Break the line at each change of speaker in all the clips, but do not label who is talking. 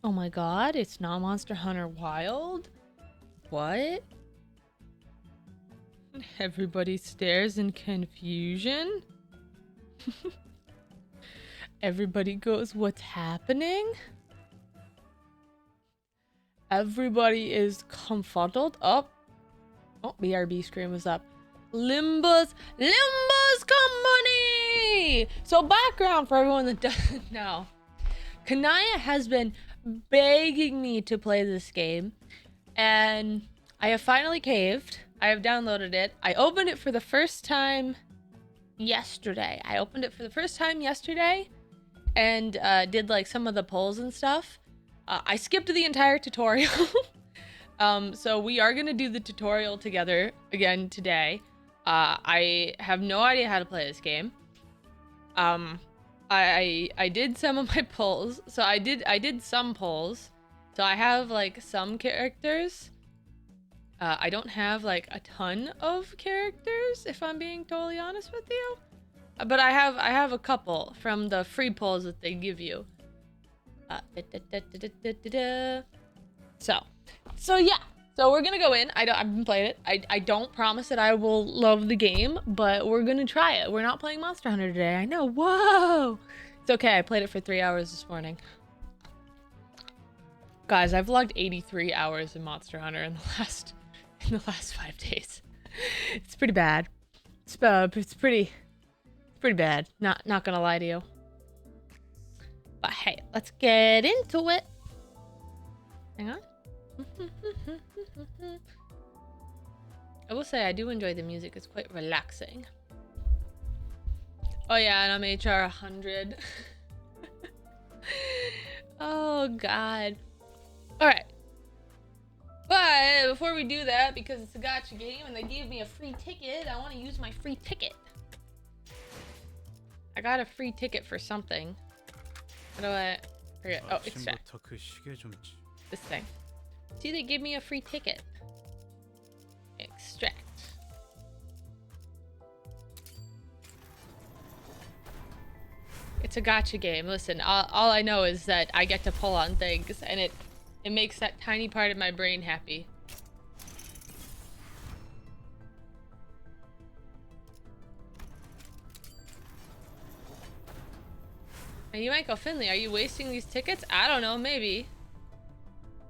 Oh my god, it's not Monster Hunter Wild? What? Everybody stares in confusion? Everybody goes, what's happening? Everybody is confuddled. Oh, BRB screen was up. Limbus Company! So background for everyone that doesn't know. Kanaya has been begging me to play this game, and I have finally caved. I have downloaded it. I opened it for the first time yesterday. And did like some of the polls and stuff. I skipped the entire tutorial. So we are gonna do the tutorial together again today. I have no idea how to play this game. I did some of my polls. So I did some polls. So I have like some characters. I don't have like a ton of characters, if I'm being totally honest with you. But I have a couple from the free polls that they give you. So yeah. So we're gonna go in. I haven't played it. I don't promise that I will love the game, but we're gonna try it. We're not playing Monster Hunter today. I know. Whoa. It's okay. I played it for 3 hours this morning. Guys, I've logged 83 hours in Monster Hunter in the last 5 days. It's pretty bad. It's pretty bad. Not gonna lie to you. But hey, let's get into it. Hang on. I will say I do enjoy the music. It's quite relaxing. Oh yeah, and I'm HR 100. Oh god. Alright. But before we do that, because it's a gacha game and they gave me a free ticket, I want to use my free ticket. I got a free ticket for something. How do I forget? Oh, extract. This thing. See, they gave me a free ticket. Extract. It's a gacha game. Listen, all I know is that I get to pull on things, and it makes that tiny part of my brain happy. Hey, you Michael Finley, are you wasting these tickets? I don't know, maybe.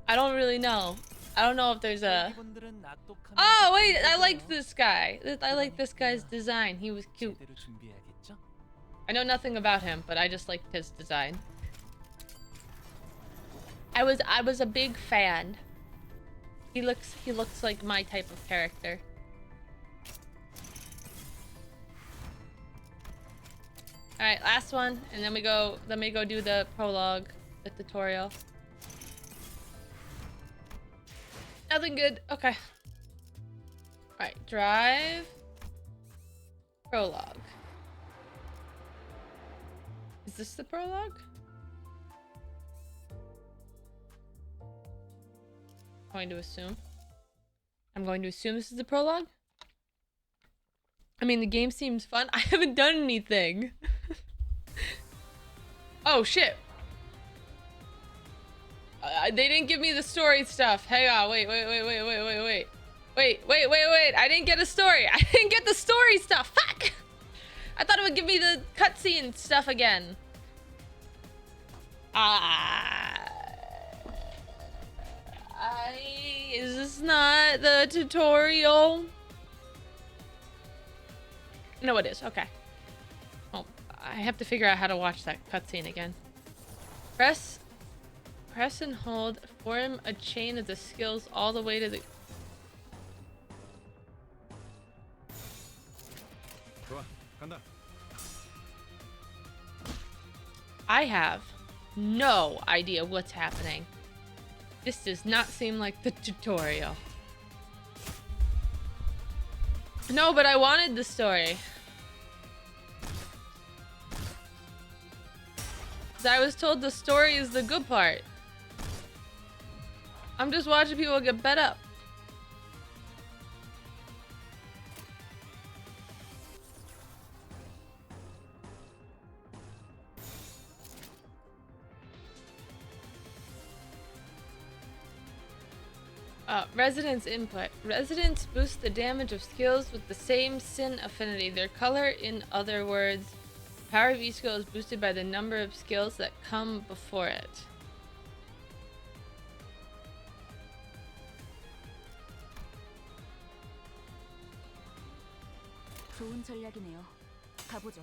I don't really know. I don't know if there's a... Oh, wait, I like this guy. I like this guy's design. He was cute. I know nothing about him, but I just liked his design. I was a big fan. He looks like my type of character. All right, last one, and then we go do the prologue, the tutorial. Nothing good. Okay. All right, drive. Prologue. Is this the prologue? I'm going to assume this is the prologue. I mean, the game seems fun. I haven't done anything. Oh shit. They didn't give me the story stuff. Hang on, wait. Wait. I didn't get a story. I didn't get the story stuff. Fuck! I thought it would give me the cutscene stuff again. Is this not the tutorial? No, it is. Okay. Oh, I have to figure out how to watch that cutscene again. Press and hold. Form a chain of the skills all the way to the... I have no idea what's happening. This does not seem like the tutorial. No, but I wanted the story. 'Cause I was told the story is the good part. I'm just watching people get bet up. Resonance input. Resonance boosts the damage of skills with the same sin affinity. Their color, in other words, the power of each skill is boosted by the number of skills that come before it.
좋은 전략이네요. 가보죠.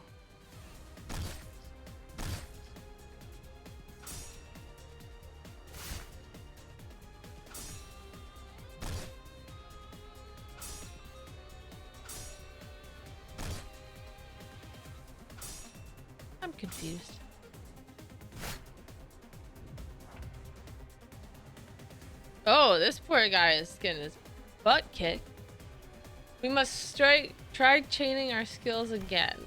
I'm confused. Oh, this poor guy is getting his butt kicked. We must try chaining our skills again.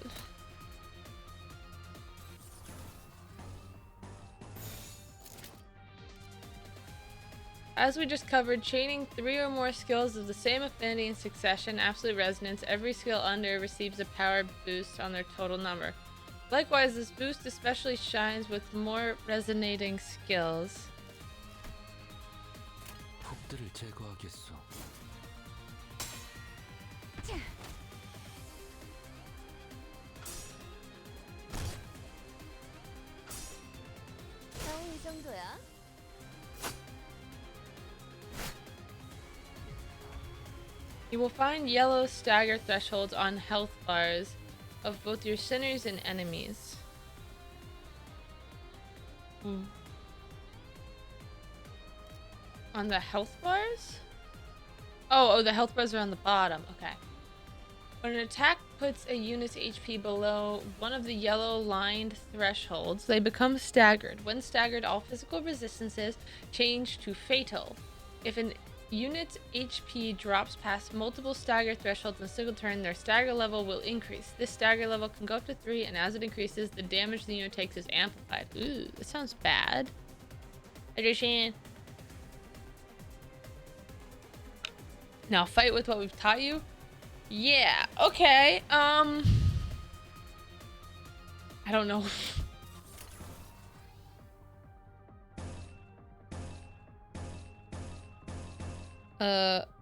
As we just covered, chaining 3 or more skills of the same affinity in succession, absolute resonance, every skill under receives a power boost on their total number. Likewise, this boost especially shines with more resonating skills.
폭들을 제거하겠소.
이 정도야?
You will find yellow stagger thresholds on health bars of both your sinners and enemies. On the health bars? Oh, the health bars are on the bottom. Okay. When an attack puts a unit's HP below one of the yellow lined thresholds, they become staggered. When staggered, all physical resistances change to fatal. If an unit's HP drops past multiple stagger thresholds in a single turn, their stagger level will increase. This stagger level can go up to 3, and as it increases, the damage the unit takes is amplified. Ooh, that sounds bad. Adrian. Now fight with what we've taught you? Yeah, okay. I don't know.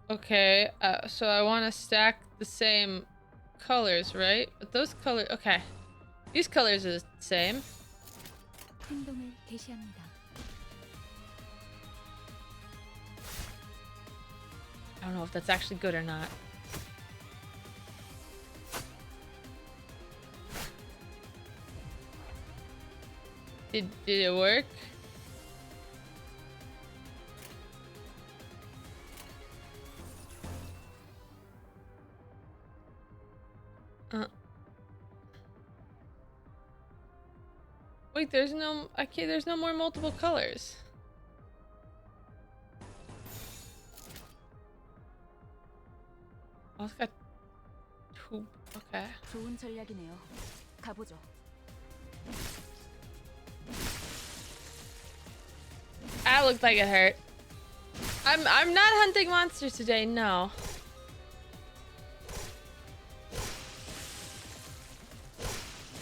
Okay. So I want to stack the same colors, right? But those colors, okay. These colors are the same.
행동을 개시합니다.
I don't know if that's actually good or not. Did it work? Wait, there's no, okay, there's no more multiple colors. Oh, it's got two, okay.
좋은 전략이네요. 가보죠.
That looked like it hurt. I'm not hunting monsters today, no.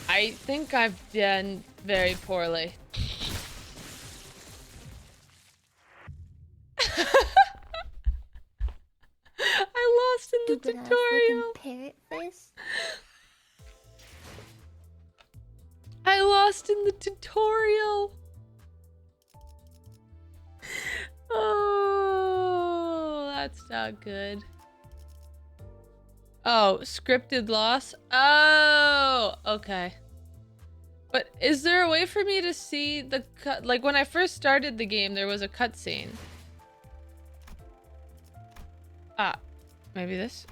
I think I've done very poorly. I lost in the tutorial. I lost in the tutorial. Oh, that's not good. Oh, scripted loss? Oh, okay. But is there a way for me to see the cut? Like when I first started the game, there was a cutscene. Ah, maybe this?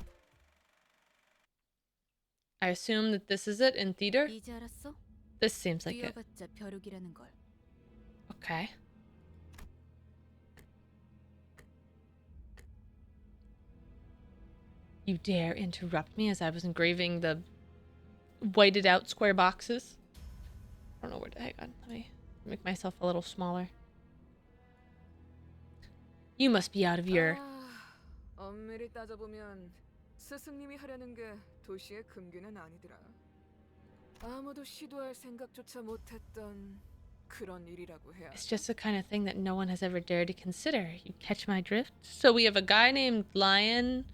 I assume that this is it in theater?
이제 알았어?
This seems like it.
뛰어봤자 벼룩이라는 걸.
Okay. You dare interrupt me as I was engraving the whited out square boxes? I don't know where to, hang on, let me make myself a little smaller. You must be out of your...
엄밀히 따져보면 스승님이 하려는 게 도시의 금기는 아니더라. 아무도 시도할 생각조차 못했던 그런 일이라고 해야.
It's just the kind of thing that no one has ever dared to consider. You catch my drift? So we have a guy named Lion,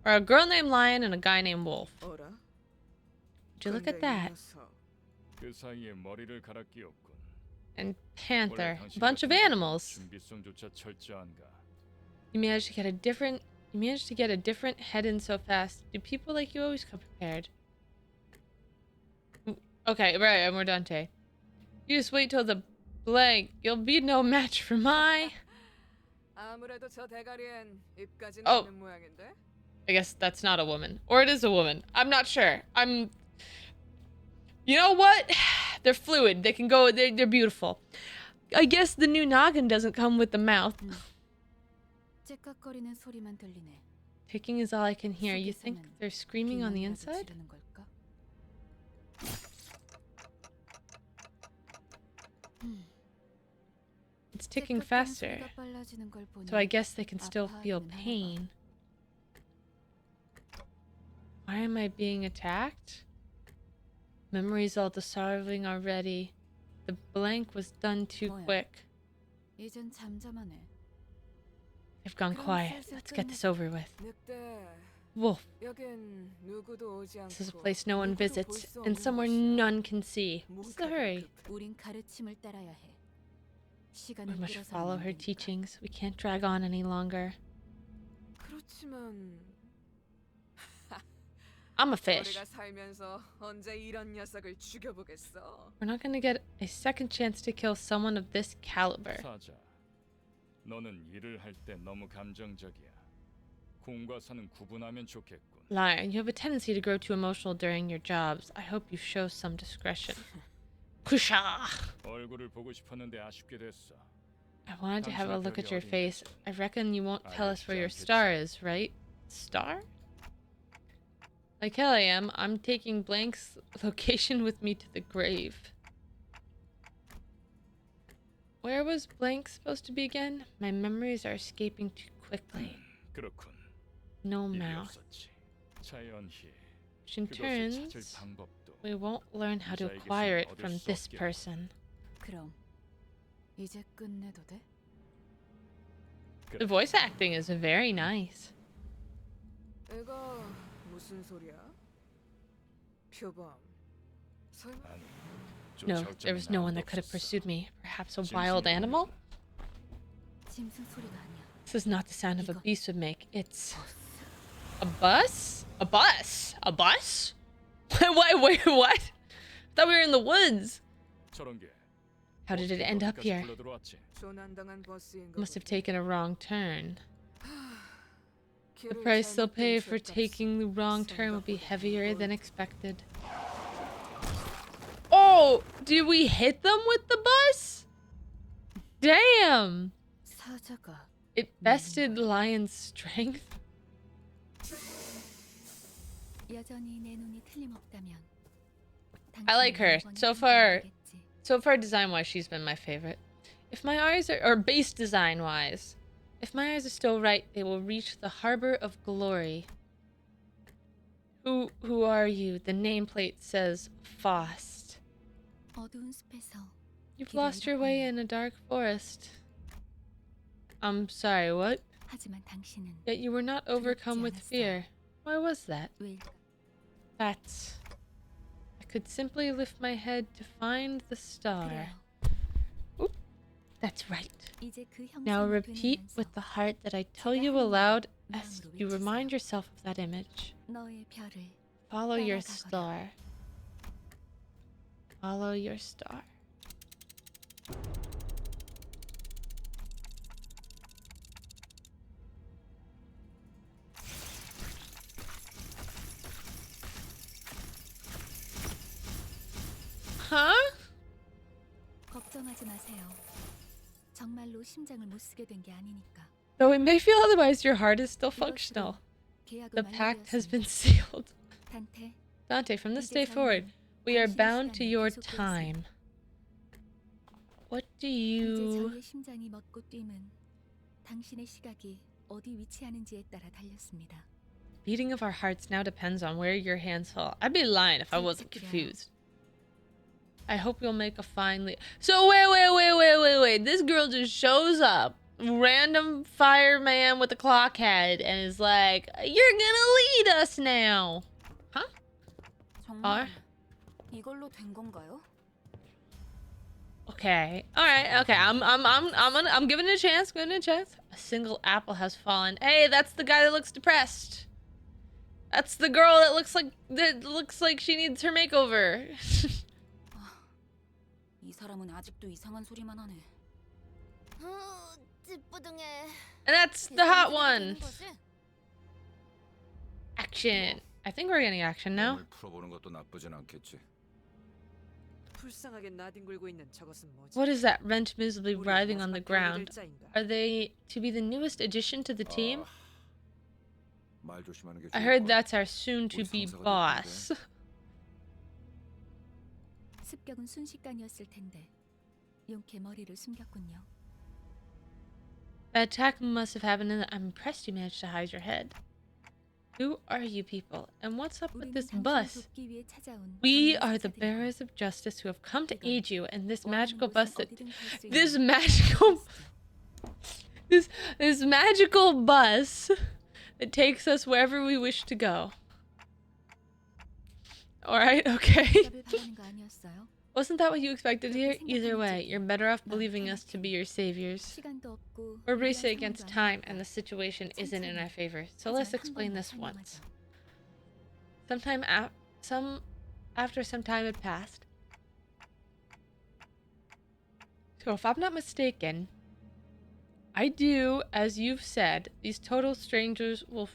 or a girl named Lion and a guy named Wolf.
어라?
Would you look at
근데 이
that?
녀석,
그 사이에 머리를 갈아 끼웠군.
And Panther.
원래
A bunch of
당신 같은
animals.
준비성조차 철저한가?
You managed to get a different head in so fast. Do people like you always come prepared? Okay, right, I'm Mordante. You just wait till the blank. You'll be no match for my...
아무래도 저 대가리엔 입까지
Oh.
있는 모양인데.
I guess that's not a woman. Or it is a woman. I'm not sure. You know what? They're fluid. They can go... They're beautiful. I guess the new noggin doesn't come with the mouth.
째깍거리는 소리만 들리네.
Ticking is all I can hear. You think
속에서는
they're screaming on the
비명이라도
inside?
지르는 걸까?
It's ticking
째깍거리는
faster.
소리가 빨라지는 걸 보니
So I guess they can still feel
아파하기는 하나 봐.
pain. Why am I being attacked? Memories all dissolving already. The blank was done too
뭐야?
quick.
이젠 잠잠하네.
They've gone quiet. Let's get this over with.
늑대.
Wolf,
여긴 누구도 오지 않고.
this is a place no one
누구도
visits,
볼수
and
없는
somewhere
곳이야.
none can see. What's the
뭐가
hurry?
급해?
우린 가르침을 따라야 해.
We
시간을
must
끌어서는
follow
안
her
되니까.
teachings. We can't drag on any longer.
그렇지만
I'm a fish.
우리가 살면서 언제 이런 녀석을 죽여보겠어?
We're not gonna get a second chance to kill someone of this caliber.
사자, 너는 일을 할 때 너무 감정적이야. 공과 사는 구분하면 좋겠군.
Lion, you have a tendency to grow too emotional during your jobs. I hope you show some discretion. Kusha!
얼굴을 보고 싶었는데 아쉽게 됐어.
I wanted to have a look at your face. I reckon you won't tell us where your star is, right? Star? Like hell I am. I'm taking Blank's location with me to the grave. Where was Blank supposed to be again? My memories are escaping too quickly.
그렇군.
No mouth.
일이었었지. 자연히
Which in
그것을 찾을
turns,
방법도.
we won't learn how to acquire it from this person.
그럼 이제 끝내도 돼?
The voice acting is very nice.
이거 무슨 소리야? 표범. 설마
아니,
No,
쫓아올
there was no one that could have pursued me. Perhaps a wild animal?
짐승 소리가 아니야.
This is not the sound of a beast would make. It's a bus? A bus? A bus? Wait, what? I thought we were in the woods.
저런 게
How did it end up here?
불러들어왔지?
조난당한 버스인가
Must have
보네.
taken a wrong turn. The
길을
price they'll
잘못
pay
든
for
죄값은
taking the wrong turn will be
생각보다
heavier than
무거운
expected. Oh, did we hit them with the bus? Damn!
사자가
It bested Lion's strength.
여전히 내 눈이 틀림없다면
I like her.
당신은
So
영원히
far,
알겠지.
So far, design-wise, she's been my favorite. If my eyes are, or base design-wise, if my eyes are still right, they will reach the harbor of glory. Who are you? The nameplate says Faust.
어두운 숲에서
You've lost your way in a dark forest. I'm sorry, what?
하지만 당신은
Yet you were not overcome with fear. Why was that?
왜일까?
That's... I could simply lift my head to find the star.
그래요.
That's right.
이제 그
Now
형상을
repeat
되뇌면서
with the heart that I tell you aloud as you remind yourself of that image.
너의 별을
Follow your
따라가거라.
star. Follow your star. Huh?
걱정하지 마세요. 정말로 심장을 못 쓰게 된 게 아니니까.
Though it may feel otherwise, your heart is still functional.
계약은
The pact has
완료되었으니
been sealed.
단테,
Dante, from this
이제
day forward,
저희는
we are
당신의
bound to
시간을
your
계속할 수
time. What do
이제
you...
저희의 심장이 멎고 뛰면 당신의 시각이 어디 위치하는지에 따라 달렸습니다.
Beating of our hearts now depends on where your hands fall. I'd be lying if I wasn't confused. I hope you'll make a fine lead. So wait. This girl just shows up, random fireman with a clock head, and is like, "You're gonna lead us now." Huh?
정말 이걸로 된 건가요?
Okay. All right. Okay. I'm giving it a chance. Giving it a chance. A single apple has fallen. Hey, that's the guy that looks depressed. That's the girl that looks like she needs her makeover.
이 사람은 아직도 이상한 so리만 하네.
And that's the hot one. Action. I think we're getting action now.
풀어보는 것도 나쁘진 않겠지.
불쌍하게 나뒹굴고 있는 저것은 뭐지?
What is that wrench visibly
우리
writhing on the
마지막
ground?
경비들자인가?
Are they to be the newest addition to the team?
말 조심하는 게
I
좋을
heard
거야.
that's our soon-to-be boss.
습격은 순식간이었을 텐데 용케 머리를 숨겼군요.
The attack must have happened and I'm impressed you managed to hide your head. Who are you people? And what's up with
우리는
this
당신을
bus?
돕기 위해 찾아온
We
정의의
are the
사자들이다.
bearers of justice who have come to aid you and this
원하는
magical
곳은
bus that
어디든 갈수
this
있는
magical
버스죠.
this magical bus that takes us wherever we wish to go. All right, okay.
답을 바라는 거 아니었어요?
Wasn't that what you expected here? Either way, you're better off believing us to be your saviors.
시간도 없고
We're
위험
racing
상황도
against time
아니니까.
and the situation isn't in our favor. So let's
하지만 한
explain
번만
this once.
설명하죠.
After some time had passed. So if I'm not mistaken, I do, as you've said, these total strangers will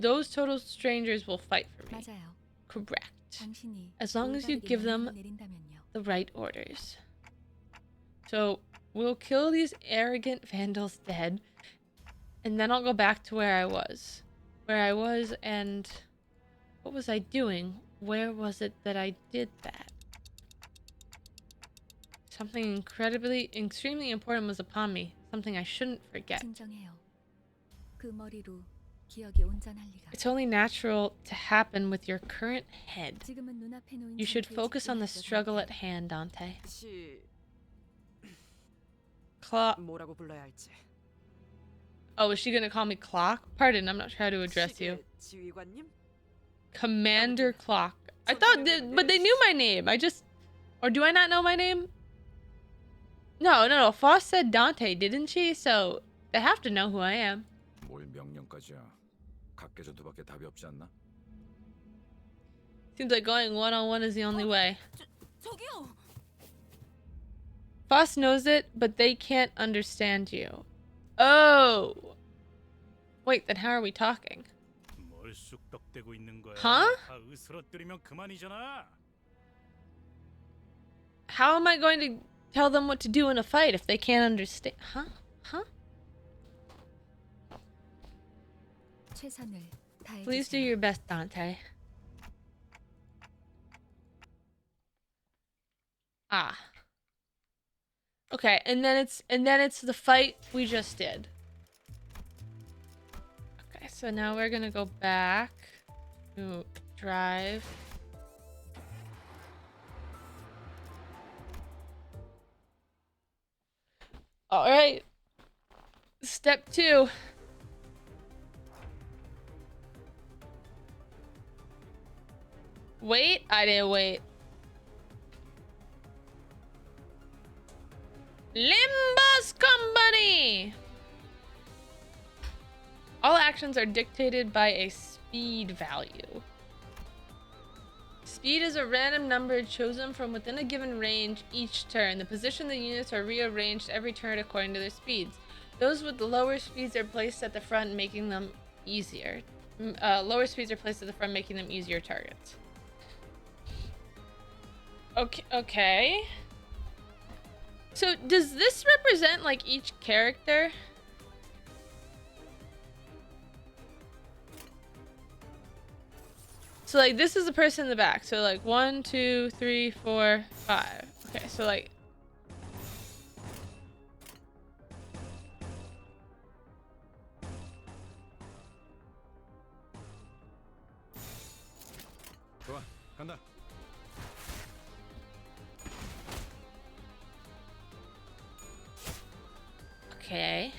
those total strangers will fight for me.
맞아요.
Correct.
당신이
As long as you
올바르게
give them
명령을 내린다면요.
the right orders. So we'll kill these arrogant vandals dead, and then I'll go back to where I was. And what was I doing? Where was it that I did that? Something extremely important was upon me. Something I shouldn't forget.
진정해요. 그 머리로 기억이 온전할 리가.
It's only natural to happen with your current head.
지금은 눈앞에 놓인
You should
전투에
focus on the
집중하죠,
struggle
당신.
at hand, Dante.
뭐라고 불러야 할지.
Oh, is she gonna call me Clock? Pardon, I'm not trying to address you.
시계 지휘관님?
Commander Clock. I thought, but they knew my name. Or do I not know my name? No. Foss said Dante, didn't she? So they have to know who I am.
뭘 명령까지야. 각계 전투밖에 답이 없지 않나?
Seems like going one-on-one is the only way.
저기요.
Foss knows it, but they can't understand you. Oh. Wait, then how are we talking?
뭘 쑥덕대고 있는 거야?
Huh?
다 으스러뜨리면 그만이잖아.
How am I going to tell them what to do in a fight if they can't understand? Huh?
최선을 다해
Please do
주세요.
your best, Dante. Ah. Okay, and then it's the fight we just did. Okay, so now we're gonna go back to drive. All right. Step 2. Wait, I didn't wait. Limbus Company! All actions are dictated by a speed value. Speed is a random number chosen from within a given range each turn. The position of the units are rearranged every turn according to their speeds. Those with the lower speeds are placed at the front, making them easier. Lower speeds are placed at the front, making them easier targets. Okay. So does this represent like each character? So like this is the person in the back. So like 1, 2, 3, 4, 5. Okay, so like
좋아, 간다.
Okay.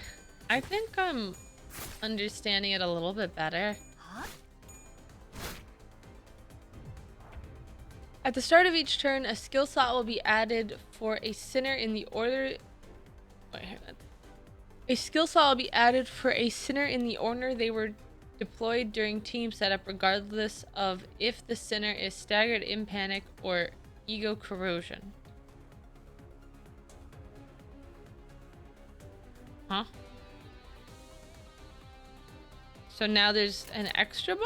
I think I'm understanding it a little bit better. At the start of each turn, a skill slot will be added for a sinner in the order... Wait, hang on. A skill slot will be added for a sinner in the order they were deployed during team setup, regardless of if the sinner is staggered in panic or ego corrosion. Huh? So now there's an extra bar?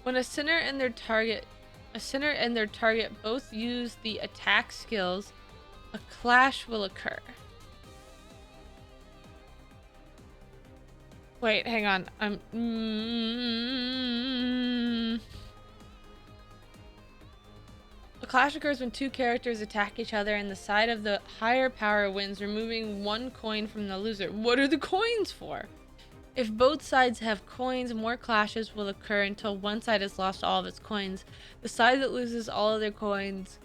When a sinner and their target both use the attack skills, a clash will occur. Wait, hang on. A clash occurs when two characters attack each other and the side of the higher power wins, removing one coin from the loser. What are the coins for? If both sides have coins, more clashes will occur until one side has lost all of its coins. The side that loses all of their coins...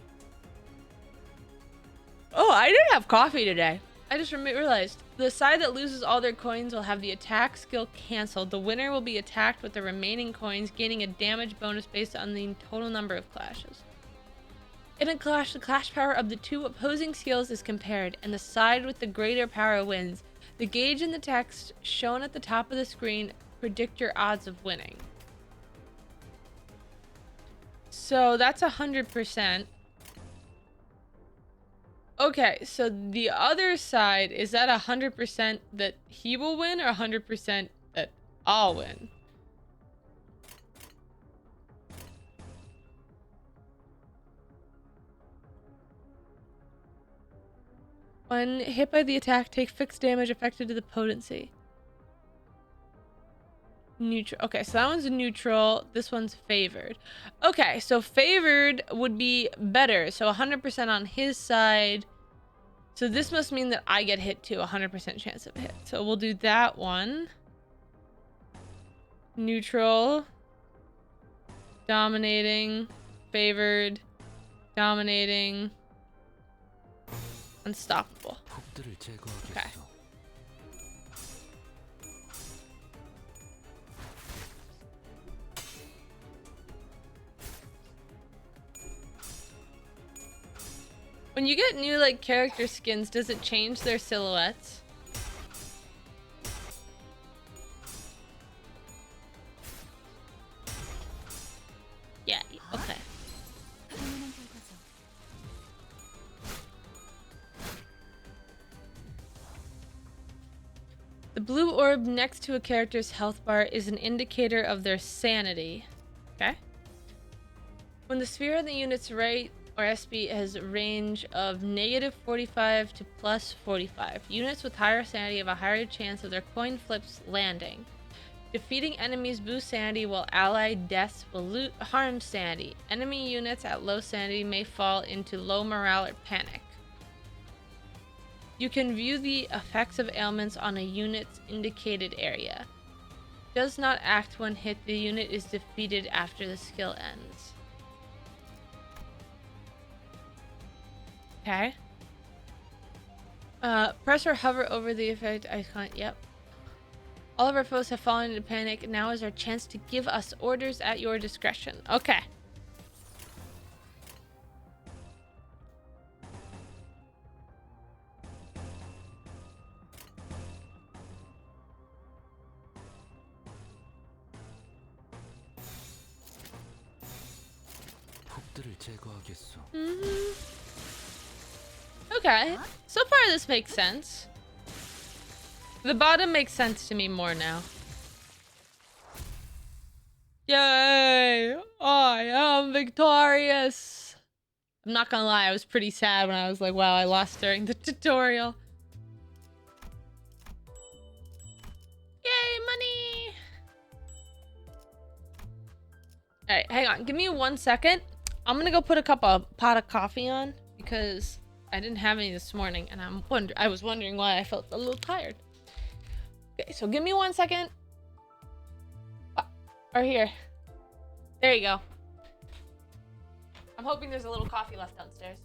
Oh, I didn't have coffee today. I just realized. The side that loses all their coins will have the attack skill cancelled. The winner will be attacked with the remaining coins, gaining a damage bonus based on the total number of clashes. In a clash, the clash power of the two opposing skills is compared, and the side with the greater power wins. The gauge in the text shown at the top of the screen predict your odds of winning. So that's 100%. Okay, so the other side, is that 100% that he will win or 100% that I'll win? When hit by the attack, take fixed damage affected to the potency. Neutral. Okay, so that one's neutral. This one's favored. Okay, so favored would be better. So 100% on his side. So this must mean that I get hit too. 100% chance of hit. So we'll do that one. Neutral. Dominating. Favored. Dominating. Unstoppable. Okay. When you get new like character skins, does it change their silhouettes? Yeah, okay.
당연한 결과죠.
The blue orb next to a character's health bar is an indicator of their sanity. Okay. When the sphere on the unit's right or SB has a range of -45 to +45, units with higher sanity have a higher chance of their coin flips landing. Defeating enemies boost sanity while allied deaths will harm sanity. Enemy units at low sanity may fall into low morale or panic. You can view the effects of ailments on a unit's indicated area. Does not act when hit. The unit is defeated after the skill ends. Okay. Press or hover over the effect icon. Yep. All of our foes have fallen into panic. Now is our chance to give us orders at your discretion. Okay. Okay. So far this makes sense. The bottom makes sense to me more now. Yay! I am victorious! I'm not gonna lie, I was pretty sad when I was like, wow, I lost during the tutorial. Yay, money! Alright, hang on. Give me 1 second. I'm gonna go put a pot of coffee on because I didn't have any this morning and I was wondering why I felt a little tired. Okay, so give me 1 second. Or here. There you go. I'm hoping there's a little coffee left downstairs.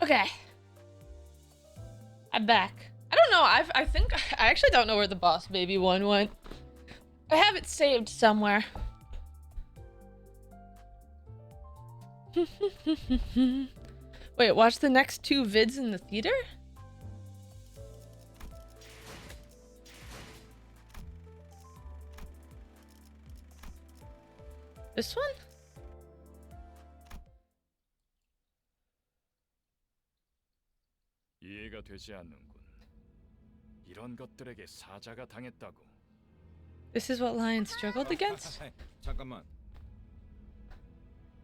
Okay. I'm back. I don't know. I think I actually don't know where the boss baby one went. I have it saved somewhere. Wait, watch the next 2 vids in the theater? This one?
이해가 되지 않는군. 이런 것들에게 사자가 당했다고.
This is what Lion struggled against?
잠깐만.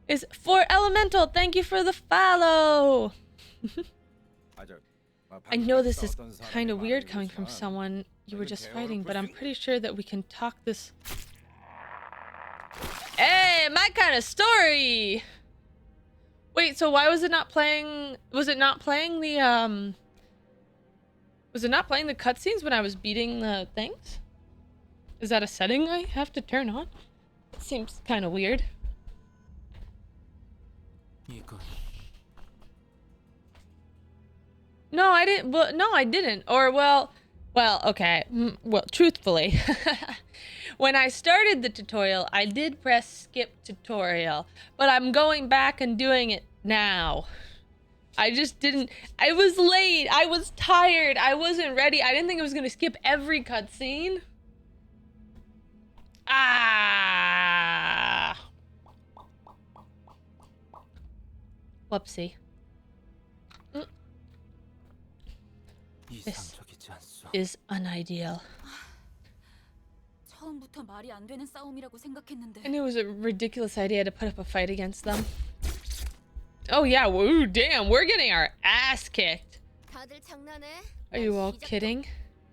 Is for Elemental, thank you for the follow! I know this is kind of weird coming from someone you were just fighting, but I'm pretty sure that we can talk this... Hey, my kind of story! Wait, so why was it not playing... Was it not playing the, Was it not playing the cutscenes when I was beating the things? Is that a setting I have to turn on? It seems kind of weird. No, I didn't. Well, no, I didn't. Or, well, okay. Well, truthfully, when I started the tutorial, I did press skip tutorial, but I'm going back and doing it now. I just didn't. I was late. I was tired. I wasn't ready. I didn't think I was going to skip every cutscene. Ah. Whoopsie. This is unideal.
처음부터 말이 안 되는 싸움이라고 생각했는데.
I knew it was a ridiculous idea to put up a fight against them. Oh yeah, woo, damn, we're getting our ass kicked.
다들 장난해?
Are you all kidding?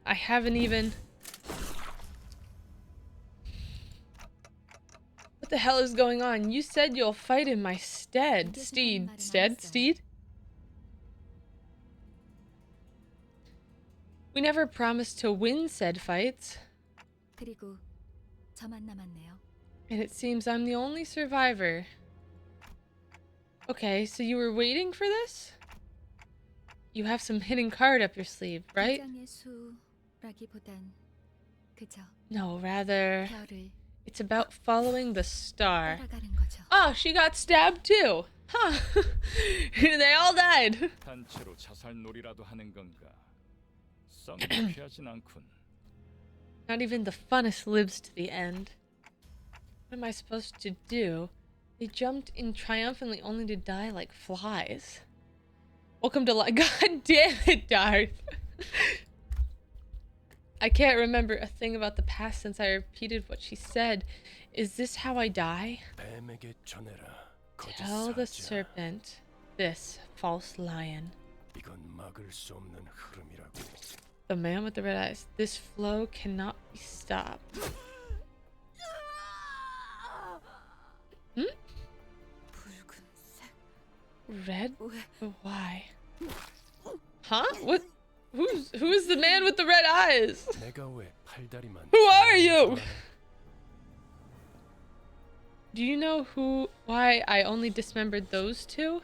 I haven't even... What the hell is going on? You said you'll fight in my stead. Steed? We never promised to win said fights.
그리고 저만 남았네요.
And it seems I'm the only survivor. Okay, so you were waiting for this? You have some hidden card up your sleeve, right?
긴장의 수라기보단 그저
No, rather...
별을
It's about following the star.
따라가는 거죠.
Oh, she got stabbed too. Huh. They all died.
단체로 자살놀이라도 하는 건가? 썩 피하진 않군.
Not even the funnest lives to the end. What am I supposed to do? They jumped in triumphantly only to die like flies. Welcome to life. God damn it, Darth. I can't remember a thing about the past since I repeated what she said. Is this how I die? Tell the serpent, this false lion. The man with the red eyes. This flow cannot be stopped. Red? But why? Huh? What? Who's the man with the red eyes? Who are you? Do you know why I only dismembered those two?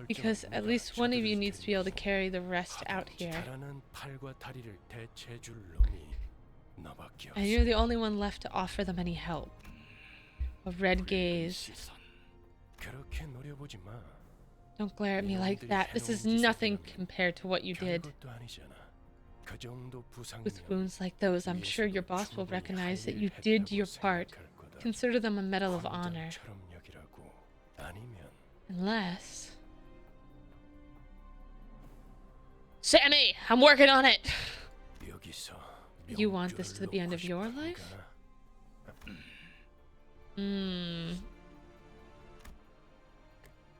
Because at least one of you needs to be able to carry the rest out here. And you're the only one left to offer them any help. A red gaze. Don't glare at me like that. This is nothing compared to what you did. With wounds like those, I'm sure your boss will recognize that you did your part. Consider them a medal of honor. Unless... Sammy! I'm working on it! You want this to be the end of your life?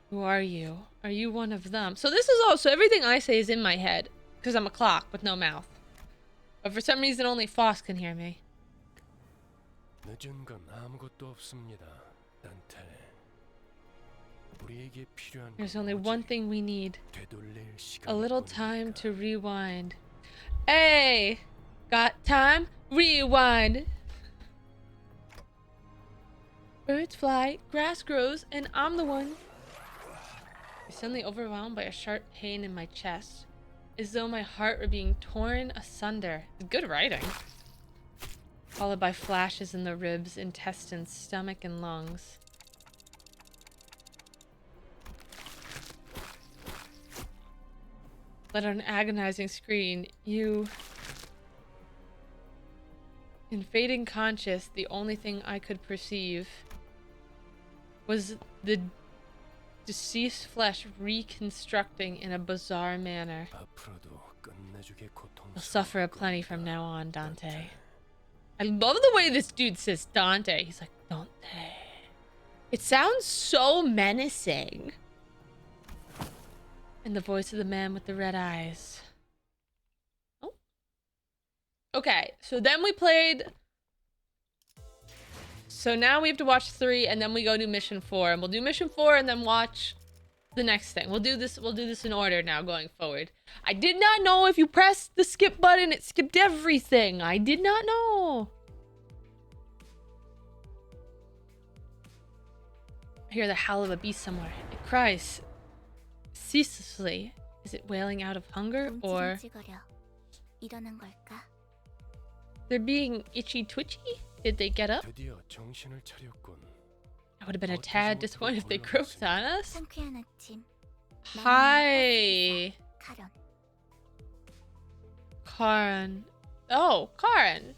Who are you? Are you one of them? So this is also everything I say is in my head. Because I'm a clock with no mouth. But for some reason only Foss can hear me. There's only one thing we need. A little time to rewind. Hey! Got time? Rewind! Birds fly, grass grows, and I'm the one. You suddenly overwhelmed by a sharp pain in my chest, as though my heart were being torn asunder. Good writing. Followed by flashes in the ribs, intestines, stomach, and lungs. But on an agonizing screen, you... In fading conscious, the only thing I could perceive was the deceased flesh reconstructing in a bizarre manner. You'll suffer aplenty from now on, Dante. I love the way this dude says Dante. He's like, Dante. It sounds so menacing. And the voice of the man with the red eyes. Oh. Okay, so then we played... So now we have to watch 3, and then we go do mission 4. And we'll do mission 4 and then watch the next thing. We'll do this in order now going forward. I did not know if you pressed the skip button, it skipped everything. I did not know. I hear the howl of a beast somewhere. It cries ceaselessly. Is it wailing out of hunger, or they're being itchy twitchy? Did they get up? I would have been a tad disappointed if they croaked on us. Hi, Karen. Oh, Karen.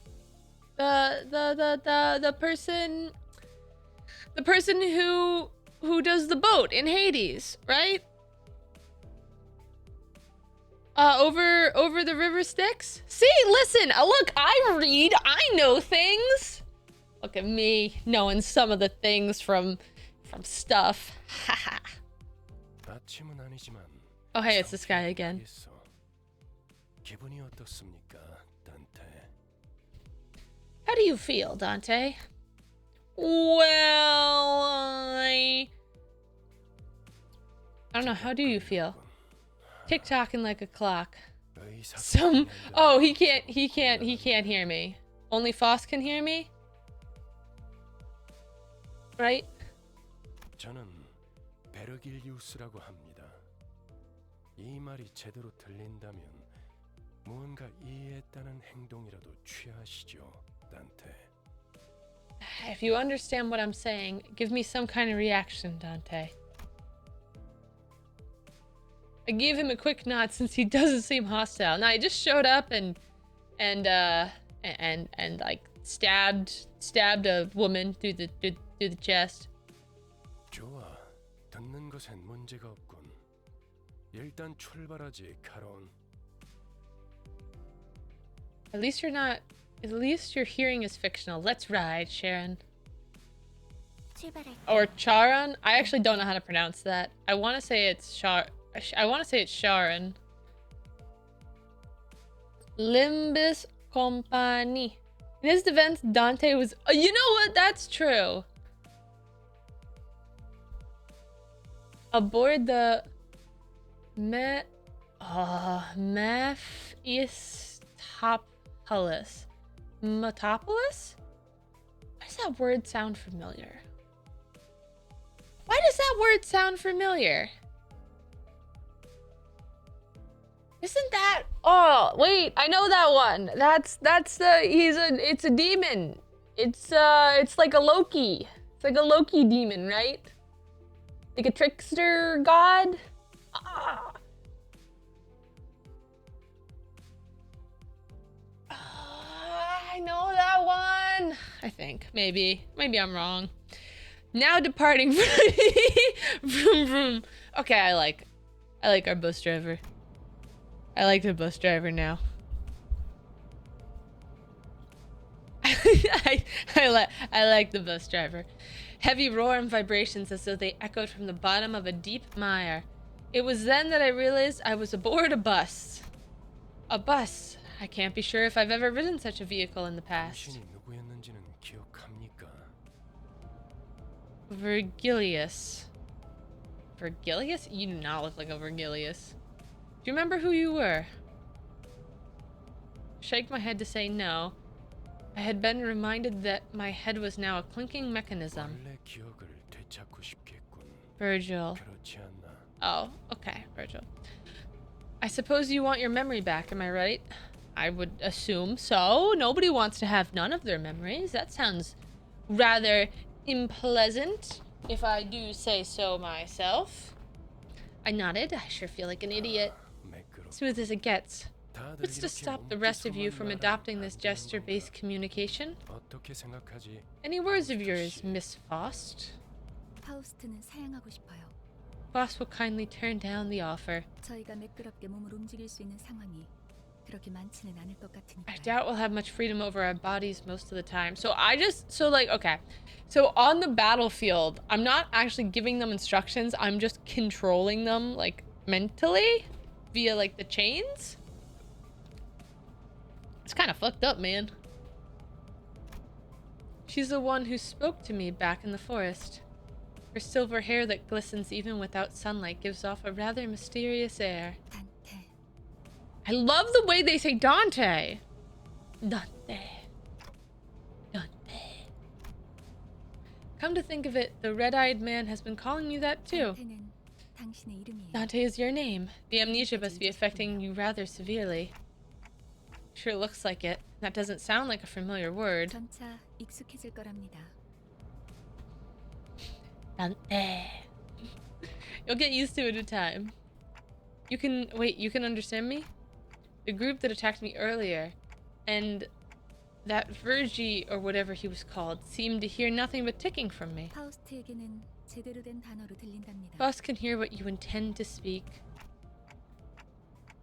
The person who does the boat in Hades, right? Over the river Styx? See, listen, look, I read, I know things. Look at me, knowing some of the things from stuff. Haha. Oh, hey, it's this guy again. How do you feel, Dante? Well, I don't know, how do you feel? Tick-tocking like a clock. Oh, he can't hear me. Only Foss can hear me? Right?
저는 베르길리우스라고 합니다. 이 말이 제대로 들린다면 무언가 이해했다는 행동이라도 취하시죠, 단테.
If you understand what I'm saying, give me some kind of reaction, Dante. I gave him a quick nod since he doesn't seem hostile. Now he just showed up and like stabbed a woman through the chest.
좋아, 듣는 것엔 문제가 없군. 일단 출발하지, 카론.
At least your hearing is fictional. Let's ride, Sharon. Or Charon? I actually don't know how to pronounce that. I want to say it's Sharon. Limbus Company. In his defense, Dante was... Oh, you know what? That's true. Aboard the... Mephistopolis. Metopolis? Why does that word sound familiar? Why does that word sound familiar? Isn't that... Oh, wait, I know that one. It's a demon. It's like a Loki. It's like a Loki demon, right? Like a trickster god? Ah. I know that one. I think. Maybe I'm wrong. Now departing vroom vroom. Okay, I like our bus driver. I like the bus driver now. I like the bus driver. Heavy roar and vibrations as though they echoed from the bottom of a deep mire. It was then that I realized I was aboard a bus. A bus. I can't be sure if I've ever ridden such a vehicle in the past.
당신이 누구였는지는 기억합니까?
Virgilius. Virgilius? You do not look like a Virgilius. Do you remember who you were? Shake my head to say no. I had been reminded that my head was now a clinking mechanism.
원래 기억을 되찾고 싶겠군.
Virgil.
그렇지 않나?
Oh, okay, Virgil. I suppose you want your memory back, am I right? I would assume so. Nobody wants to have none of their memories. That sounds rather unpleasant, if I do say so myself. I nodded. I sure feel like an idiot.
매끄럽.
Smooth as it gets.
다들
What's to
이렇게
stop the rest of you
몸짓으로만
from
말하면
adopting
안
this
되는
gesture-based
건가?
communication?
어떻게 생각하지?
Any words of yours, Miss Faust?
파우스트는 사양하고 싶어요.
Faust will kindly turn down the offer.
저희가 매끄럽게 몸을 움직일 수 있는 상황이 그렇게 많지는 않을 것
I
같으니까요.
doubt we'll have much freedom over our bodies most of the time. Okay. So on the battlefield, I'm not actually giving them instructions. I'm just controlling them, like, mentally via, like, the chains. It's kind of fucked up, man. She's the one who spoke to me back in the forest. Her silver hair that glistens even without sunlight gives off a rather mysterious air.
단테.
I love the way they say Dante. Dante. Dante. Come to think of it, the red-eyed man has been calling you that too.
단테는 당신의 이름이에요.
Dante is your name. The amnesia must be affecting you rather severely. Sure looks like it. That doesn't sound like a familiar word.
점차 익숙해질 거랍니다.
Dante. You'll get used to it in time. You can understand me? The group that attacked me earlier, and that Virgie, or whatever he was called, seemed to hear nothing but ticking from me.
파우스트에게는 제대로 된 단어로 들린답니다.
Faust can hear what you intend to speak.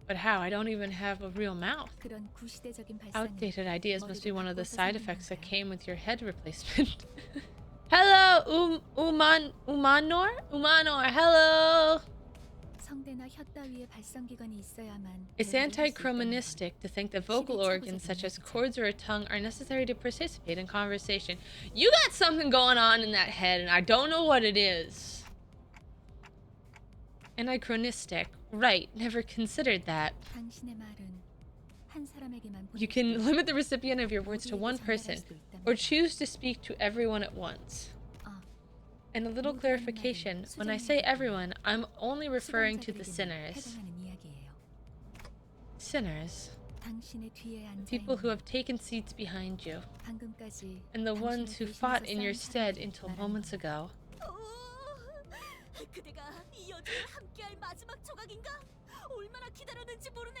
But how? I don't even have a real mouth.
그런 구시대적인 발상이
Outdated ideas must be one of the
머리를
side
바꿔서
effects that
생긴
came with your head replacement. Hello, Umanor? Umanor, hello!
성대나 혀 따위의 발성기관이 있어야만
It's
대화를 할수 있다는
anachronistic to think that vocal organs such as chords or a tongue are necessary to participate in conversation. You got something going on in that head, and I don't know what it is. Anachronistic. Right, never considered that.
것. 당신의 말은 한 사람에게만
You
보낼
can
수
limit the recipient of your words to
모두에게
one
전달할
person,
수도 있답니다.
or choose to speak to everyone at once.
아,
And a little
모두라는
clarification,
말은
when I
수정해야
say
되고
everyone, I'm only referring to the
수감자들에게는
sinners.
해당하는 이야기예요.
Sinners.
당신의 뒤에 앉아
People who
있는
have taken seats behind you.
방금까지
And the ones who
당신을
fought
대신해서
in your
싸운
stead
사람들을
until
말하는
moments
거예요.
ago.
그대가 이 여자와 함께할 마지막 조각인가? 얼마나 기다렸는지 모르네.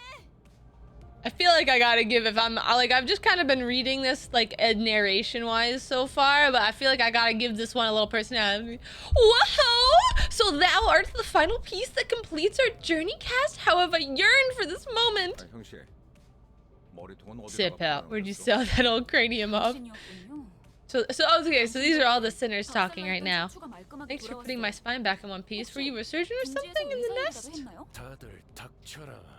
I feel like I gotta give, if I'm like, I've just kind of been reading this like narration wise so far, but I feel like I gotta give this one a little personality. Whoa! So thou art the final piece that completes our journey cast? How have I yearned for this moment?
아, 형씨. 머리통은 어디다가
Sip out. Where'd you
붙여놨어?
sew that old cranium up? So okay, so these are all the sinners talking right now. Thanks for putting my spine back in one piece. Were you a surgeon or something in the nest?
다들 닥쳐라.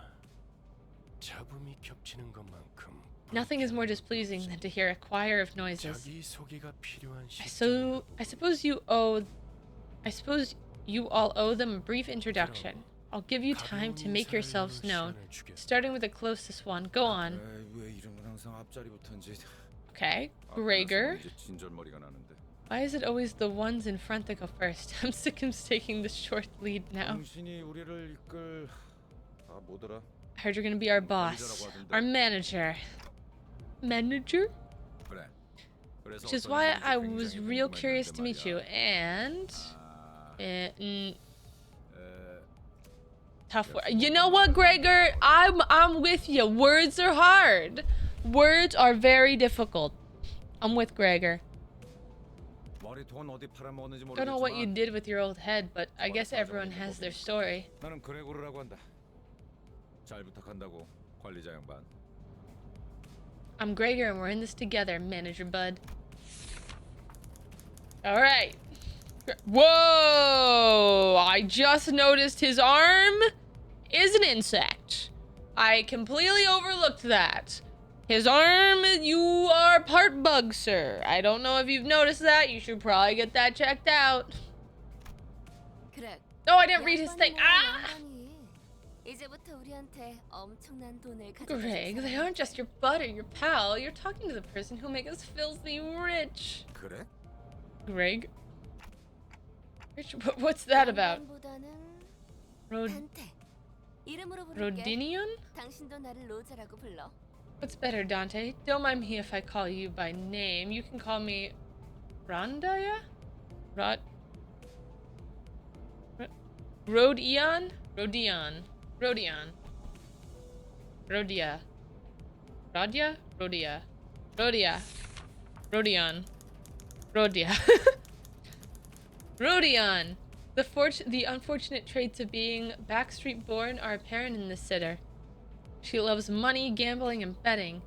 잡음이 겹치는 것만큼
Nothing is more displeasing than to hear a choir of noises.
자기 소개가 필요한
I suppose you all owe them a brief introduction. I'll give you time to make yourselves known, starting with the closest one. Go on.
에이, 왜 이름은 항상 앞자리부터인지.
Okay,
아,
Gregor.
끝났으면 이제 진절머리가 나는데.
Why is it always the ones in front that go first? I'm sick of taking the short lead now.
당신이 우리를 이끌 뭐더라?
I heard you're gonna be our boss, our manager. Manager?
그래. 그래서
Which is
어떤
why
일인지
I
굉장히
was real
궁금했는데
curious to meet you.
말이야.
And
아,
mm,
에,
tough word. You know what, Gregor? I'm with you. Words are hard. Words are very difficult. I'm with Gregor.
머리통은 어디 팔아먹었는지
Don't know what you
모르겠지만
did with your old head, but I guess everyone has their story.
나는 그레고르라고 한다. 잘 부탁한다고 관리자 양반.
I'm Gregor and we're in this together, manager bud. Alright. Whoa! I just noticed his arm is an insect. I completely overlooked that. His arm, you are part bug, sir. I don't know if you've noticed that. You should probably get that checked out.
그래.
Oh, I didn't read his thing. Ah!
이제부터 우리한테 엄청난 돈을
Greg, they aren't just your bud or your pal. You're talking to the person who'll make us filthy rich.
그래?
Greg? Rich, what's that about?
단테. 이름으로 부를게.
Rodinion?
당신도 나를 로자라고 불러.
What's better, Dante? Don't mind me if I call you by name. You can call me Rondaya? Rodion? Rodion. Rodion. Rodia. Rodia? Rodia. Rodia. Rodion. Rodia. Rodion! The unfortunate traits of being backstreet born are apparent in this sitter. She loves money, gambling, and betting,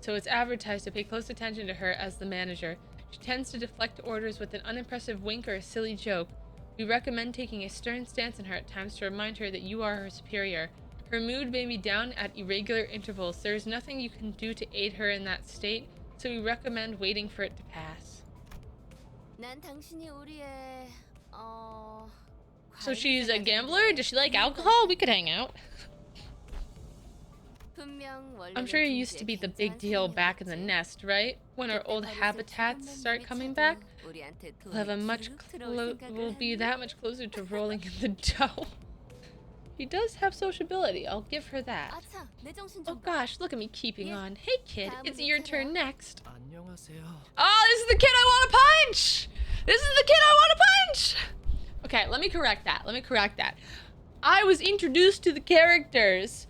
so it's advertised to pay close attention to her as the manager. She tends to deflect orders with an unimpressive wink or a silly joke. We recommend taking a stern stance on her at times to remind her that you are her superior. Her mood may be down at irregular intervals. There is nothing you can do to aid her in that state, so we recommend waiting for it to pass.
난 당신이 우리의
So she's a gambler? Does she like alcohol? We could hang out. I'm sure it used to be the big deal back in the nest, right? When our old habitats start coming back, we'll be that much closer to rolling in the dough. He does have sociability, I'll give her that.
아차, 내 정신
Oh
좀 봐.
gosh, look at me keeping on. Hey kid, it's your turn next.
안녕하세요.
Oh, this is the kid I want to punch! This is the kid I want to punch! Okay, let me correct that. I was introduced to the characters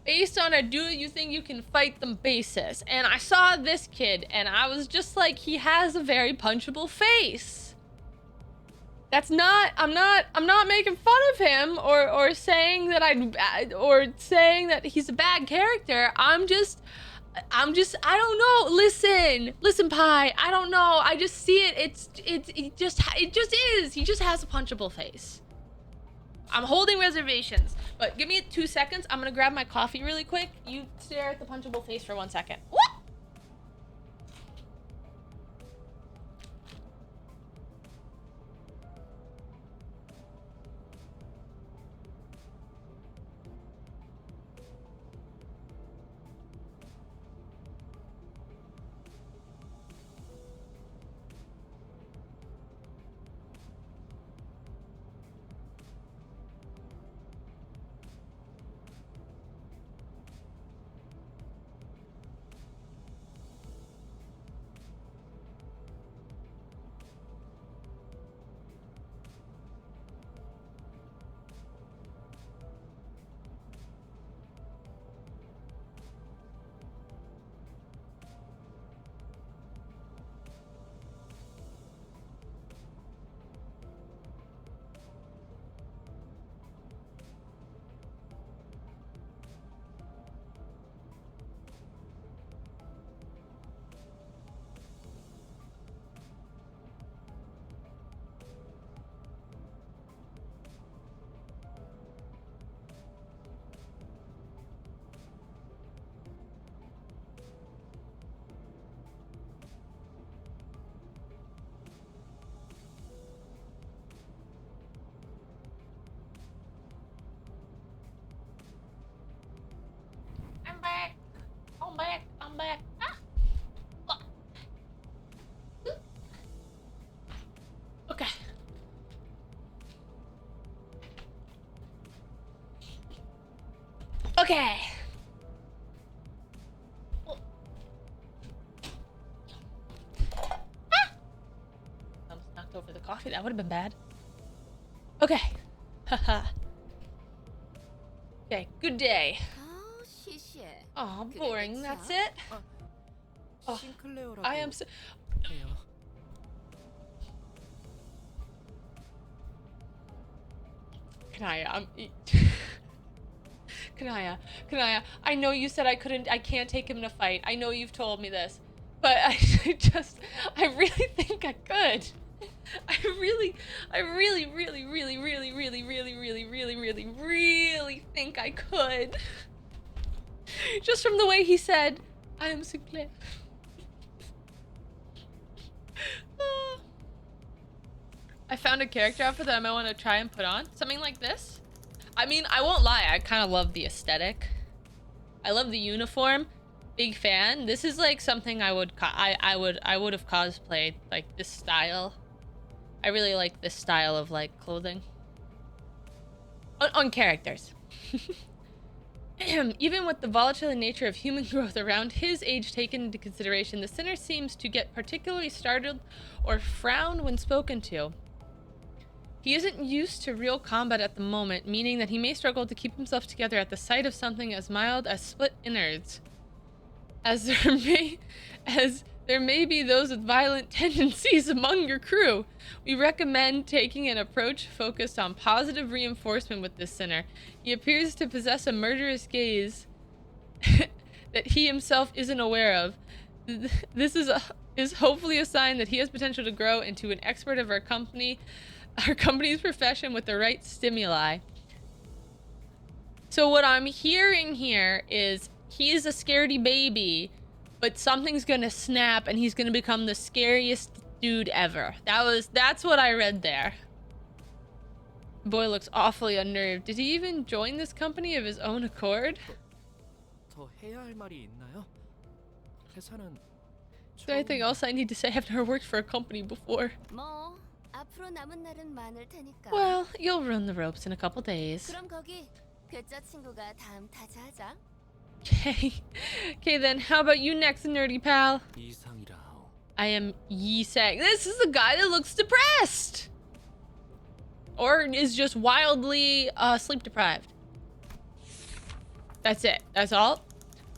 based on a do you think you can fight them basis. And I saw this kid and I was just like, he has a very punchable face. That's not, I'm not making fun of him or saying that saying that he's a bad character. I don't know. Listen, Pi. I don't know. I just see it. It just is. He just has a punchable face. I'm holding reservations, but give me 2 seconds. I'm gonna grab my coffee really quick. You stare at the punchable face for 1 second. What? I'm back. Ah. Okay. Okay. Almost knocked over the coffee. That would have been bad. Okay. Haha. Okay, good day.
시시해.
Oh, boring. That's it? Oh,
싱클레어라고
I am so...
해요.
Kanaya, Kanaya, I know you said I can't take him in a fight. I know you've told me this. But I really think I could. I really think I could. Just from the way he said, I am Sinclair. I found a character outfit that I might want to try and put on. Something like this. I mean, I won't lie, I kind of love the aesthetic. I love the uniform. Big fan. This is like something I would have cosplayed, like this style. I really like this style of like clothing. On characters. Even with the volatile nature of human growth around his age taken into consideration, the sinner seems to get particularly startled or frown when spoken to. He isn't used to real combat at the moment, meaning that he may struggle to keep himself together at the sight of something as mild as split innards. As there may be those with violent tendencies among your crew, we recommend taking an approach focused on positive reinforcement with this sinner. He appears to possess a murderous gaze that he himself isn't aware of. This is hopefully a sign that he has potential to grow into an expert of our company's profession with the right stimuli. So what I'm hearing here is he's a scaredy baby, but something's gonna snap and he's gonna become the scariest dude ever. That's what I read there. Boy looks awfully unnerved. Did he even join this company of his own accord?
더 해야 할 말이 있나요? 회사는
Is there anything else I need to say? I've never worked for a company before.
뭐 앞으로 남은 날은 많을 테니까.
Well, you'll run the ropes in a couple days.
그럼 거기 괴짜 친구가 다음 타자하자.
Okay then, how about you next, nerdy pal?
이상이라.
I am Yi-sang. This is the guy that looks depressed! Or is just wildly sleep deprived. That's it. That's all.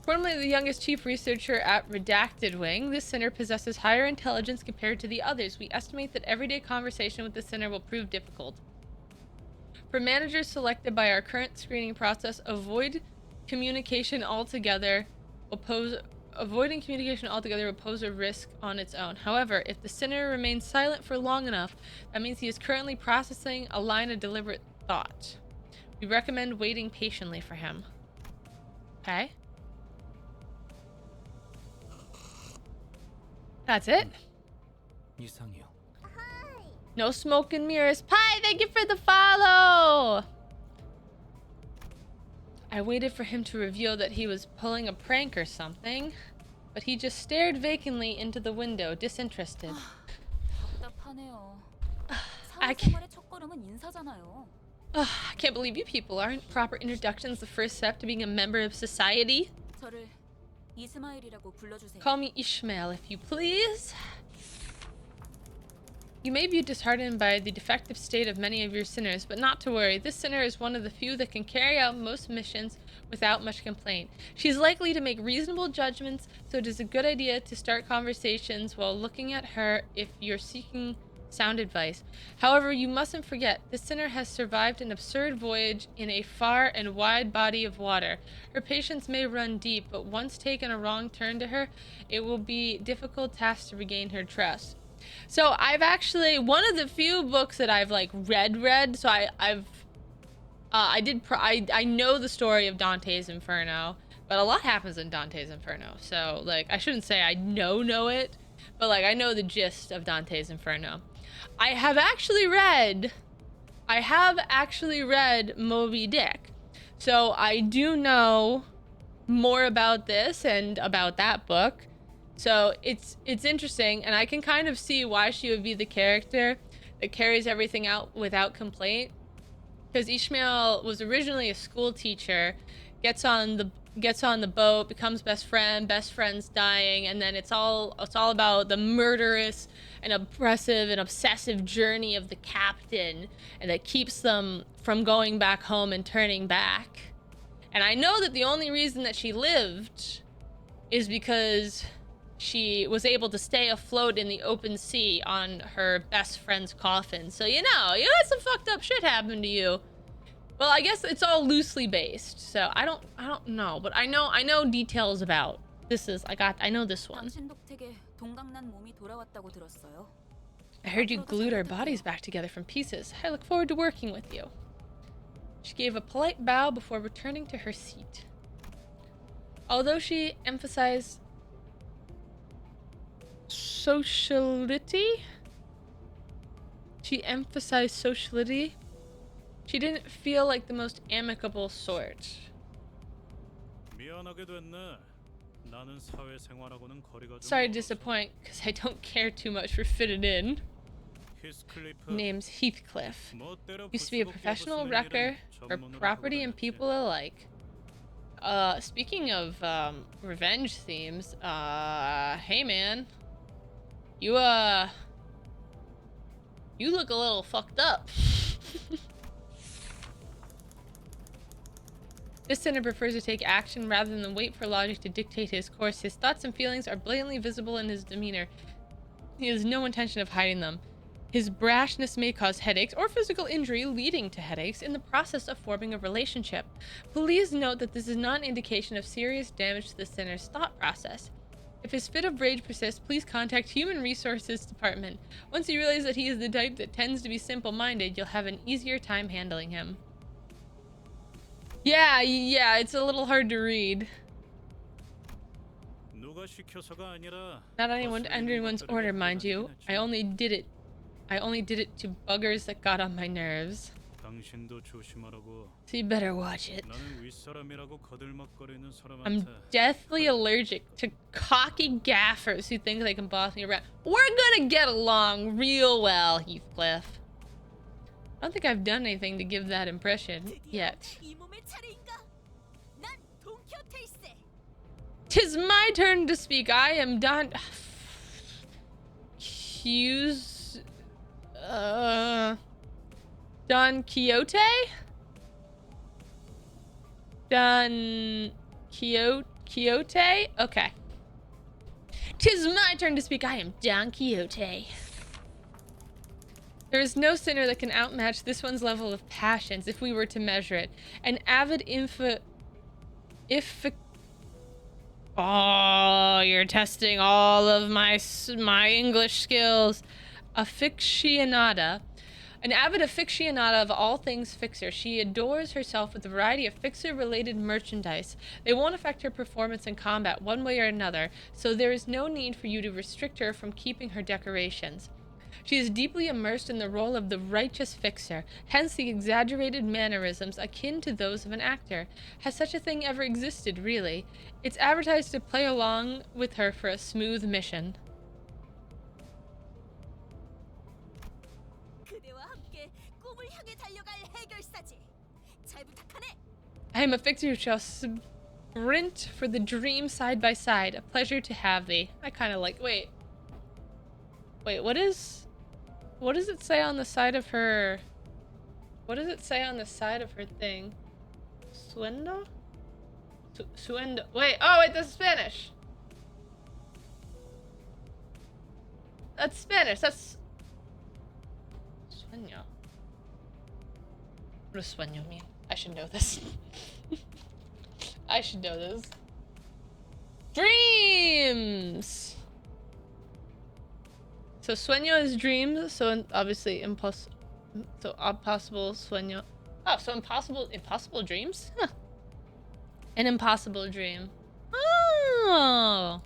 Formerly the youngest chief researcher at Redacted Wing, this center possesses higher intelligence compared to the others. We estimate that everyday conversation with the center will prove difficult. For managers selected by our current screening process, avoiding communication altogether will pose a risk on its own. However, if the sinner remains silent for long enough, that means he is currently processing a line of deliberate thought. We recommend waiting patiently for him. Okay. That's it.
이상이요.
No smoke and mirrors. Pie, thank you for the follow! I waited for him to reveal that he was pulling a prank or something, but he just stared vacantly into the window, disinterested.
답답하네요.
I can't,
사회생활의 첫걸음은 인사잖아요.
I can't believe you people aren't proper introductions the first step to being a member of society.
저를 이스마일이라고 불러주세요.
Call me Ishmael, if you please. You may be disheartened by the defective state of many of your sinners, but not to worry. This sinner is one of the few that can carry out most missions without much complaint. She's likely to make reasonable judgments, so it is a good idea to start conversations while looking at her if you're seeking sound advice. However, you mustn't forget, this sinner has survived an absurd voyage in a far and wide body of water. Her patience may run deep, but once taken a wrong turn to her, it will be a difficult task to regain her trust. So I've actually, one of the few books that I've like read, so I know the story of Dante's Inferno, but a lot happens in Dante's Inferno. So like, I shouldn't say I know it, but like I know the gist of Dante's Inferno. I have actually read Moby Dick. So I do know more about this and about that book. So it's interesting, and I can kind of see why she would be the character that carries everything out without complaint. Because Ishmael was originally a school teacher, gets on the boat, becomes best friend's dying, and then it's all about the murderous and oppressive and obsessive journey of the captain, and that keeps them from going back home and turning back. And I know that the only reason that she lived is because she was able to stay afloat in the open sea on her best friend's coffin. So you had some fucked up shit happen to you. Well, I guess it's all loosely based. So I don't know, but I know details about. I know this one.
당신 덕택에 동강난 몸이 돌아왔다고 들었어요.
I heard you glued our bodies back together from pieces. I look forward to working with you. She gave a polite bow before returning to her seat. Although she emphasized sociality, she didn't feel like the most amicable sort.
미안하게 됐네. 나는 사회생활하고는 거리가 좀
Sorry to
멀어서
disappoint, because I don't care too much for fitting in.
히스클리프.
names Heathcliff.
멋대로
Used to be a
부수고
professional
깨부수는
wrecker
일은
for
전문으로
property
하고
and
다녔지.
people alike. Speaking of revenge themes, hey man, you you look a little fucked up. This sinner prefers to take action rather than wait for logic to dictate his course. His thoughts and feelings are blatantly visible in his demeanor. He has no intention of hiding them. His brashness may cause headaches or physical injury, leading to headaches in the process of forming a relationship. Please note that this is not an indication of serious damage to the sinner's thought process. If his fit of rage persists, please contact Human Resources Department. Once you realize that he is the type that tends to be simple-minded, you'll have an easier time handling him. Yeah, it's a little hard to read.
누가 시켜서가 아니라
Not anyone under anyone's order, mind you. I only did it to buggers that got on my nerves.
당신도 조심하라고.
So you better watch it.
나는 윗사람이라고 거들먹거리는
I'm
사람한테
deathly allergic to cocky gaffers who think they can boss me around. We're gonna get along real well, Heathcliff. I don't think I've done anything to give that impression
드디어
yet.
이 몸의 차례인가? 난 동키호테일세.
'Tis my turn to speak. I am Don Hughes. Don Quixote? Don Quixote? Okay. 'Tis my turn to speak. I am Don Quixote. There is no sinner that can outmatch this one's level of passions if we were to measure it. An avid Oh, you're testing all of my English skills. Aficionada. An avid aficionada of all things fixer, she adores herself with a variety of fixer-related merchandise. They won't affect her performance in combat one way or another, so there is no need for you to restrict her from keeping her decorations. She is deeply immersed in the role of the righteous fixer, hence the exaggerated mannerisms akin to those of an actor. Has such a thing ever existed, really? It's advertised to play along with her for a smooth mission.
그대와 함께 꿈을 향해 달려갈 해결사지. 잘 부탁하네.
I am a fixer who shall sprint for the dream side by side. A pleasure to have thee. I kind of like... Wait, what does it say on the side of her... What does it say on the side of her thing? Suendo? Suendo. Wait, oh wait, that's Spanish. That's Spanish, that's... Sueño. What does sueño mean? I should know this. I should know this. Dreams! So sueño is dreams, so obviously impossible sueño. Oh, so impossible dreams? Huh. An impossible dream. Oh!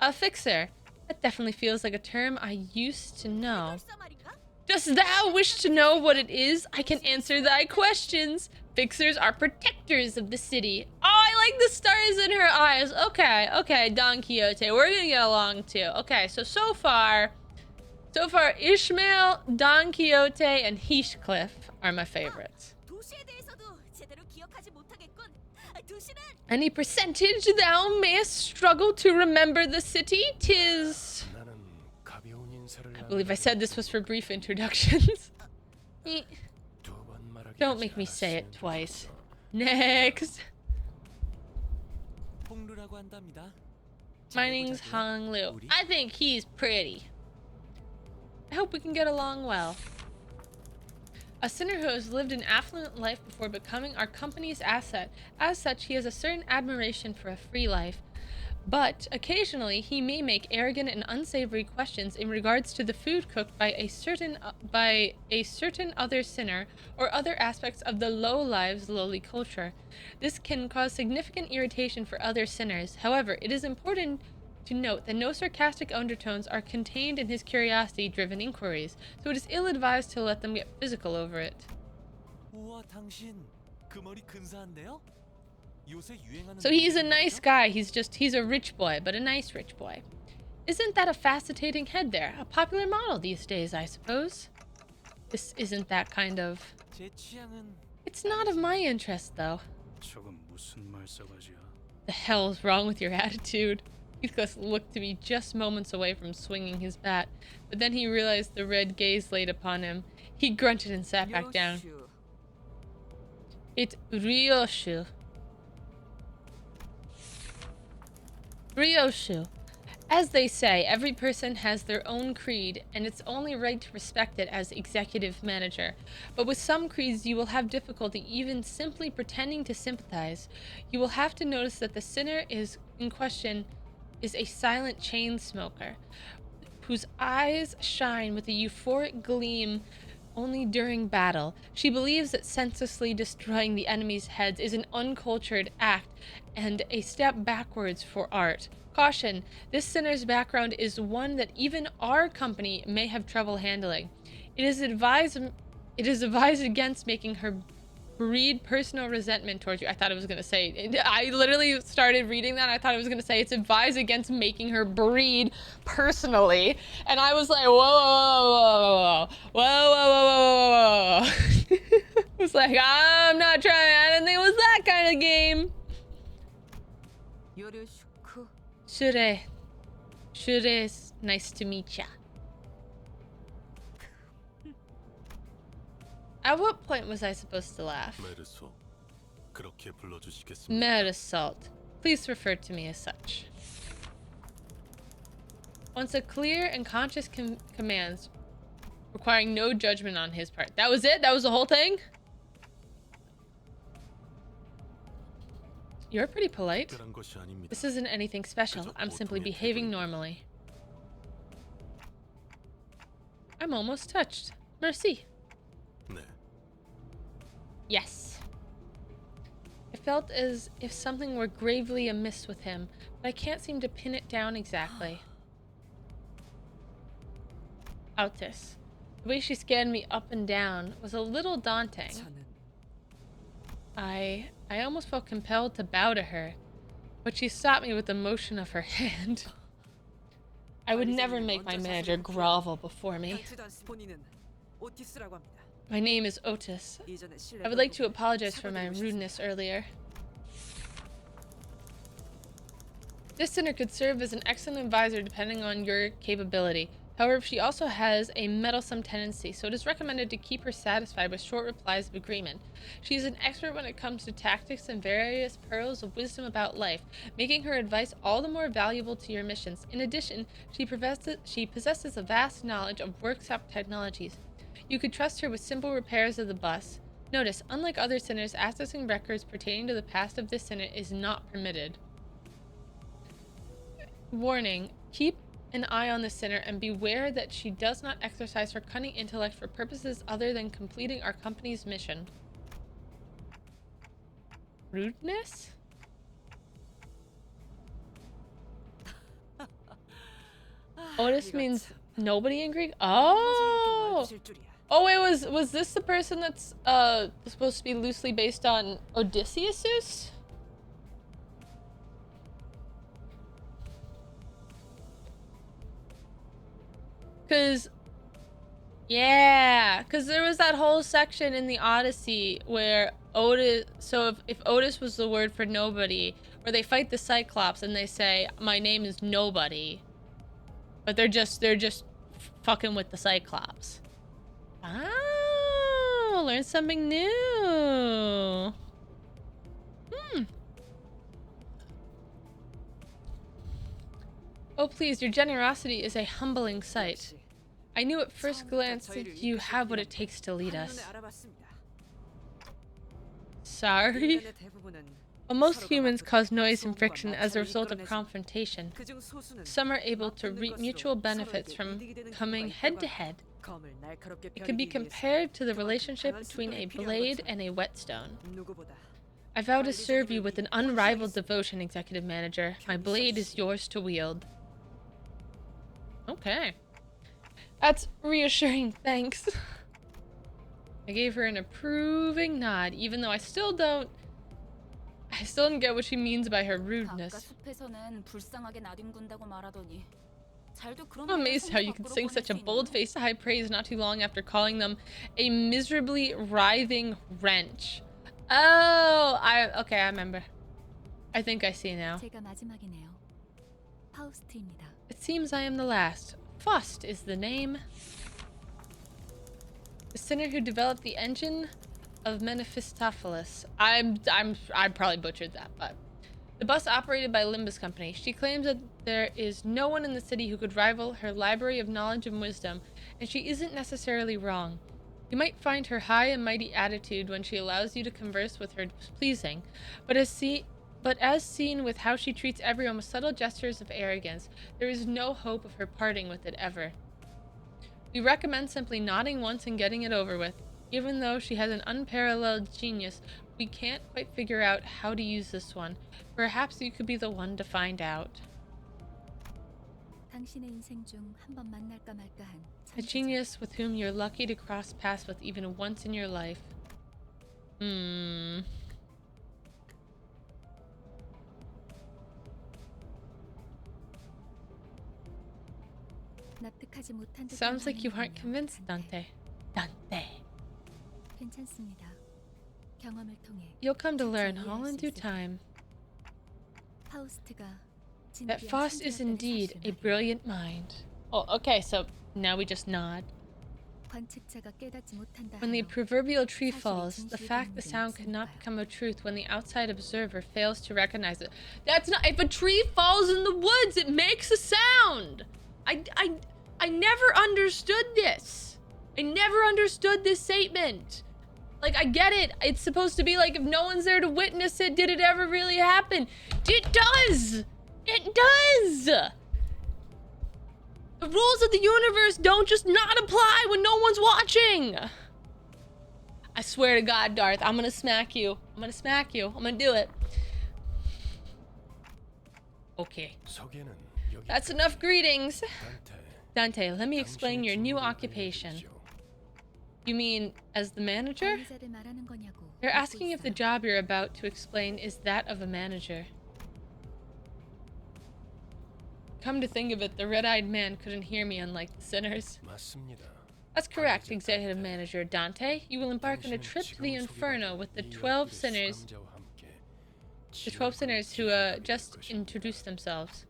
A fixer. That definitely feels like a term I used to know.
해결사 말인가?
Dost thou wish to know what it is? I can answer thy questions. Fixers are protectors of the city. Oh, I like the stars in her eyes. Okay, Don Quixote. We're gonna get along too. Okay, so far, Ishmael, Don Quixote, and Heathcliff are my favorites.
도시에 대해서도 제대로 기억하지 못하겠군. 도시는
Any percentage thou mayest struggle to remember the city? 'Tis...
나는 가벼운 인사를
I believe I said this was for brief introductions.
두번 말하게
Don't
하지
make me say it
않았으면
twice.
좋겠어.
Next.
홍루라고 한답니다.
My name's Hong Liu. I think he's pretty. I hope we can get along well. A sinner who has lived an affluent life before becoming our company's asset. As such, he has a certain admiration for a free life. But occasionally, he may make arrogant and unsavory questions in regards to the food cooked by a certain other sinner or other aspects of the low lives lowly culture. This can cause significant irritation for other sinners. However, it is important to note that no sarcastic undertones are contained in his curiosity-driven inquiries, so it is ill-advised to let them get physical over it.
우와, 당신 그 머리 근사한데요? 요새 유행하는
So he's a nice guy. He's a rich boy, but a nice rich boy. Isn't that a fascinating head there? A popular model these days, I suppose. This isn't that kind of...
제 취향은
It's not of my interest, though.
저건 무슨 말싸가지야?
The hell's wrong with your attitude? Heathcliff looked to be just moments away from swinging his bat, but then he realized the red gaze laid upon him. He grunted and sat back down.
요슈.
It's Ryoshu. Ryoshu. As they say, every person has their own creed, and it's only right to respect it as executive manager. But with some creeds, you will have difficulty even simply pretending to sympathize. You will have to notice that the sinner in question is a silent chain smoker, whose eyes shine with a euphoric gleam only during battle. She believes that senselessly destroying the enemy's heads is an uncultured act and a step backwards for art. Caution, this sinner's background is one that even our company may have trouble handling. It is advised against making her breed personal resentment towards you. I thought it was going to say, I literally started reading that. I thought it was going to say it's advised against making her breed personally. And I was like, whoa, whoa, whoa, whoa, whoa, whoa, whoa, whoa, whoa, whoa. I was like, I'm not trying. I didn't think it was that kind of game.
요르슈크.
Shure. Shure's nice to meet ya. At what point was I supposed to laugh?
메르소, 그렇게 불러주시겠습니까?
Merisalt. Please refer to me as such. Once a clear and conscious commands, requiring no judgment on his part. That was it? That was the whole thing? You're pretty polite.
특별한 것이 아닙니다.
This isn't anything special. I'm simply behaving normally. I'm almost touched. Merci.
네,
Yes. I felt as if something were gravely amiss with him, but I can't seem to pin it down exactly. Altus. The way she scanned me up and down was a little daunting.
저는
I almost felt compelled to bow to her, but she stopped me with the motion of her hand. I would never make my manager grovel before me.
당치도 않습니다. 본인은 오티스라고 합니다.
My name is Otis.
이전에 신뢰
I would like to apologize for my rudeness earlier. This sinner could serve as an excellent advisor depending on your capability. However, she also has a meddlesome tendency, so it is recommended to keep her satisfied with short replies of agreement. She is an expert when it comes to tactics and various pearls of wisdom about life, making her advice all the more valuable to your missions. In addition, she possesses a vast knowledge of workshop technologies. You could trust her with simple repairs of the bus. Notice, unlike other sinners, accessing records pertaining to the past of this sinner is not permitted. Warning, keep an eye on the sinner and beware that she does not exercise her cunning intellect for purposes other than completing our company's mission. Rudeness? Otis means nobody in Greek? Oh! Oh wait, was this the person that's supposed to be loosely based on Odysseus? Cause there was that whole section in the Odyssey where Otis, so if Otis was the word for nobody, where they fight the Cyclops and they say, my name is nobody, but they're just fucking with the Cyclops. Oh, learn something new. Oh, please, your generosity is a humbling sight. I knew at first glance that you have what it takes to lead us. Sorry? Well, most humans cause noise and friction as a result of confrontation. Some are able to reap mutual benefits from coming head to head. It can be compared to the relationship between a blade and a whetstone. I vow to serve you with an unrivaled devotion, Executive Manager. My blade is yours to wield. Okay. That's reassuring, thanks. I gave her an approving nod, even though I still don't get what she means by her rudeness.
숲에서는 불쌍하게 나뒹군다고 말하더니
잘도 그런
I'm
말을
amazed how
성대
you could
밖으로
sing
꺼낼
such a
수 있는
bold-faced high praise not too long after calling them a miserably writhing wrench. Oh, okay, I remember. I think I see now.
제가 마지막이네요. 파우스트입니다.
It seems I am the last. Faust is the name. The sinner who developed the engine of Mephistopheles. I probably butchered that, but the bus operated by Limbus Company. She claims that there is no one in the city who could rival her library of knowledge and wisdom, and she isn't necessarily wrong. You might find her high and mighty attitude when she allows you to converse with her pleasing, but as seen with how she treats everyone with subtle gestures of arrogance, there is no hope of her parting with it ever. We recommend simply nodding once and getting it over with. Even though she has an unparalleled genius, we can't quite figure out how to use this one. Perhaps you could be the one to find out.
당신의 인생 중 한 번 만날까 말까한
A genius with whom you're lucky to cross paths with even once in your life.
납득하지 못한 듯한
Sounds like you aren't
반응이군요,
convinced,
단테.
Dante.
괜찮습니다. 경험을 통해
You'll come to learn
이해할
all in
수
due
있을
time
파우스트가
that
진귀한
Faust is
천재였다는
indeed a
사실을
brilliant mind. Oh, okay, so now we just nod.
관측자가 깨닫지 못한다
When the
하여
proverbial tree
사실이
falls, the
진실이
fact the
되는 일은
sound cannot
없으니까요.
become a truth when the outside observer fails to recognize it. That's not. If a tree falls in the woods, it makes a sound. I never understood this. I never understood this statement. Like, I get it. It's supposed to be like, if no one's there to witness it, did it ever really happen? It does. It does. The rules of the universe don't just not apply when no one's watching. I swear to God, Darth, I'm gonna smack you. I'm gonna smack you. I'm gonna do it. Okay.
소개는 여기
That's enough greetings.
단테.
Dante, let me explain your new occupation. You mean as the manager?
관리자를 말하는 거냐고
They're
묻고
asking if the
있어요.
job you're about to explain is that of a manager. Come to think of it, the red-eyed man couldn't hear me, unlike the sinners.
맞습니다.
That's correct, Executive Manager Dante. You will embark on a trip to the Inferno with the 12 sinners. The 12 sinners who just introduced themselves.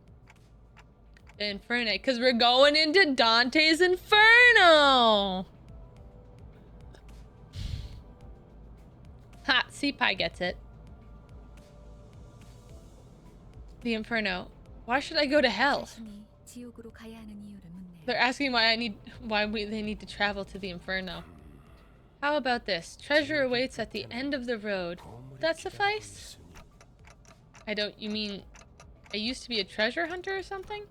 The Inferno, because we're going into Dante's Inferno. Ha! Sea-Pie gets it. The Inferno. Why should I go to hell?
자신이 지옥으로 가야 하는 이유를 묻네요.
They're asking they need to travel to the Inferno. How about this? Treasure awaits at the end of the road. Would that suffice? You mean I used to be a treasure hunter or something?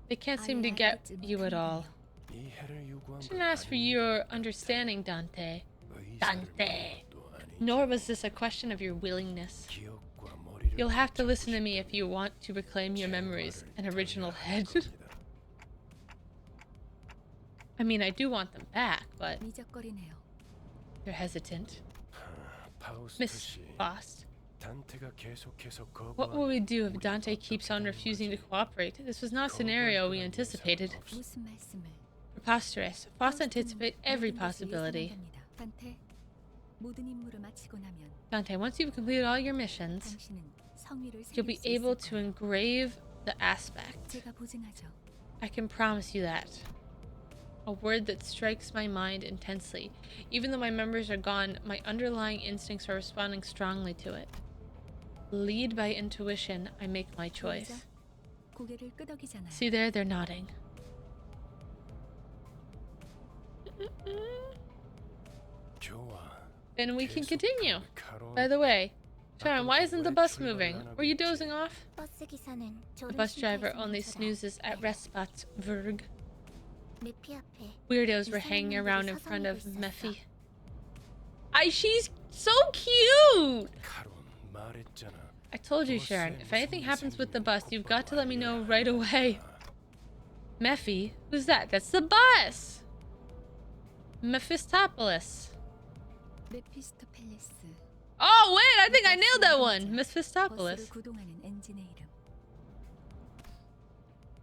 They can't seem to get you at all. I shouldn't ask for your understanding, Dante. Nor was this a question of your willingness. You'll have to listen to me if you want to reclaim your memories and original head. I mean, I do want them back, but
미적거리네요.
you're hesitant. Miss Faust, what will we do if Dante keeps on refusing to cooperate? This was not a scenario we anticipated.
무슨 말씀을?
Preposterous. Faust anticipates every
모든 것을
possibility.
예상한답니다. 단테, 모든 임무를 마치고 나면
Dante, once you've completed all your missions,
당신은 성위를
you'll
새길
be
수
able
있을
to
거예요.
engrave the aspect.
제가 보증하죠.
I can promise you that. A word that strikes my mind intensely. Even though my memories are gone, my underlying instincts are responding strongly to it. Lead by intuition, I make my choice.
고개를 끄덕이잖아요.
See there, they're nodding. Then we can continue. By the way, Sharon, why isn't the bus moving? Were you dozing off?
버스 기사는
The bus driver only snoozes at rest spots, Verg.
메피 앞에
Weirdos were hanging around in front of Mephi. She's so cute! I told you, Sharon, if anything happens with the bus, you've got to let me know right away. Mephi? Who's that? That's the bus! Mephistopheles.
메피스토펠레스.
Oh, wait, I think I nailed that one!
버스를
Mephistopheles.
구동하는 엔진의 이름.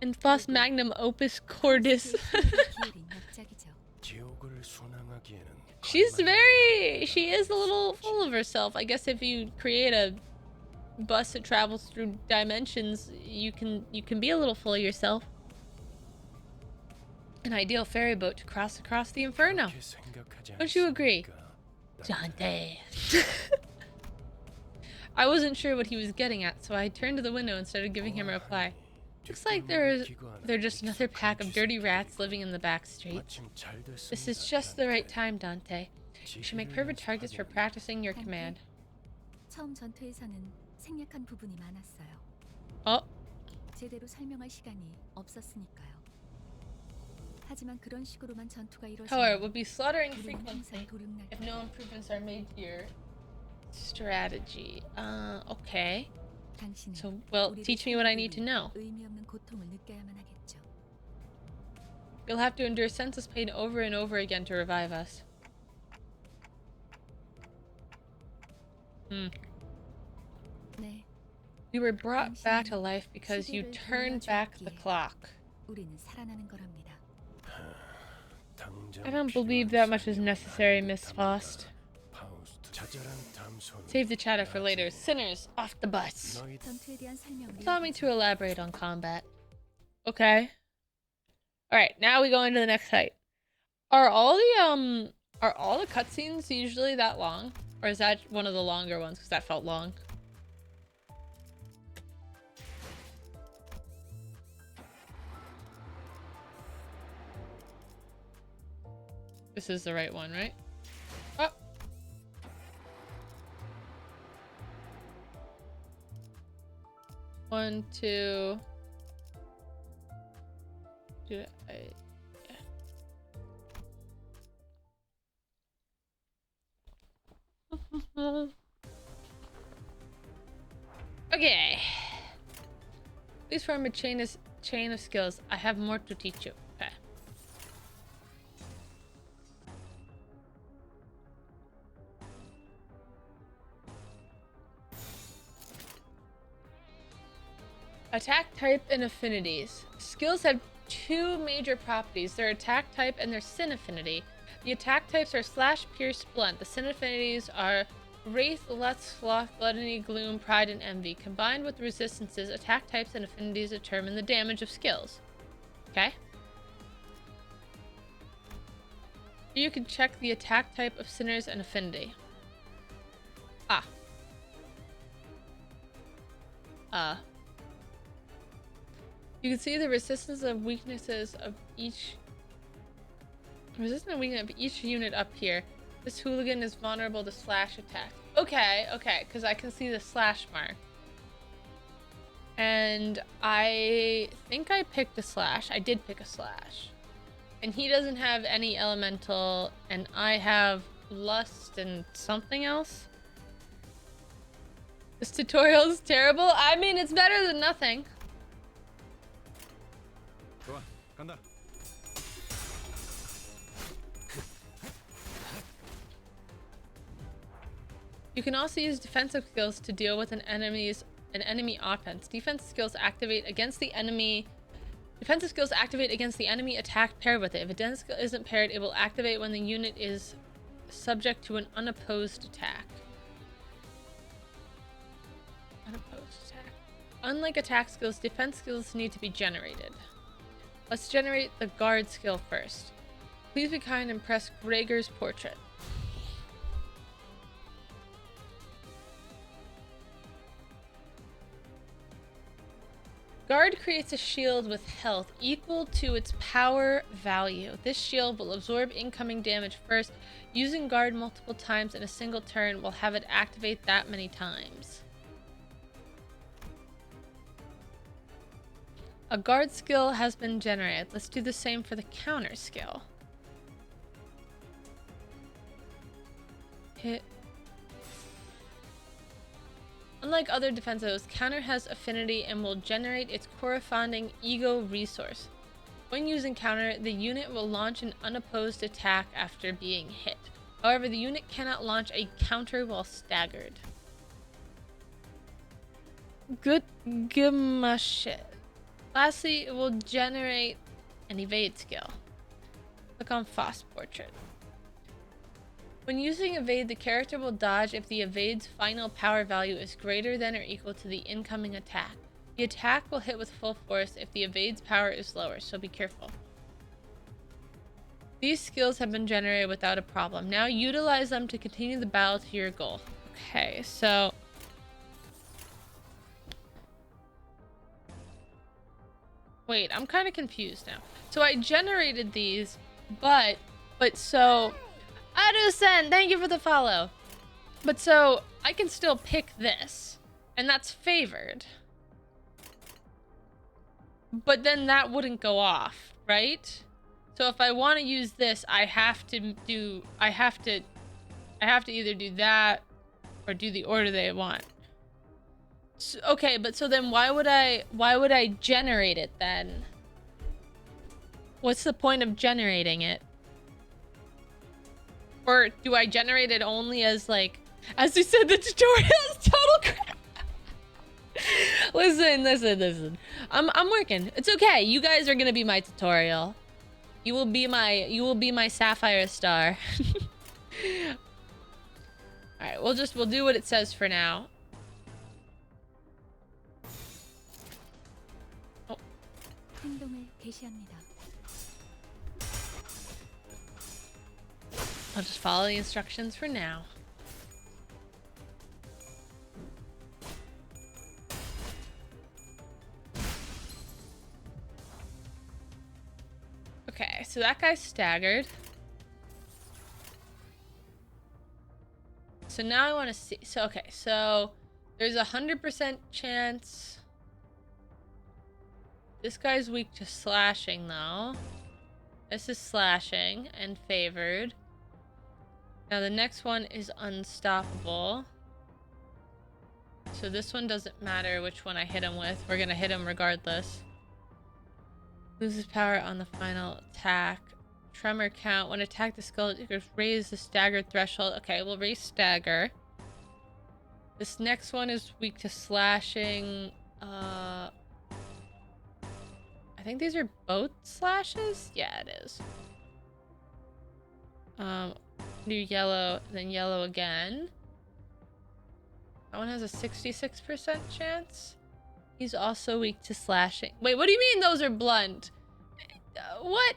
And Fos Magnum Opus Cordis.
기울인 역작이죠.
지옥을 순항하기에는
She is a little full of herself. I guess if you create a bus that travels through dimensions, you can be a little full of yourself. An ideal ferry boat to cross across the inferno.
그렇게 생각하지
Don't you agree?
않습니까?
Dante. I wasn't sure what he was getting at, so I turned to the window and started giving him a reply. Looks like they're just another pack of dirty rats living in the back streets. This is just the right time, Dante. You should make perfect targets for practicing your command.
처음 전투에서는 생략한 부분이 많았어요.
Oh,
제대로 설명할 시간이 없었으니까요. 하지만 그런 식으로만 전투가
however,
이루어지면
we'll be slaughtering
우리는
frequently
항상 도륙날
if no improvements are made to your strategy. Okay.
당신은
So, well,
우리를
teach me what I need to
살리기
know.
의미 없는 고통을 느껴야만 하겠죠.
You'll have to endure senseless pain over and over again to revive us.
네,
We were brought back to life because you
시계를
turned back the
돌려주었기에
clock.
우리는 살아나는 거랍니다.
I don't believe that much is necessary, Miss Faust. Save the chatter for later. Sinners, off the bus.
전투에 대한 설명을
Allow me to elaborate on combat. Okay. Alright, now we go into the next site. Are all the cutscenes usually that long? Or is that one of the longer ones? Because that felt long. This is the right one, right? Oh. One, two. Yeah. Okay. Please form a chain of skills. I have more to teach you. Okay. Attack type and affinities. Skills have two major properties, their attack type and their sin affinity. The attack types are slash, pierce, blunt. The sin affinities are wraith, lust, sloth, gluttony, gloom, pride, and envy. Combined with resistances, attack types and affinities determine the damage of skills. Okay? You can check the attack type of sinners and affinity. You can see the resistance and weaknesses of each unit up here. This hooligan is vulnerable to slash attack. Okay, because I can see the slash mark. And I think I picked a slash. I did pick a slash. And he doesn't have any elemental, and I have lust and something else. This tutorial is terrible. I mean, it's better than nothing.
좋아, 간다.
You can also use defensive skills to deal with an enemy offense. Defensive skills activate against the enemy attack paired with it. If a defense skill isn't paired, it will activate when the unit is subject to an unopposed attack. Unlike attack skills, defense skills need to be generated. Let's generate the guard skill first. Please be kind and press Gregor's portrait. Guard creates a shield with health equal to its power value. This shield will absorb incoming damage first. Using guard multiple times in a single turn will have it activate that many times. A guard skill has been generated. Let's do the same for the counter skill. Hit. Unlike other defensives, counter has affinity and will generate its corresponding ego resource. When using counter, the unit will launch an unopposed attack after being hit. However, the unit cannot launch a counter while staggered. Good my shit. Lastly, it will generate an evade skill. Click on Foss Portrait. When using evade, the character will dodge if the evade's final power value is greater than or equal to the incoming attack. The attack will hit with full force if the evade's power is lower, so be careful. These skills have been generated without a problem. Now utilize them to continue the battle to your goal. Okay, so... Wait, I'm kind of confused now. So I generated these, but so... Adusen, thank you for the follow. But so, I can still pick this, and that's favored. But then that wouldn't go off, right? So if I want to use this, I have to either do that or do the order they want. So, okay, but so then why would I generate it then? What's the point of generating it? Or do I generate it only as like, as you said, the tutorial is total crap. Listen. I'm working. It's okay. You guys are gonna be my tutorial. You will be my sapphire star. Alright, we'll do what it says for now. Oh.
행동을 개시합니다.
I'll just follow the instructions for now. Okay, so that guy's staggered. So now I want to see. So, okay, so there's 100% chance. This guy's weak to slashing, though. This is slashing and favored. Now the next one is unstoppable. So this one doesn't matter which one I hit him with. We're gonna hit him regardless. Loses power on the final attack. Tremor count. When attacked, the skull raise the staggered threshold. Okay, we'll raise stagger. This next one is weak to slashing. I think these are both slashes? Yeah, it is. Do yellow, then yellow again. That one has a 66% chance. He's also weak to slashing. Wait, what do you mean those are blunt? What?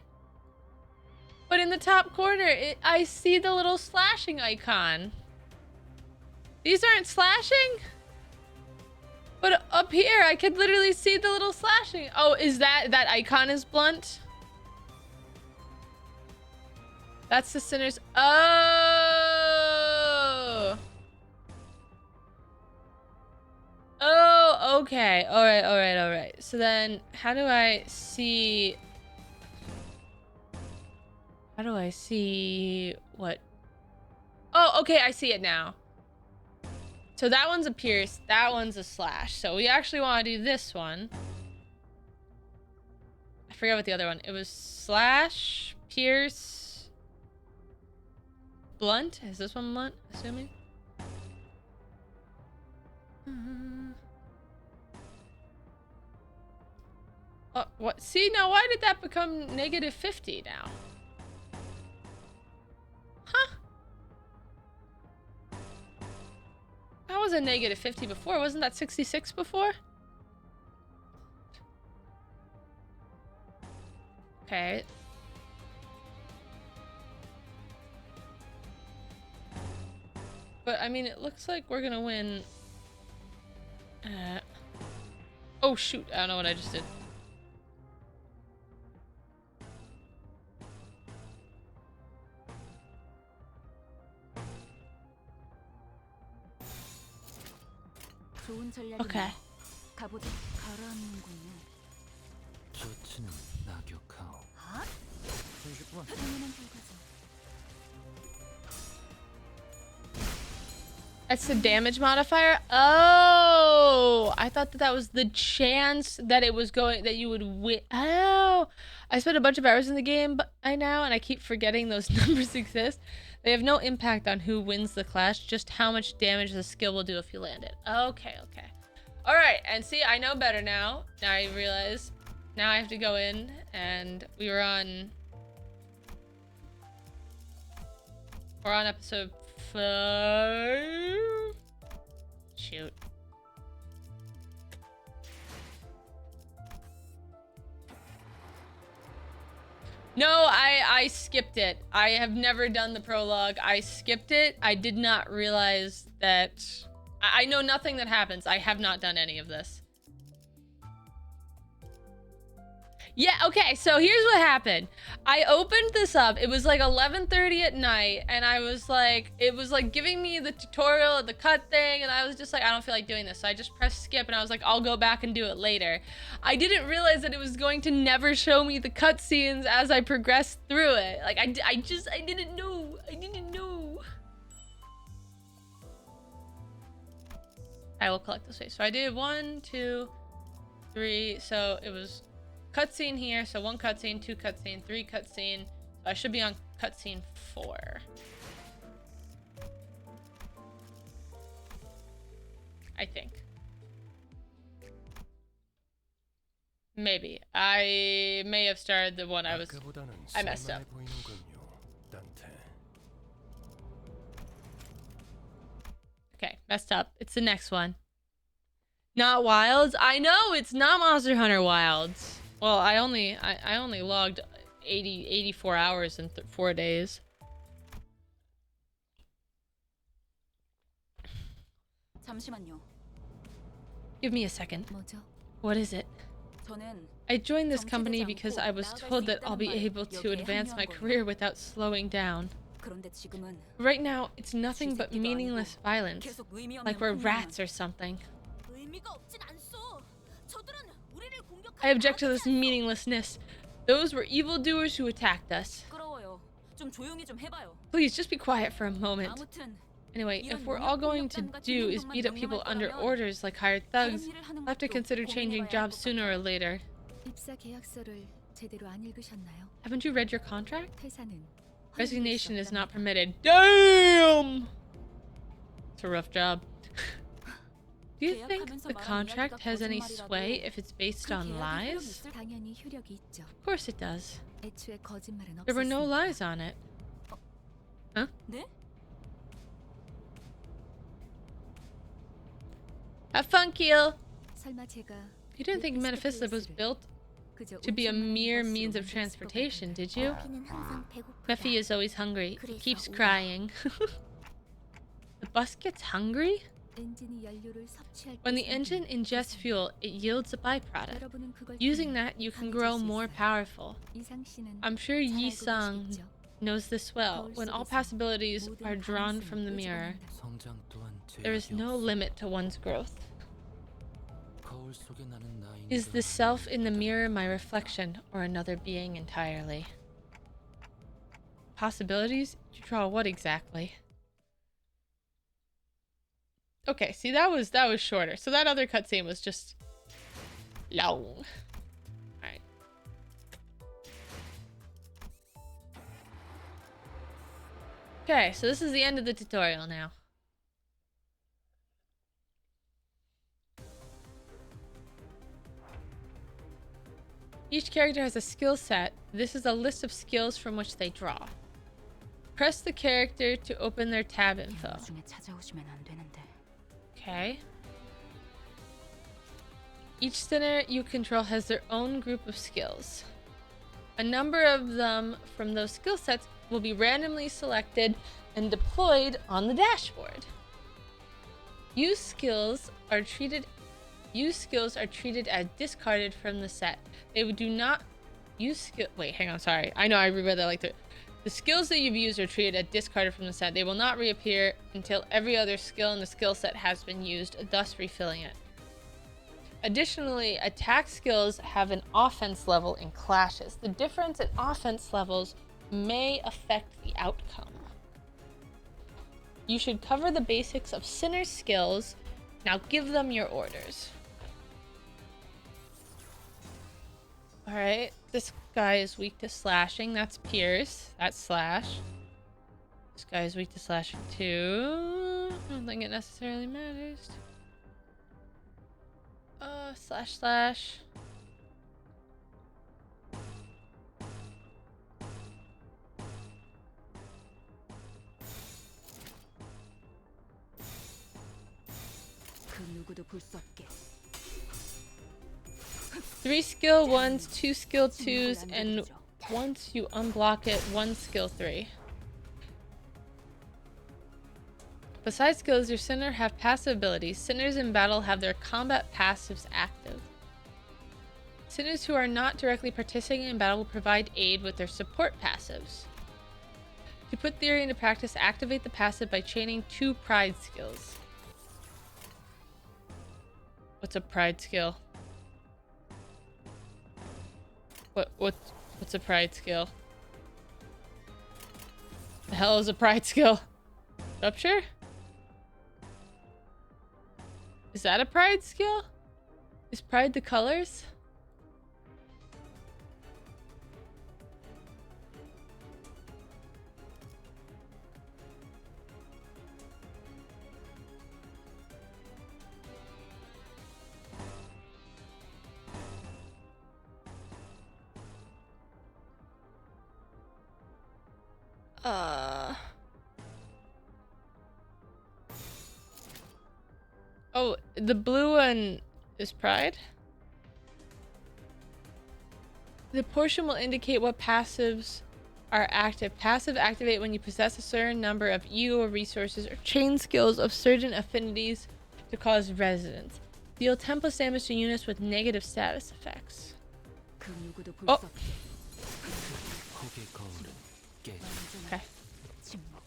But in the top corner, I see the little slashing icon. These aren't slashing? But up here, I could literally see the little slashing. Oh, is that icon is blunt? That's the sinner's. Oh. Oh, okay. All right. So then, how do I see what? Oh, okay. I see it now. So that one's a pierce. That one's a slash. So we actually want to do this one. I forget what the other one. It was slash, pierce, blunt. Is this one blunt? Assuming. Oh, what? See, now why did that become -50 now? Huh? That was a -50 before. Wasn't that 66 before? Okay. But, I mean, it looks like we're gonna win. Oh, shoot. I don't know what I just did.
좋은 전략이네.
Okay.
가보자. 가라앉는군요.
조치는 낙엽하오.
아? 당연한 결과죠.
That's the damage modifier? Oh! I thought that was the chance that it was going, that you would win. Oh! I spent a bunch of hours in the game by now, and I keep forgetting those numbers exist. They have no impact on who wins the clash, just how much damage the skill will do if you land it. Okay. Alright, and see, I know better now. Now I realize now I have to go in, and we're on episode 5. Shoot. No, I skipped it. I have never done the prologue. I skipped it. I did not realize that... I know nothing that happens. I have not done any of this. Yeah, okay, so here's what happened. I opened this up. It was like 11:30 at night, and I was like, it was like giving me the tutorial of the cut thing, and I was just like, I don't feel like doing this. So I just pressed skip, and I was like, I'll go back and do it later. I didn't realize that it was going to never show me the cutscenes as I progressed through it. Like, I didn't know. I didn't know. I will collect this face. So I did 1, 2, 3. So it was cutscene here. So 1 cutscene, 2 cutscene, 3 cutscene. So I should be on cutscene 4. I think. Maybe. I may have started the one I messed up. Okay, messed up. It's the next one. Not Wilds. I know it's not Monster Hunter Wilds. Well, I only logged 84 hours in 4 days.
잠시만요.
Give me a second.
뭐죠?
What is it?
저는
I joined this company because I was told that I'll be able to advance my career without slowing down.
그런데 지금은
Right now, it's nothing but meaningless violence.
계속 의미 없는
Like we're
폭력만.
rats or something.
의미가 없진 않소. 저들은 우리를 공격하는
I object to this
아저씨였어.
meaninglessness. Those were evildoers who attacked us.
부끄러워요. 좀 조용히 좀 해봐요.
Please, just be quiet for a moment.
아무튼
Anyway, if we're all going to do is beat up people under orders like hired thugs, we'll have to consider changing jobs sooner or later.
입사 계약서를 제대로 안 읽으셨나요?
Haven't you read your contract?
퇴사는
Resignation is not permitted. Damn! It's a rough job. Do you think the contract has any sway if it's based on lies?
당연히 효력이 있죠.
Of course it does.
애초에 거짓말은
There were no
없었으니까.
lies on it. Huh?
네?
Have fun, Keel!
설마 제가
You didn't think Metaphysics was built
그저
to be a
운전만
mere
버스로
means of
만들 수가
transportation,
있나요?
did you?
여기는 항상 배고프다.
Mephi is always hungry. He keeps
그래서
crying. The bus gets hungry?
엔진이 연료를 섭취할
When
때
the engine ingests fuel, it yields a byproduct.
여러분은 그걸
Using
통해
that, you can
강해질
grow
수
more
있어요.
powerful.
이상 씨는
I'm sure
잘
Yi
알고
Sung
계시겠죠?
knows this well. When all possibilities are drawn from the mirror,
성장 또한
there is no
제약이
limit to one's growth.
없어. 거울 속에 나는 나인
Is the self in the mirror my reflection or another being entirely? Possibilities? To draw what exactly? Okay, see that was shorter. So that other cutscene was just long. Alright. Okay, so this is the end of the tutorial now. Each character has a skill set. This is a list of skills from which they draw. Press the character to open their tab info.
나중에 찾아오시면 안 되는데.
Okay. Each center you control has their own group of skills. A number of them from those skill sets will be randomly selected and deployed on the dashboard. Used skills are treated as discarded from the set. They do not use skill. Wait, hang on. Sorry. I know I reread that like that. The skills that you've used are treated as discarded from the set. They will not reappear until every other skill in the skill set has been used, thus refilling it. Additionally, attack skills have an offense level in clashes. The difference in offense levels may affect the outcome. You should cover the basics of Sinner's skills. Now give them your orders. Alright, this guy is weak to slashing. That's Pierce. That's slash. This guy is weak to slashing too. I don't think it necessarily matters. Slash.
누구도 볼 수 없게.
3 skill 1s, 2 skill 2s, and once you unblock it, 1 skill 3. Besides skills, your sinner have passive abilities. Sinners in battle have their combat passives active. Sinners who are not directly participating in battle will provide aid with their support passives. To put theory into practice, activate the passive by chaining 2 pride skills. What's a pride skill? What's a pride skill? The hell is a pride skill? Rupture? Is that a pride skill? Is pride the colors? Oh, the blue one is pride? The portion will indicate what passives are active. Passive activate when you possess a certain number of ego resources or chain skills of certain affinities to cause resonance. Deal 10+ damage to units with negative status effects.
그 누구도 볼
어.
수 없게.
폭의 거울은 깨.
Okay.
침묵.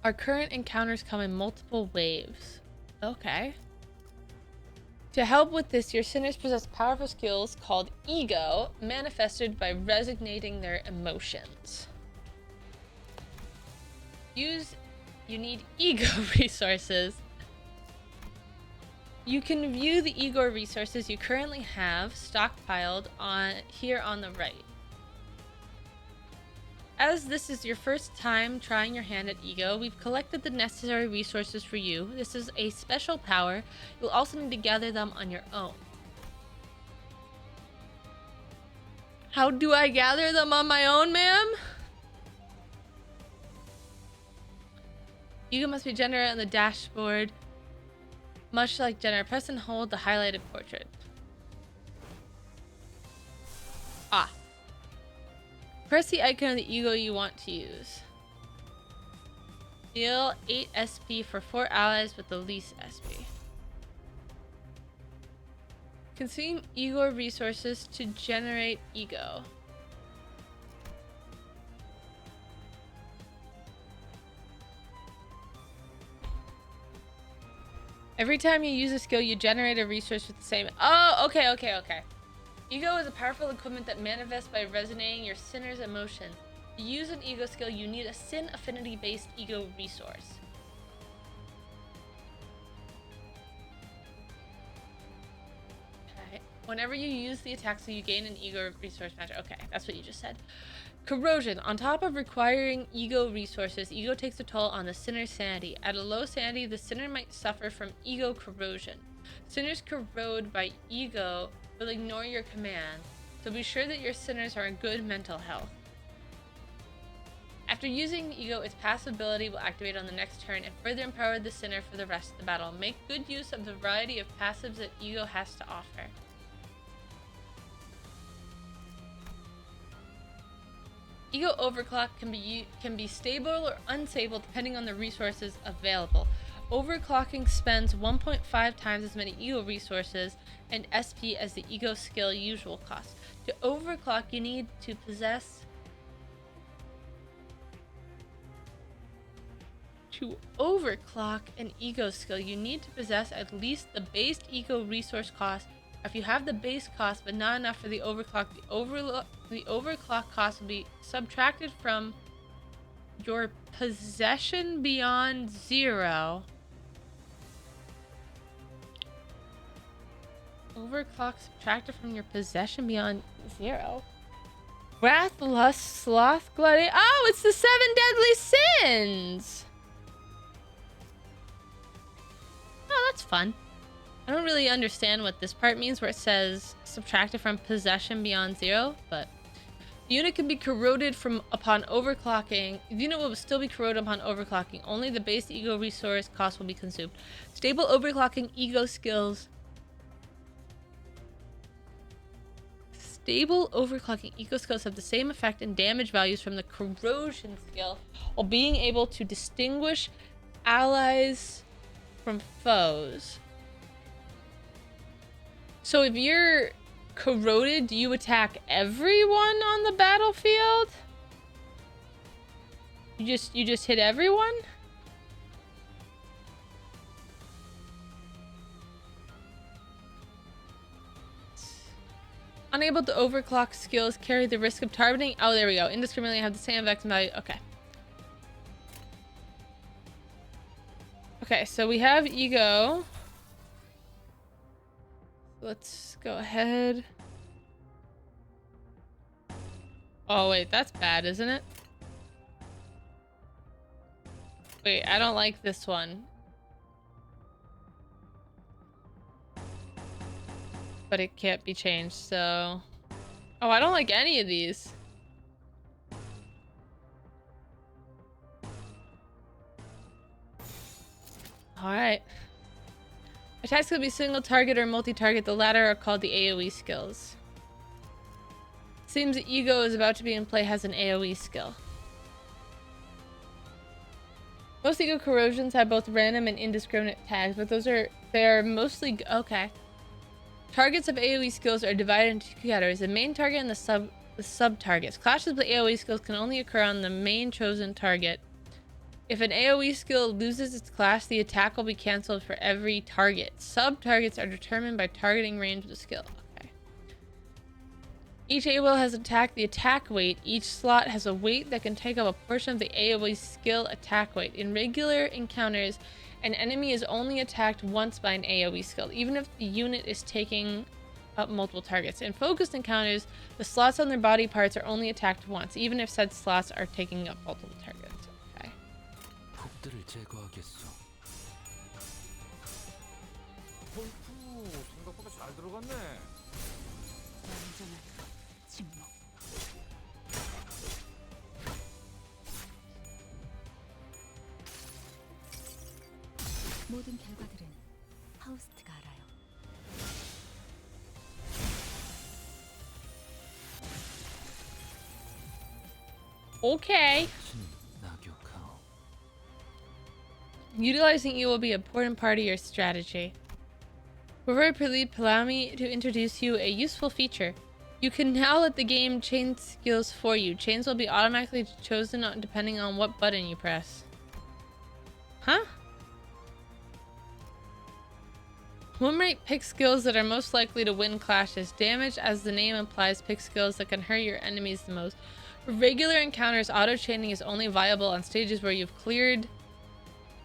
Our current encounters come in multiple waves. Okay. To help with this, your sinners possess powerful skills called ego, manifested by resignating their emotions. You need ego resources. You can view the ego resources you currently have stockpiled here on the right. As this is your first time trying your hand at ego, we've collected the necessary resources for you. This is a special power. You'll also need to gather them on your own. How do I gather them on my own, ma'am? Ego must be generated on the dashboard. Much like Jenner, press and hold the highlighted portrait. Ah. Press the icon of the ego you want to use. Deal 8 SP for 4 allies with the least SP. Consume ego resources to generate ego. Every time you use a skill, you generate a resource with the same... Oh, okay. Ego is a powerful equipment that manifests by resonating your sinner's emotions. To use an ego skill, you need a sin affinity-based ego resource. Okay. Whenever you use the attack skill, you gain an ego resource match. Okay, that's what you just said. Corrosion. On top of requiring ego resources, ego takes a toll on the sinner's sanity. At a low sanity, the sinner might suffer from ego corrosion. Sinners corrode by ego will ignore your command, so be sure that your sinners are in good mental health. After using ego, its passive ability will activate on the next turn and further empower the sinner for the rest of the battle. Make good use of the variety of passives that ego has to offer. Ego overclock can be stable or unstable depending on the resources available. Overclocking spends 1.5 times as many ego resources and SP as the ego skill usual cost. To overclock, you need to possess... To overclock an ego skill, you need to possess at least the base ego resource cost. If you have the base cost but not enough for the overclock, the overclock cost will be subtracted from your possession beyond 0. Overclock subtracted from your possession beyond 0. Wrath, lust, sloth, gluttony. Oh, it's the 7 deadly sins! Oh, that's fun. I don't really understand what this part means where it says subtracted from possession beyond 0, but The unit can be corroded upon overclocking. The unit will still be corroded upon overclocking. Only the base ego resource cost will be consumed. Stable overclocking ego skills. Stable overclocking ego skills have the same effect and damage values from the corrosion skill, while being able to distinguish allies from foes. So if you're corroded, do you attack everyone on the battlefield? You just hit everyone? Unable to overclock skills carry the risk of targeting. Oh, there we go. Indiscriminately have the same effects and value. Okay. Okay, so we have ego. Let's go ahead. Oh, wait, that's bad, isn't it? Wait, I don't like this one. But it can't be changed, so... Oh, I don't like any of these. Alright. Attacks can be single target or multi-target. The latter are called the AoE skills. Seems that Ego is about to be in play has an AoE skill. Most Ego corrosions have both random and indiscriminate tags, but they are mostly okay. Targets of AoE skills are divided into two categories: the main target and the sub targets. Clashes with AoE skills can only occur on the main chosen target. If an AoE skill loses its class, the attack will be cancelled for every target. Sub targets are determined by targeting range of the skill. Okay. Each AoE has attack the attack weight. Each slot has a weight that can take up a portion of the AoE skill attack weight. In regular encounters, an enemy is only attacked once by an AoE skill, even if the unit is taking up multiple targets. In focused encounters, the slots on their body parts are only attacked once, even if said slots are taking up multiple targets. Okay.
폭들을 제거하겠소.
생각보다 잘 들어갔네.
완전한 침묵. 모든 결과들은 파우스트가 알아요.
Okay.
낙욕하오.
Utilizing you will be an important part of your strategy. We're very pleased. Allow me to introduce you a useful feature. You can now let the game change skills for you. Chains will be automatically chosen depending on what button you press. Huh? One might pick skills that are most likely to win clashes. Damage, as the name implies, pick skills that can hurt your enemies the most. For regular encounters, auto-chaining is only viable on stages where you've cleared...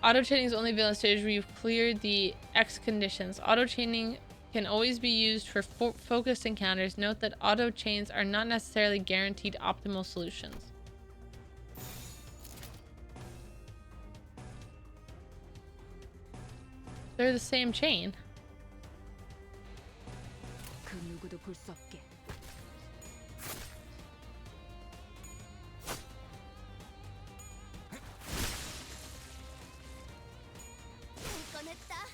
Auto-chaining is only available on stages where you've cleared the X conditions. Auto-chaining can always be used for focused encounters. Note that auto-chains are not necessarily guaranteed optimal solutions. They're the same chain.
그 누구도 볼 수 없게.
꺼냈다.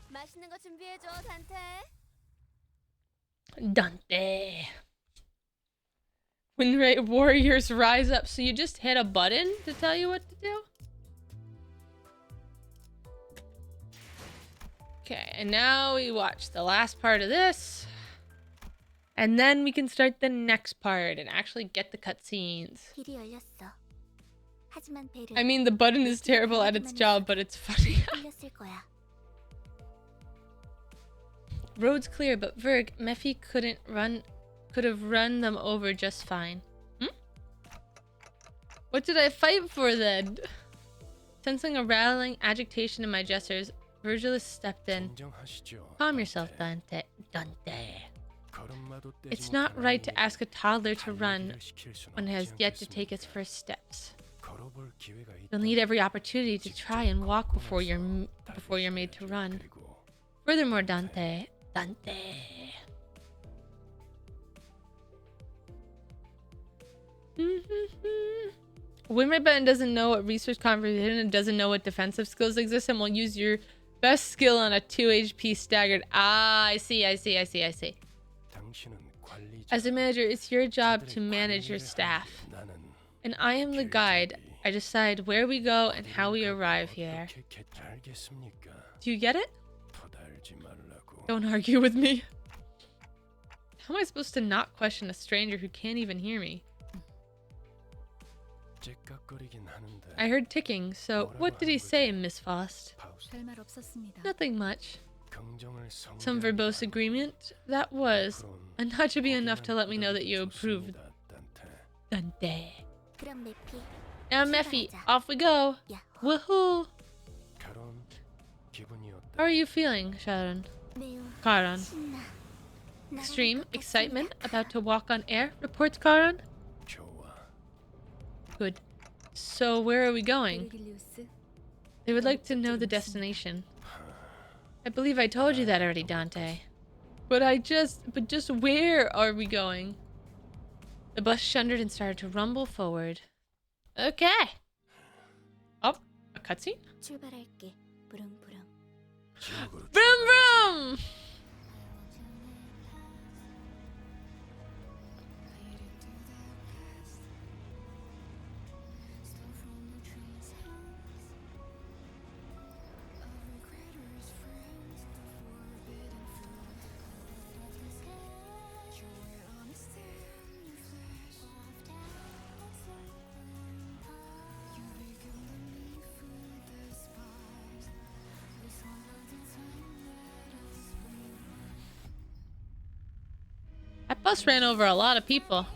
맛있는 거 준비해줘, 단테.
Dante. When warriors rise up, so you just hit a button to tell you what to do? Okay, and now we watch the last part of this. And then we can start the next part and actually get the cutscenes.
길이 열렸어. 하지만 배를
I mean, the button is terrible at its job, but it's funny.
뚫렸을 거야.
Road's clear, but Verg, Mephi could have run them over just fine. What did I fight for then? Sensing a rattling agitation in my gestures, Virgilus stepped in.
진정하시죠.
Calm yourself, Dante. It's not right to ask a toddler to run when it has yet to take its first steps. You'll need every opportunity to try and walk before you're made to run. Furthermore, Dante. When my button doesn't know what research conversation and doesn't know what defensive skills exist, and will use your best skill on a 2 HP staggered. Ah, I see.
당신은 관리자.
As a manager, it's your job to manage your staff.
나는
And I am the guide. I decide where we go and how we arrive here.
어떻게 알겠습니까?
Do you get it?
토달지 말라고.
Don't argue with me. How am I supposed to not question a stranger who can't even hear me?
째깍거리긴 하는데.
I heard ticking, so what did he say, Miss Faust?
별말 없었습니다.
Nothing much.
긍정을
Some verbose agreement? That was. And that should be enough to let me know that you approved. Dante.
그럼 매피.
Now, Mephi, off we go. Woohoo!
가론 기분이
How are you feeling, Sharon?
매우
Karan.
신나.
Extreme excitement about to walk on air, reports Karan.
좋아.
Good. So, where are we going?
베르길리우스,
They would like to know the destination. I believe I told you that already, Dante. But just where are we going? The bus shundered and started to rumble forward. Okay. Oh, a cutscene?
출발할게. 부릉부릉.
Vroom vroom! That bus ran over a lot of people.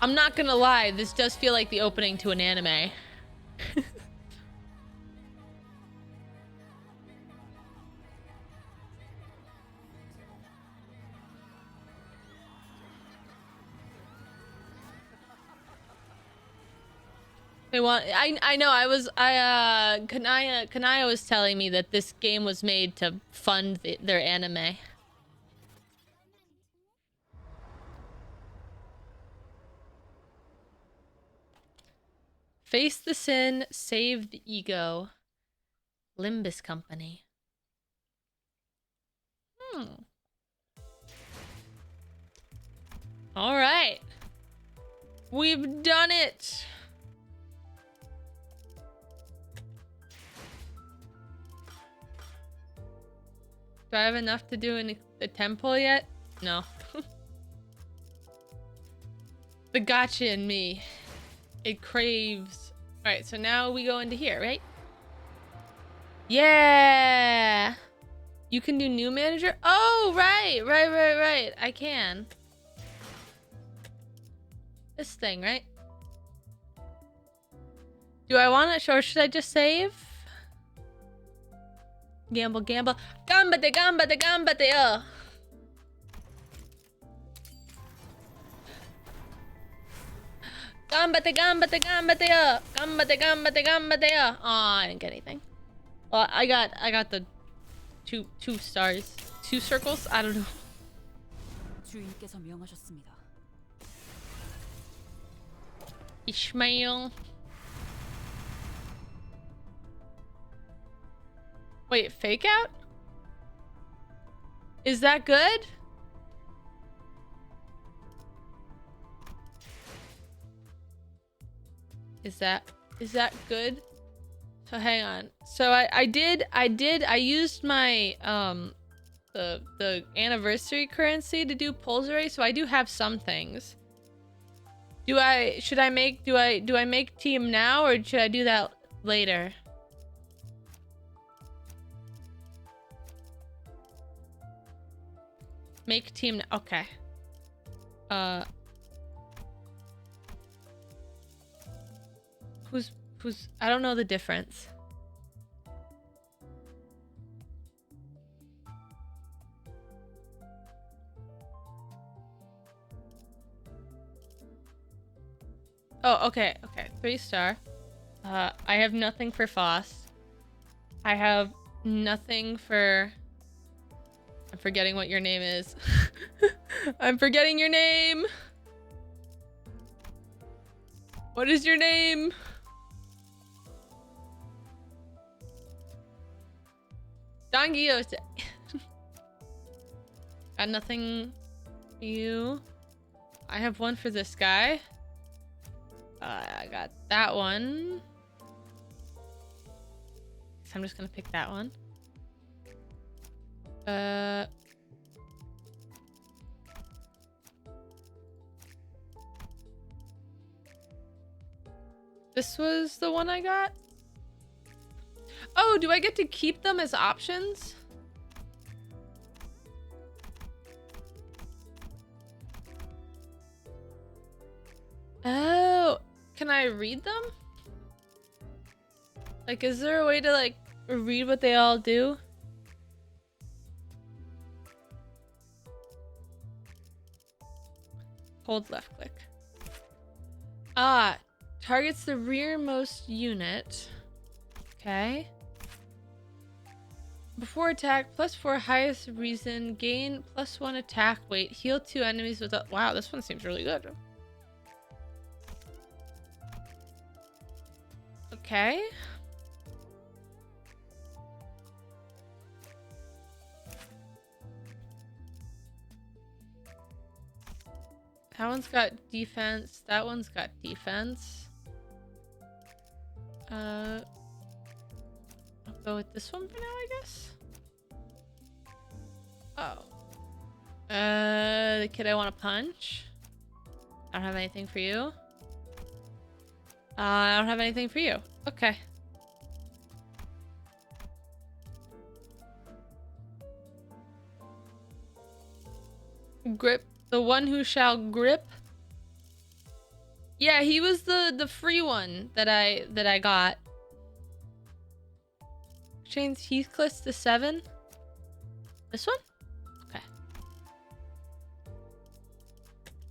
I'm not gonna lie, this does feel like the opening to an anime. They want I know Kanaya was telling me that this game was made to fund their anime. Face the sin, save the ego. Limbus Company. All right. We've done it. Do I have enough to do in the temple yet? No. The gotcha in me. It craves. Alright, so now we go into here, right? Yeah! You can do new manager? Oh, right! Right. I can. This thing, right? Do I want it, or should I just save? Gamble. Gambate! Gambate! Aw, I didn't get anything. Well, I got the two stars. 2 circles? I don't know.
주인께서 명하셨습니다.
Ishmael. Wait, fake out? Is that good? Is that good? So hang on. So I used my the anniversary currency to do pulls array, so I do have some things. Do I make team now, or should I do that later? Make team, okay. Who's... I don't know the difference. Oh, okay, okay. 3-star. I have nothing for Foss. I have nothing for... I'm forgetting what your name is. I'm forgetting your name! What is your name? Dongyo. Got nothing for you. I have one for this guy. I got that one. So I'm just gonna pick that one. This was the one I got? Oh, do I get to keep them as options? Oh, can I read them? Like, is there a way to, like, read what they all do? Hold left click. Ah, targets the rearmost unit. Okay. Before attack, +4 highest reason, gain +1 attack weight, heal 2 enemies with a... Wow, this one seems really good. Okay. That one's got defense. That one's got defense. I'll go with this one for now, I guess. Oh. The kid I want to punch. I don't have anything for you. I don't have anything for you. Okay. Grip. The one who shall grip. Yeah, he was the free one that I got. Change Heathcliff's to 7. This one? Okay.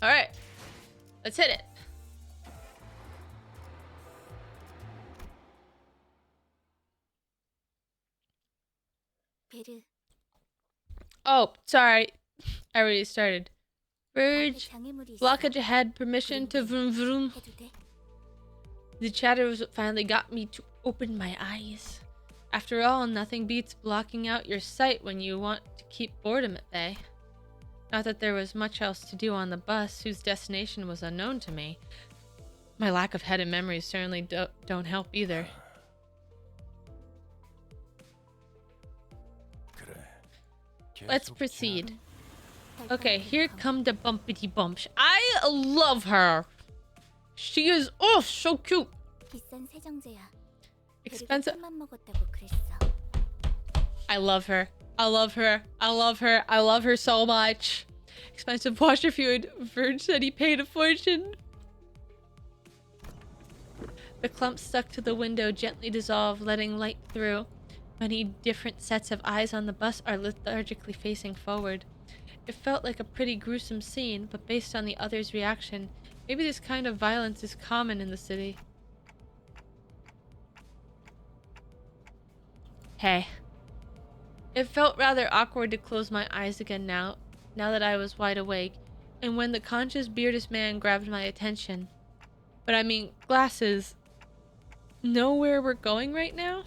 All right. Let's hit it.
베르,
Oh, sorry. I already started. Verge.
장애물이 있어.
Blockage ahead. Permission to vroom vroom.
해도 돼?
The chatter was what finally got me to open my eyes. After all, nothing beats blocking out your sight when you want to keep boredom at bay. Not that there was much else to do on the bus, whose destination was unknown to me. My lack of head and memory certainly don't help either. Let's proceed. Okay, here come the bumpity bumps. I love her. She is, oh, so cute.
비싼 세정제야.
Expensive.
베르가 맘 먹었다고 그랬어.
I love her. I love her. I love her. I love her so much. Expensive washer fluid. Verge said he paid a fortune. The clump stuck to the window gently dissolved, letting light through. Many different sets of eyes on the bus are lethargically facing forward. It felt like a pretty gruesome scene, but based on the others' reaction, maybe this kind of violence is common in the city. Hey. It felt rather awkward to close my eyes again now that I was wide awake, and when the conscious bearded man grabbed my attention. But I mean, glasses. Know where we're going right now?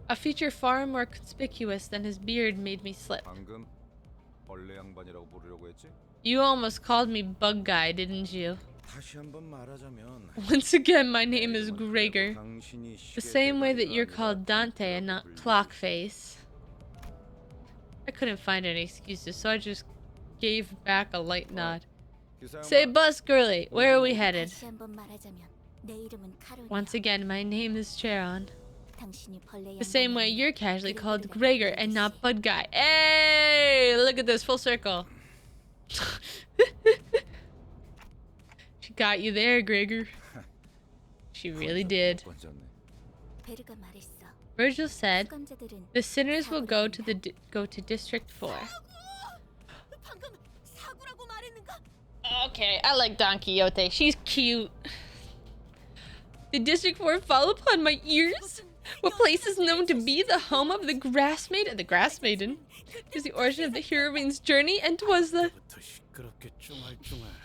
A feature far more conspicuous than his beard made me slip.
방금 벌레 양반이라고 부르려고 했지?
You almost called me Bug Guy, didn't you?
다시 한번 말하자면
Once again, my name is Gregor.
당신이
The same way that you're called Dante and not Clockface. I couldn't find any excuses, so I just gave back a light nod. Say, bus girly, where are we headed?
다시 한번 말하자면 내 이름은 카론이야.
Once again, my name is Charon.
당신이 벌레
The same way
양반이야.
you're casually called Gregor and not Bud Guy. Hey, look at this, full circle. She got you there, Gregor. She really did.
베르가 말했어.
Virgil said,
수감자들은
the sinners will go
사고를
to go to District 4.
방금 사고라고 말했는가?
Okay, I like Don Quixote. She's cute. Did District 4 fall upon my ears? What place is known to be the home of the Grass Maiden? The Grass Maiden is the origin of the heroine's journey and was the...
부터 시끄럽게 쫑알쫑알.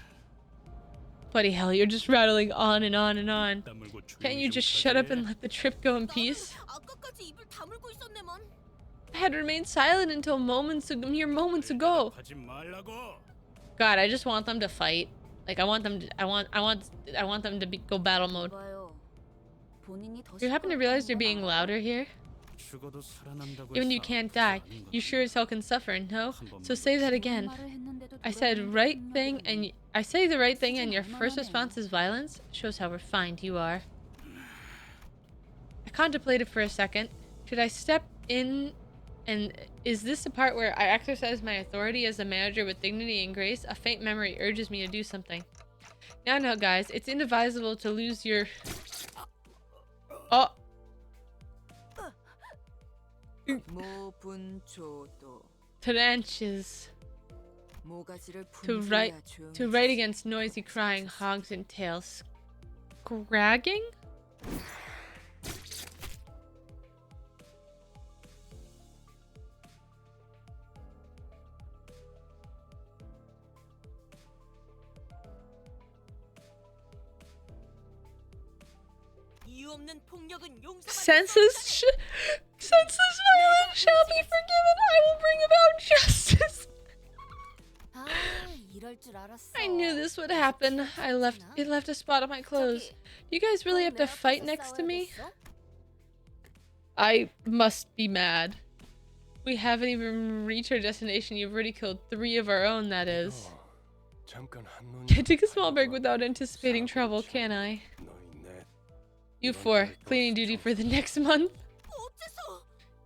Bloody hell, you're just rattling on and on and on.
다물고
Can't you
조용히
just
좀
shut up
하지?
and let the trip go in peace?
아까까지 입을 다물고 있었네만.
I had remained silent until mere moments ago.
하지 말라고.
God, I just want them to fight. Like I want them to, I want them to go battle mode.
봐요. 본인이 더
Do you happen to realize you're being louder here?
죽어도 살아난다고
Even you
해서
can't
아프지
die.
않은
You
거지.
sure as hell can suffer, no? So say that again.
말을 했는데도
I said right
돌아오는
thing
생각으로는
and I say the right thing and your first response is violence. Shows how refined you are. I contemplated for a second. Should I step in and is this the part where I exercise my authority as a manager with dignity and grace? A faint memory urges me to do something. Now, guys, it's inadvisable to lose your... Oh!
모분초도
Taranches.
모가지를
To write against noisy crying hogs and tails. Scragging?
이유 없는 폭력은 용서받을 수
Senseless violence shall be forgiven. I will bring about justice.
아, 이럴 줄 알았어.
I knew this would happen. It left a spot on my clothes. You guys really have to fight next to me? I must be mad. We haven't even reached our destination. You've already killed 3 of our own, that is.
잠깐 한눈이
Can't take a small break without anticipating trouble, can I?
너희 넷
You 4, cleaning duty for the next month.
어째서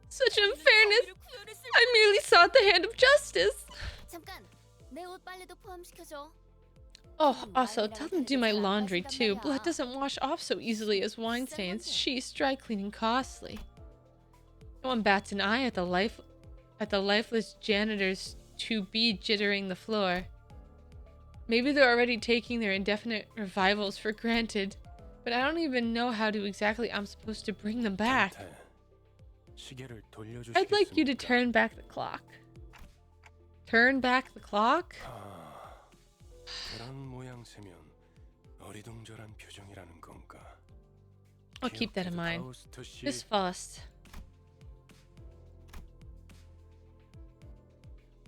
Such unfairness.
정의를 구현했을
I merely sought the hand of justice.
잠깐 내 옷 빨래도 포함시켜줘.
Oh, also, tell them to do my laundry too. Blood doesn't wash off so easily as wine stains. She's dry cleaning costly. No one bats an eye at the lifeless janitors to be jittering the floor. Maybe they're already taking their indefinite revivals for granted, but I don't even know how to exactly I'm supposed to bring them back.
태, 시계를 돌려주시겠습니까?
I'd like you to turn back the clock. Turn back the clock?
그런 모양새면 어리둥절한 표정이라는 건가?
I'll keep that in mind.
파우스트 씨,
Miss Faust.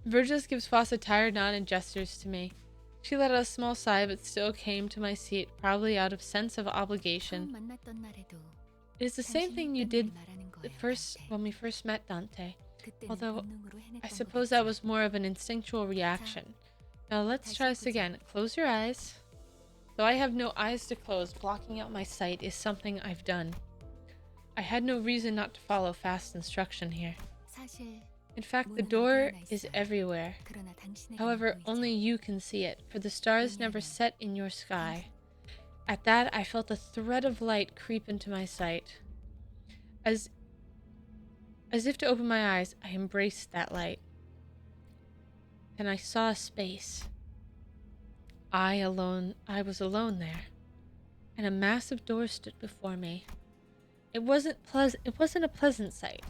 Virgil gives Faust a tired nod and gestures to me. She let out a small sigh but still came to my seat, probably out of sense of obligation.
처음 만났던 날에도
It is the same thing you
당신이
did
말하는
the
거예요,
first
나한테.
when we first met, Dante.
그때는
although
본능으로 해냈던
I suppose that
거겠죠.
was more of an instinctual reaction. Now let's try this again. Close your eyes. Though I have no eyes to close, blocking out my sight is something I've done. I had no reason not to follow fast instruction here.
사실
In fact, the
문은
door
어디에나
is
있어요.
everywhere.
그러나 당신에게만
However,
보이죠.
only you can see it, for the stars never set in your sky. At that, I felt a thread of light creep into my sight. As if to open my eyes, I embraced that light. Then I saw a space. I was alone there, and a massive door stood before me. It wasn't a pleasant sight.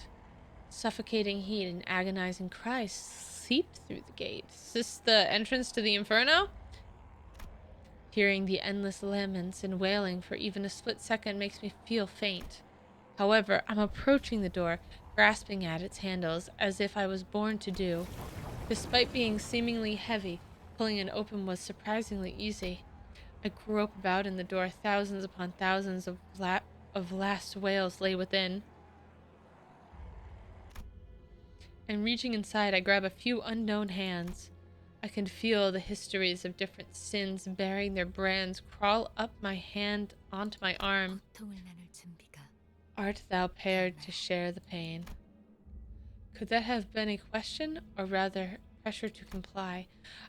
Suffocating heat and agonizing cries seeped through the gate. Is this the entrance to the Inferno? Hearing the endless laments and wailing for even a split second makes me feel faint. However, I'm approaching the door, grasping at its handles as if I was born to do. Despite being seemingly heavy, pulling it open was surprisingly easy. I grope about in the door. Thousands upon thousands of last wails lay within. And reaching inside, I grab a few unknown hands. I can feel the histories of different sins bearing their brands crawl up my hand onto my arm.
고통을 나눌 준비가
Art thou paired to share the pain? Could that have been a question, or rather pressure to comply?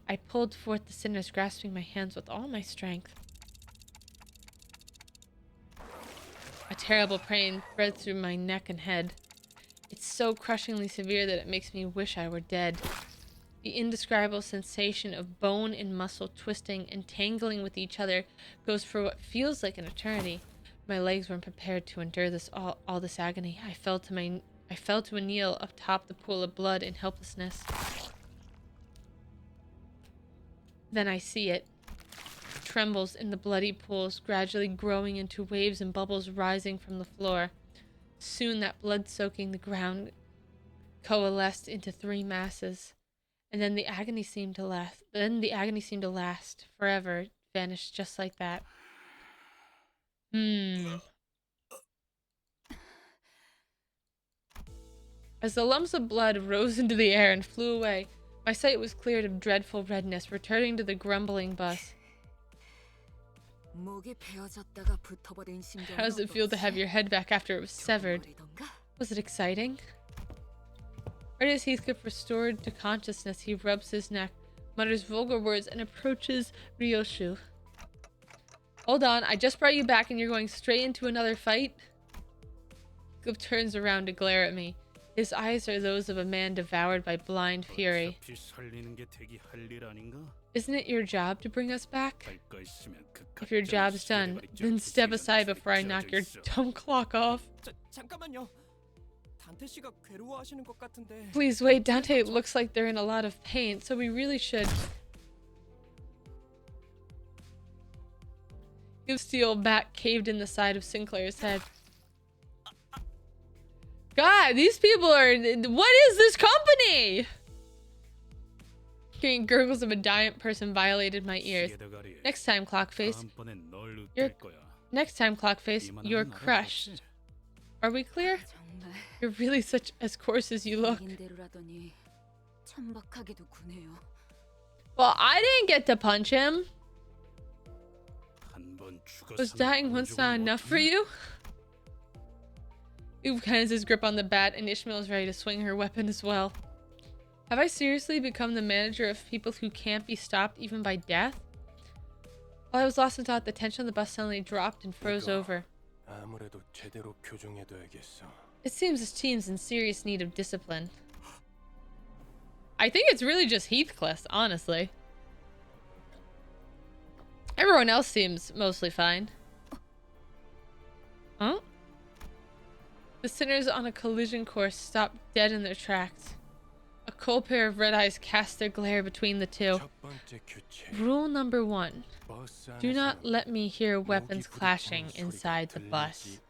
I pulled forth the sinners, grasping my hands with all my strength. A terrible pain threads through my neck and head. It's so crushingly severe that it makes me wish I were dead. The indescribable sensation of bone and muscle twisting and tangling with each other goes for what feels like an eternity. My legs weren't prepared to endure all this agony. I fell to a kneel atop the pool of blood in helplessness. Then I see it. It trembles in the bloody pools, gradually growing into waves and bubbles rising from the floor. Soon that blood soaking the ground coalesced into 3 masses. And then the agony seemed to last. Forever. Vanished just like that. As the lumps of blood rose into the air and flew away, my sight was cleared of dreadful redness, returning to the grumbling bus. How does it feel to have your head back after it was severed? Was it exciting? Right as Heathcliff restored to consciousness, he rubs his neck, mutters vulgar words, and approaches Ryoshu. Hold on, I just brought you back and you're going straight into another fight? Heathcliff turns around to glare at me. His eyes are those of a man devoured by blind fury. Isn't it your job to bring us back? If your job's done, then step aside before I knock your dumb clock off.
잠깐만요. 단테 씨가 괴로워하시는 것 같은데.
Please wait, Dante looks like they're in a lot of pain, so we really should. The steel bat caved in the side of Sinclair's head. God, these people are... What is this company? Hearing gurgles of a giant person violated my ears. Next time, Clockface, you're crushed. Are we clear? You're really such as coarse as you look. Well, I didn't get to punch him. Was dying once not enough for you? Oob kinds his grip on the bat, and Ishmael is ready to swing her weapon as well. Have I seriously become the manager of people who can't be stopped even by death? While I was lost in thought, the tension on the bus suddenly dropped and froze over. It seems this team's in serious need of discipline. I think it's really just Heathcliff, honestly. Everyone else seems mostly fine. Huh? The sinners on a collision course stopped dead in their tracks. A cold pair of red eyes cast their glare between the two. Rule number 1. Do not let me hear weapons clashing inside the bus.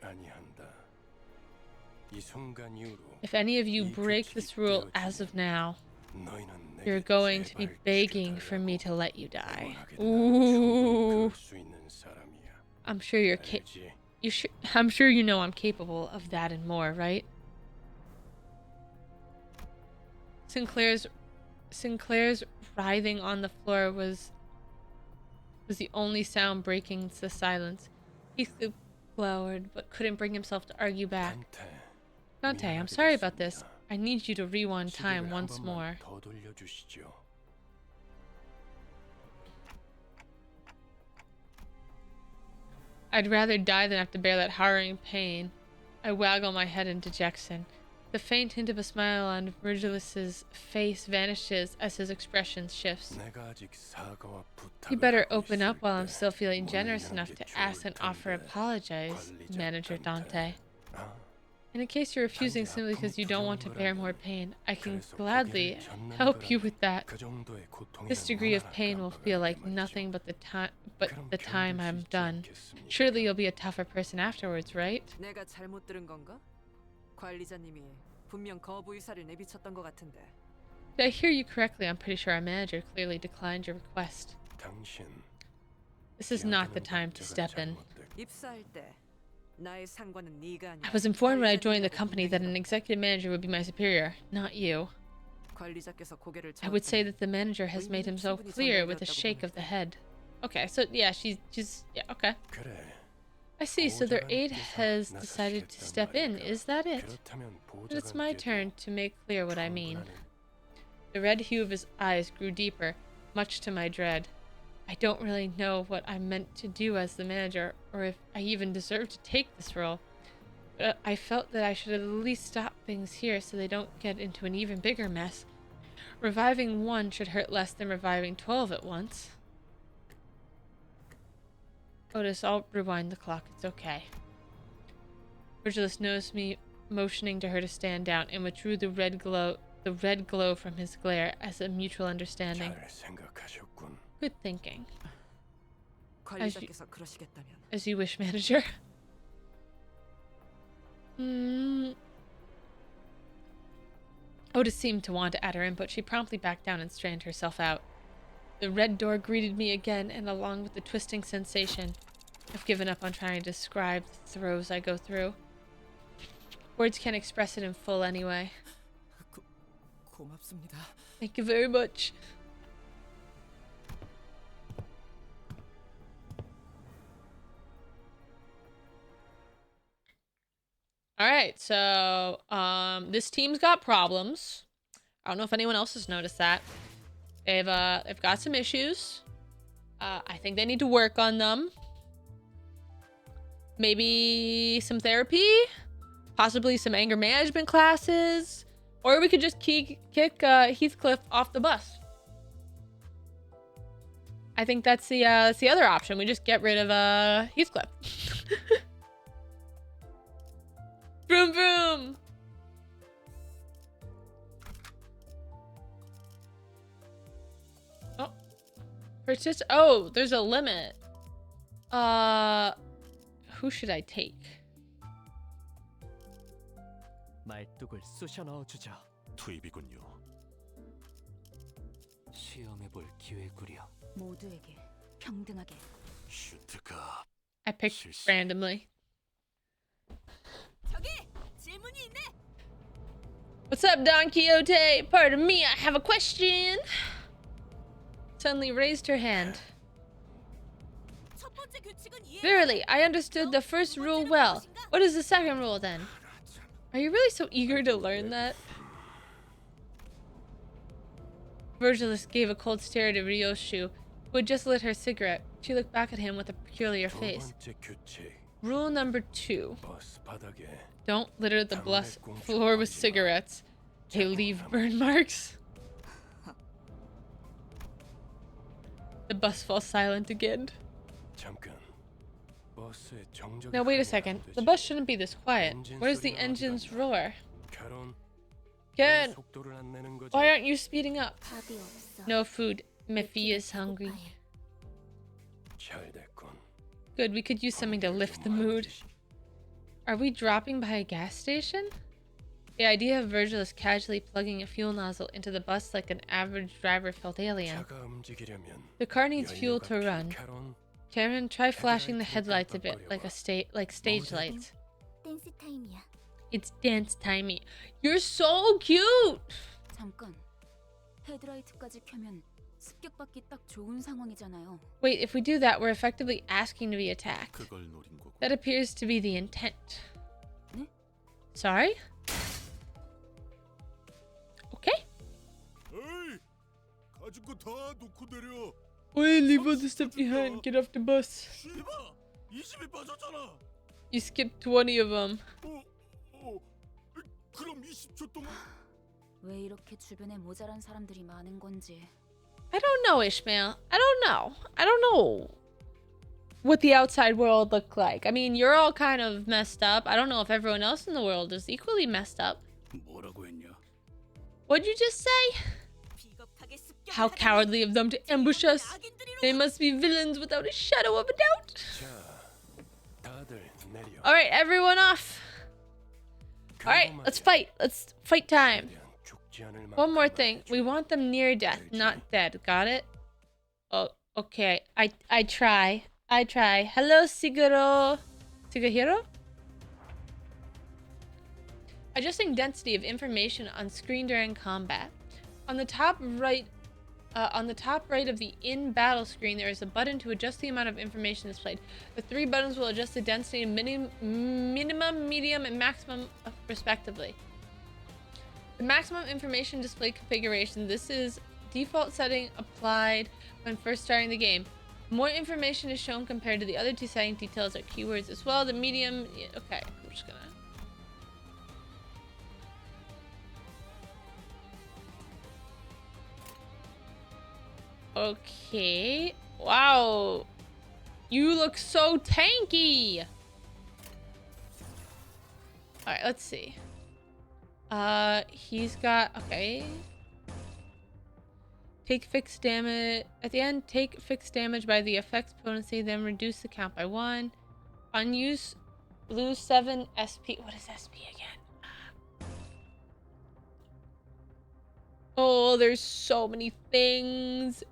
If any of you break this rule as of now, you're going to be begging for me to let you die. Ooh. I'm sure I'm sure you know I'm capable of that and more, right? Sinclair's writhing on the floor was the only sound breaking the silence. He glowered, but couldn't bring himself to argue back. Dante, I'm sorry about this. I need you to rewind time once more. I'd rather die than have to bear that harrowing pain. I waggle my head in dejection. The faint hint of a smile on Virgilus's face vanishes as his expression shifts. You better open up while I'm still feeling generous enough to ask and offer apologize, Manager Dante. And in case you're refusing simply because you don't want to bear more pain, I can gladly help you with that. This degree of pain will feel like nothing but the time I'm done. Surely you'll be a tougher person afterwards, right?
내가 잘못 들은 건가? 관리자님이 분명 거부 의사를 내비쳤던 것 같은데.
Did I hear you correctly? I'm pretty sure our manager clearly declined your request. This is not the time to step in.
입사할 때 나의 상관은 네가 아니라.
I was informed when I joined the company that an executive manager would be my superior, not you.
관리자께서 고개를
I would say that the manager has made himself clear with a shake of the head. Okay, so yeah, she's yeah, okay. I see, so their aide has decided to step in, is that it? But it's my turn to make clear what I mean. The red hue of his eyes grew deeper, much to my dread. I don't really know what I'm meant to do as the manager, or if I even deserve to take this role. I felt that I should at least stop things here so they don't get into an even bigger mess. Reviving one should hurt less than reviving 12 at once. Otis, I'll rewind the clock. It's okay. Virgilus noticed me motioning to her to stand down and withdrew the red glow from his glare as a mutual understanding.
잘 생각하셨군.
Good thinking.
관리자께서 그러시겠다면
As you wish, manager. Otis seemed to want to add her input. She promptly backed down and straightened herself out. The red door greeted me again, and along with the twisting sensation, I've given up on trying to describe the throes I go through. Words can't express it in full anyway.
고맙습니다.
Thank you very much. Alright, so this team's got problems. I don't know if anyone else has noticed that. They've got some issues. I think they need to work on them. Maybe some therapy, possibly some anger management classes, or we could just kick Heathcliff off the bus. I think that's the other option. We just get rid of Heathcliff. Vroom vroom. Oh, persist. Oh, there's a limit. Who should I take?
말뚝을 쑤셔 넣어주죠.
투입이군요.
시험해볼 기회구려.
모두에게 평등하게.
슈트가
I picked randomly.
저기 질문이 있네.
What's up, Don Quixote? Pardon me, I have a question. Suddenly raised her hand.
첫 번째 규칙은 이해.
Verily, I understood the first rule well. What is the second rule then? Are you really so eager to learn that? Virgilus gave a cold stare to Ryoshu, who had just lit her cigarette. She looked back at him with a peculiar
두
face.
번째 규칙.
Rule number 2.
버스 바닥에
Don't litter the floor with cigarettes. They leave burn marks. The bus falls silent again.
잠깐. 버스의 정적이
Now wait a
가면 안
second.
되지.
The bus shouldn't be this quiet. Where's the engine's roar?
결혼.
Ken,
왜 속도를 안 내는 거지?
why aren't you speeding up?
밥이 없어.
No food. Miffy is hungry.
잘 됐군.
Good, we could use something to lift the mood. Are we dropping by a gas station? The idea of Virgilus casually plugging a fuel nozzle into the bus like an average driver felt alien.
차가 움직이려면
The car needs fuel
연료가
to run.
필요한
Karen, try flashing the headlights a bit, like stage lights.
댄스 타임이야.
It's dance timey. You're so cute!
잠깐. 헤드라이트까지 켜면 습격받기 딱 좋은 상황이잖아요.
Wait, if we do that, we're effectively asking to be attacked.
그걸 노린 거고.
That appears to be the intent.
네?
Sorry? Okay.
에이, 가진 거 다 놓고 내려.
Wait, leave all the stuff behind. Get off the bus.
씨발, 20이 빠졌잖아.
You skipped 20 of them.
그럼 20초 동안
왜 이렇게 주변에 모자란 사람들이 많은 건지.
I don't know, Ishmael. I don't know. I don't know what the outside world looked like. I mean, you're all kind of messed up. I don't know if everyone else in the world is equally messed up.
뭐라고 했냐?
What'd you just say?
비겁하게 습격을
How
하다니.
cowardly of them to ambush us.
악인들이로.
They must be villains without a shadow of a doubt.
자, 다들 내려.
All right, everyone off. All right, let's fight. Let's fight time.
죽지 않을
One more
만큼만
thing.
해줘.
We want them near death, not dead. Got it? Oh, okay. I try. Hello, Siguro? Adjusting density of information on screen during combat. On the top right of the in-battle screen, there is a button to adjust the amount of information displayed. The 3 buttons will adjust the density of minimum, medium, and maximum, respectively. The maximum information display configuration. This is default setting applied when first starting the game. More information is shown compared to the other 2 setting. Details are keywords as well. The medium, okay, I'm just gonna Okay. Wow. You look so tanky. All right, let's see. He's got, okay. Take fixed damage at the end. Take fixed damage by the effects potency, then reduce the count by 1. Unused, lose 7 SP. What is SP again? Oh, there's so many things.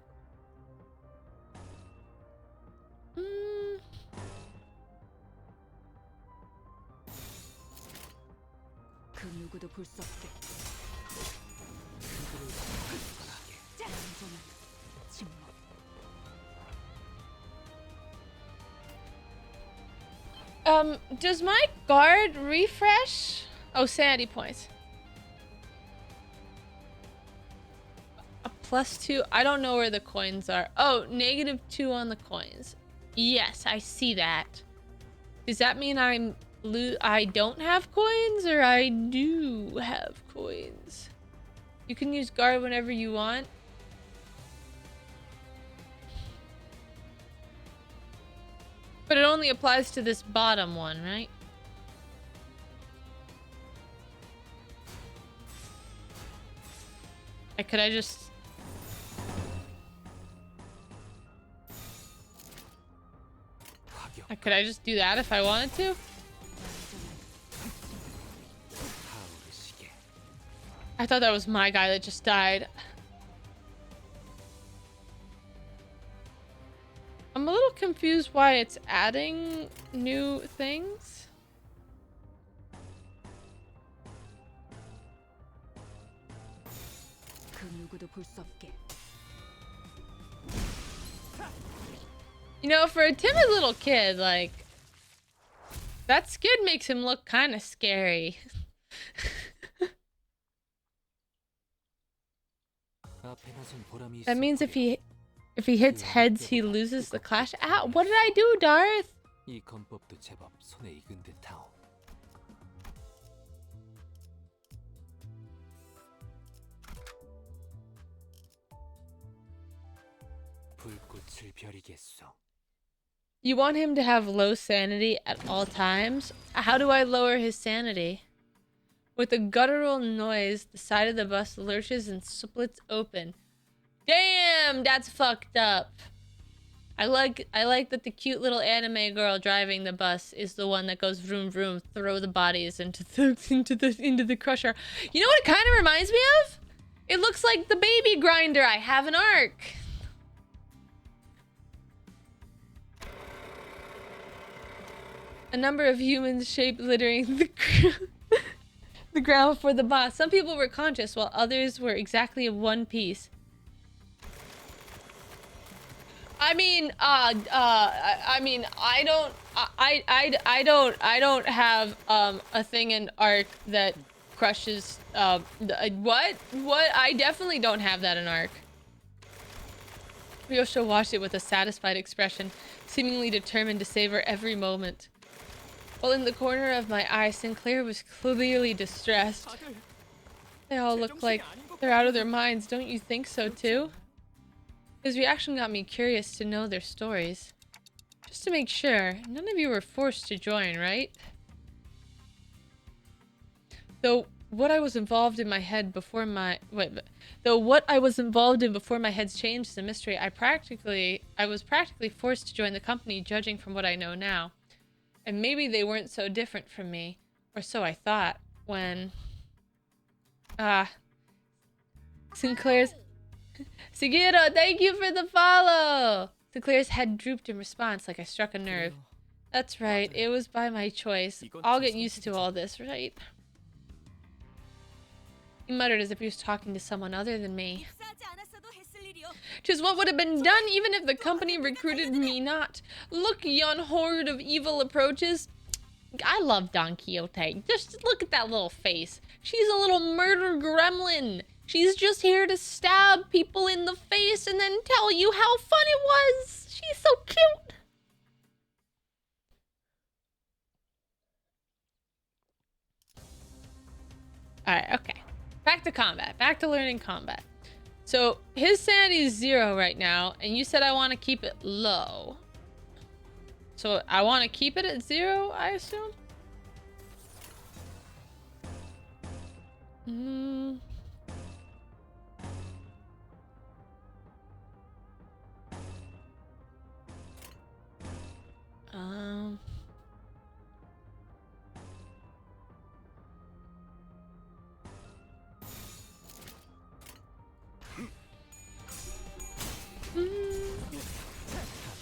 그 누구도 볼 수 없게. 완전한 침묵.
Does my guard refresh? Oh, sanity points. A +2. I don't know where the coins are. Oh, -2 on the coins. Yes, I see that. Does that mean I don't have coins, or I do have coins? You can use guard whenever you want. But it only applies to this bottom one, right? Like, could I just... Could I just do that if I wanted to? I thought that was my guy that just died. I'm a little confused why it's adding new things.
그 누구도 볼 수 없게.
You know, for a timid little kid, like, that skin makes him look kind of scary. That means if he hits heads, he loses the clash. Ah, what did I do, Darth?
이 건법도 제법 손에 익은 듯하오. 불꽃을 벼리겠소.
You want him to have low sanity at all times? How do I lower his sanity? With a guttural noise, the side of the bus lurches and splits open. Damn, that's fucked up. I like that the cute little anime girl driving the bus is the one that goes vroom vroom, throw the bodies into the crusher. You know what it kind of reminds me of? It looks like the baby grinder. I have an arc. A number of humans shaped littering the ground before the boss. Some people were conscious, while others were exactly of one piece. I mean, I don't have a thing in Arc that crushes. What? I definitely don't have that in Arc. Ryosho watched it with a satisfied expression, seemingly determined to savor every moment. While in the corner of my eye, Sinclair was clearly distressed. They all look like they're out of their minds, don't you think so too? His reaction got me curious to know their stories. Just to make sure, none of you were forced to join, right? Though what I was involved in before my head's changed is a mystery. I was practically forced to join the company, judging from what I know now. And maybe they weren't so different from me, or so I thought, when... Sinclair's... Sugiro, thank you for the follow! Sinclair's head drooped in response, like I struck a nerve. That's right, it was by my choice. I'll get used to all this, right? He muttered as if he was talking to someone other than me. Tis what would have been done even if the company recruited me not. Look, yon horde of evil approaches. I love Don Quixote. Just look at that little face. She's a little murder gremlin. She's just here to stab people in the face and then tell you how fun it was. She's so cute. Alright, okay. Back to combat. Back to learning combat. So his sanity is 0 right now, and you said I want to keep it low. So I want to keep it at 0, I assume? Hmm. Um.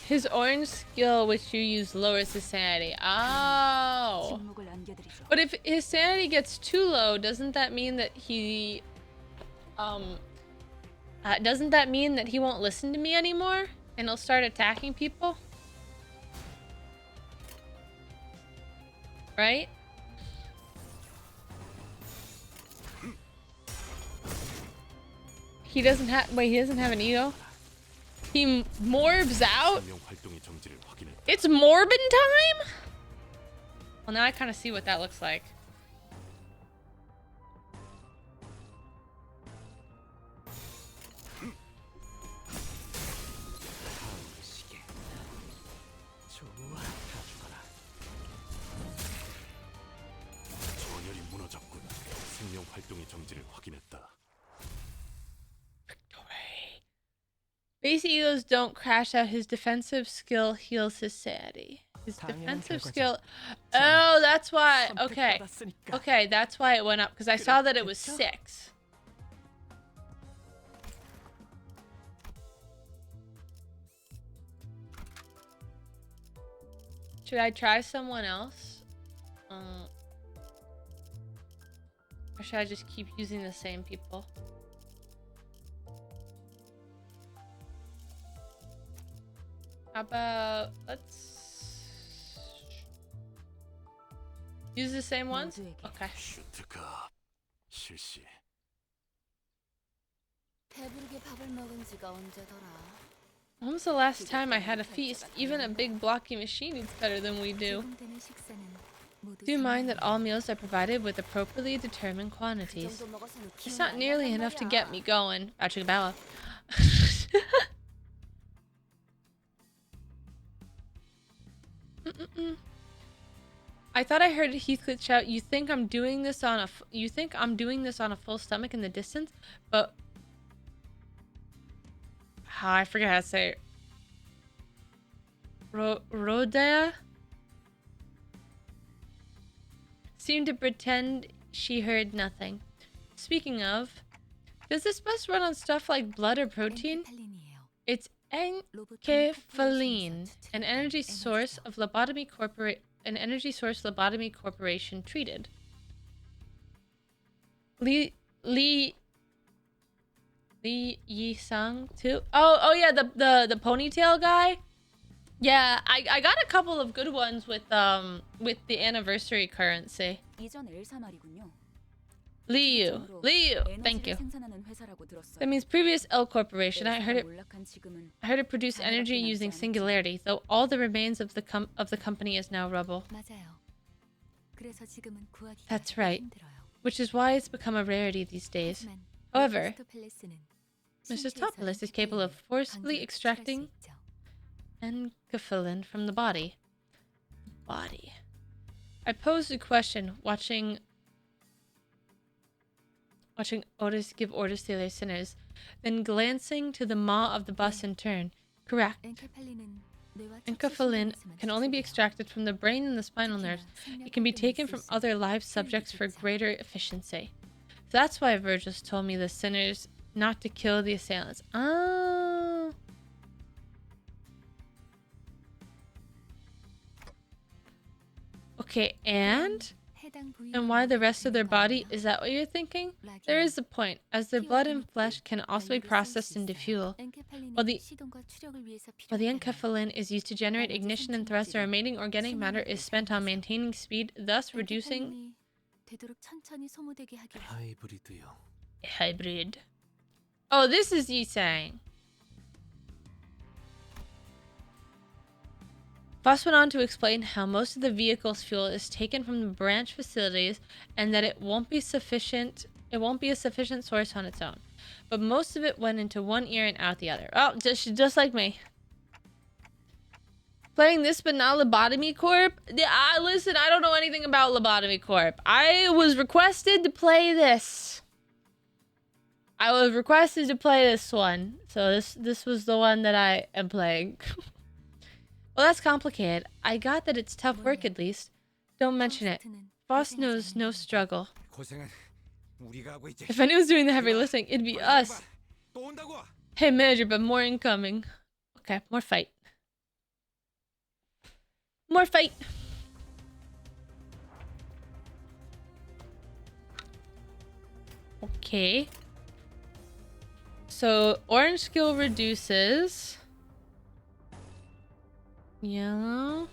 His orange skill, which you use, lowers his sanity. Oh.
침묵을 안겨드리죠.
But if his sanity gets too low, doesn't that mean that he won't listen to me anymore and he'll start attacking people? Right? He doesn't have an ego. He morbs out.
생명 활동의 정지를 확인했다.
It's Morbin time? Well, now I kind of see what that looks like.
시계. 좋아, 다 죽어라.
전열이 무너졌군. 생명 활동의 정지를 확인했다.
Base egos don't crash out. His defensive skill heals his sanity. His defensive skill... Oh, that's why. Okay. Okay, that's why it went up. Because I saw that it was 6. Should I try someone else? Or should I just keep using the same people? How about let's use the same ones? Okay.
슈트가 실시.
배부르게 밥을 먹은 지가 언제더라.
When was the last time I had a feast? Even a big blocky machine eats better than we do.
제공되는 식사는 모두
Do mind that all meals are provided with appropriately determined
그
quantities.
정도 먹어서는
It's
기운이
not
안
nearly
나단
enough to
말이야.
get me going. Achigabala. I thought I heard Heathcliff shout, "You think I'm doing this on a full stomach in the distance?" But I forget how to say it. Rodea seemed to pretend she heard nothing. Speaking of, does this bus run on stuff like blood or protein?
엔케팔린이에요.
It's
로봇
enkephaline, an energy source lobotomy corporation treated. Li Yi-sang too? Oh yeah, the ponytail guy? Yeah, I got a couple of good ones with the anniversary currency.
이전 엘사 말이군요.
Liu, thank you.
에너지를 생산하는 회사라고 들었어요.
That means previous L corporation. I heard
엘사가 올락한 지금은
it produce energy using singularity, though all the remains of the company is now rubble.
맞아요. 그래서 지금은 구하기가
That's right.
힘들어요.
Which is why it's become a rarity these days.
하지만
However,
아리스토텔레스는
Mrs.
신체에서
Topless is capable of forcibly
강제로
extracting
추출할 수 있죠.
enkephalin from the body. I posed a question watching Otis give orders to the other sinners, then glancing to the maw of the bus in turn. Correct.
엔케팔린은 뇌와
Enkephalin
척추
can only be
신경에서만
extracted from the brain and the spinal nerves. It can be taken from other live subjects for greater efficiency. That's why Virgil's told me the sinners not to kill the assailants. Oh. Okay, and why the rest of their body? Is that what you're thinking? There is a point, as their blood and flesh can also be processed into fuel. While the enkephalin is used to generate ignition and thrust, the remaining organic matter is spent on maintaining speed, thus reducing
되도록 천천히 소모되게 하기 위해
하이브리드요.
hybrid. Oh, this is Yi-sang. Voss went on to explain how most of the vehicle's fuel is taken from the branch facilities and that it won't be a sufficient source on its own. but most of it went into one ear and out the other. Oh, just like me. Playing this but not Lobotomy Corp? Listen, I don't know anything about Lobotomy Corp. I was requested to play this. I was requested to play this one. So this was the one that I am playing. Well, that's complicated. I got that it's tough work at least. Don't mention it. Boss knows no struggle.
고생은 우리가 하고 있지.
If anyone's doing the heavy lifting, it'd be us.
또 온다고.
Hey, manager, but more incoming. Okay, more fight. More fight. Okay. So, orange skill reduces. Yellow.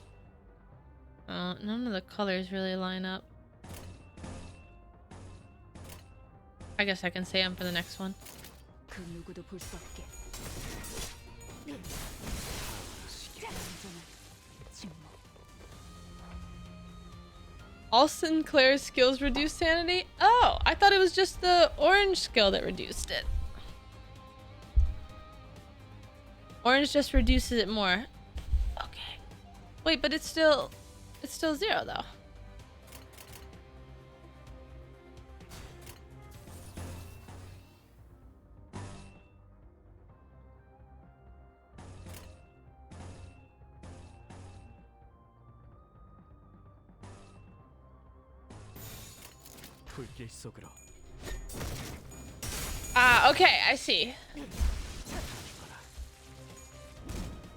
None of the colors really line up. I guess I can say them for the next one.
그 누구도 볼 수 없게.
All Sinclair's skills reduce sanity? Oh, I thought it was just the orange skill that reduced it. Orange just reduces it more. Okay. Wait, but it's still 0 though.
불길 속으로
Ah, okay, I see.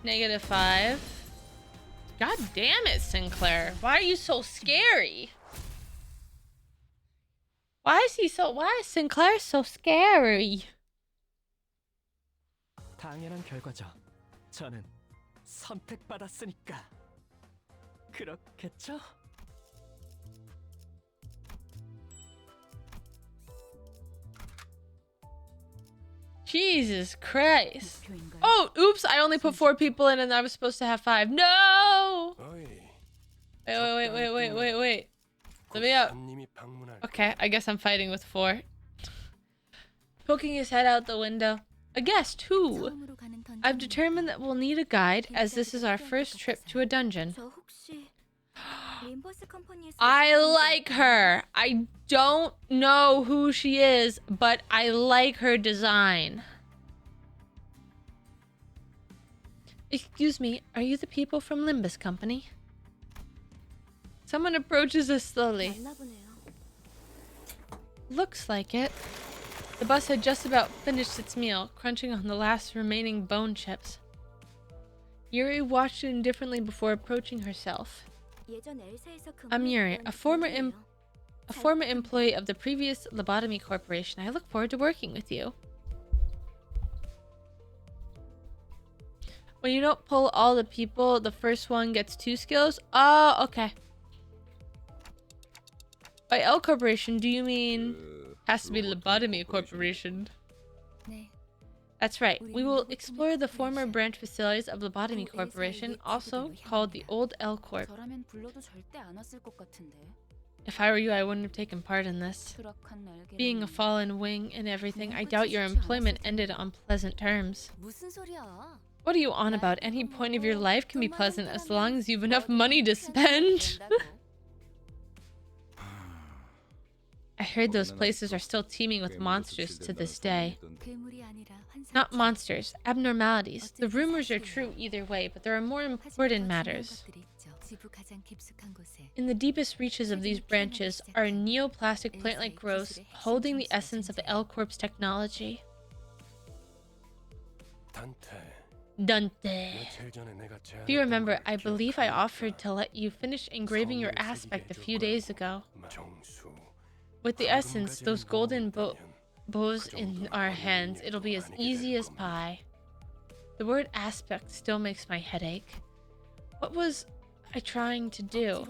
-5. God damn it, Sinclair. Why are you so scary? Why is Sinclair so scary?
당연한 결과죠. 저는 선택받았으니까. 그렇겠죠?
Jesus Christ. Oh, oops, I only put 4 people in and I was supposed to have 5. No! Wait. Let me up. Okay, I guess I'm fighting with 4. Poking his head out the window. A guest, who? I've determined that we'll need a guide as this is our first trip to a dungeon. I like her. I don't know who she is, but I like her design. Excuse me, are you the people from Limbus Company? Someone approaches us slowly. Looks like it. The bus had just about finished its meal, crunching on the last remaining bone chips. Yuri watched it indifferently before approaching herself. I'm Yuri, a former employee of the previous Lobotomy Corporation. I look forward to working with you. When you don't pull all the people, the first one gets 2 skills? Oh, okay. By L Corporation, do you mean... Has to be Lobotomy Corporation. That's right. We will explore the former branch facilities of Lobotomy Corporation, also called the Old L Corp. If I were you, I wouldn't have taken part in this. Being a fallen wing and everything, I doubt your employment ended on pleasant terms. What are you on about? Any point of your life can be pleasant as long as you've enough money to spend. I heard those places are still teeming with monsters to this day. Not monsters, abnormalities. The rumors are true either way, but there are more important matters. In the deepest reaches of these branches are neoplastic plant-like growths holding the essence of L Corp's technology. Dante. If you remember, I believe I offered to let you finish engraving your aspect a few days ago. With the essence, those golden bows in our hands, it'll be as easy as pie. The word aspect still makes my head ache. What was I trying to do?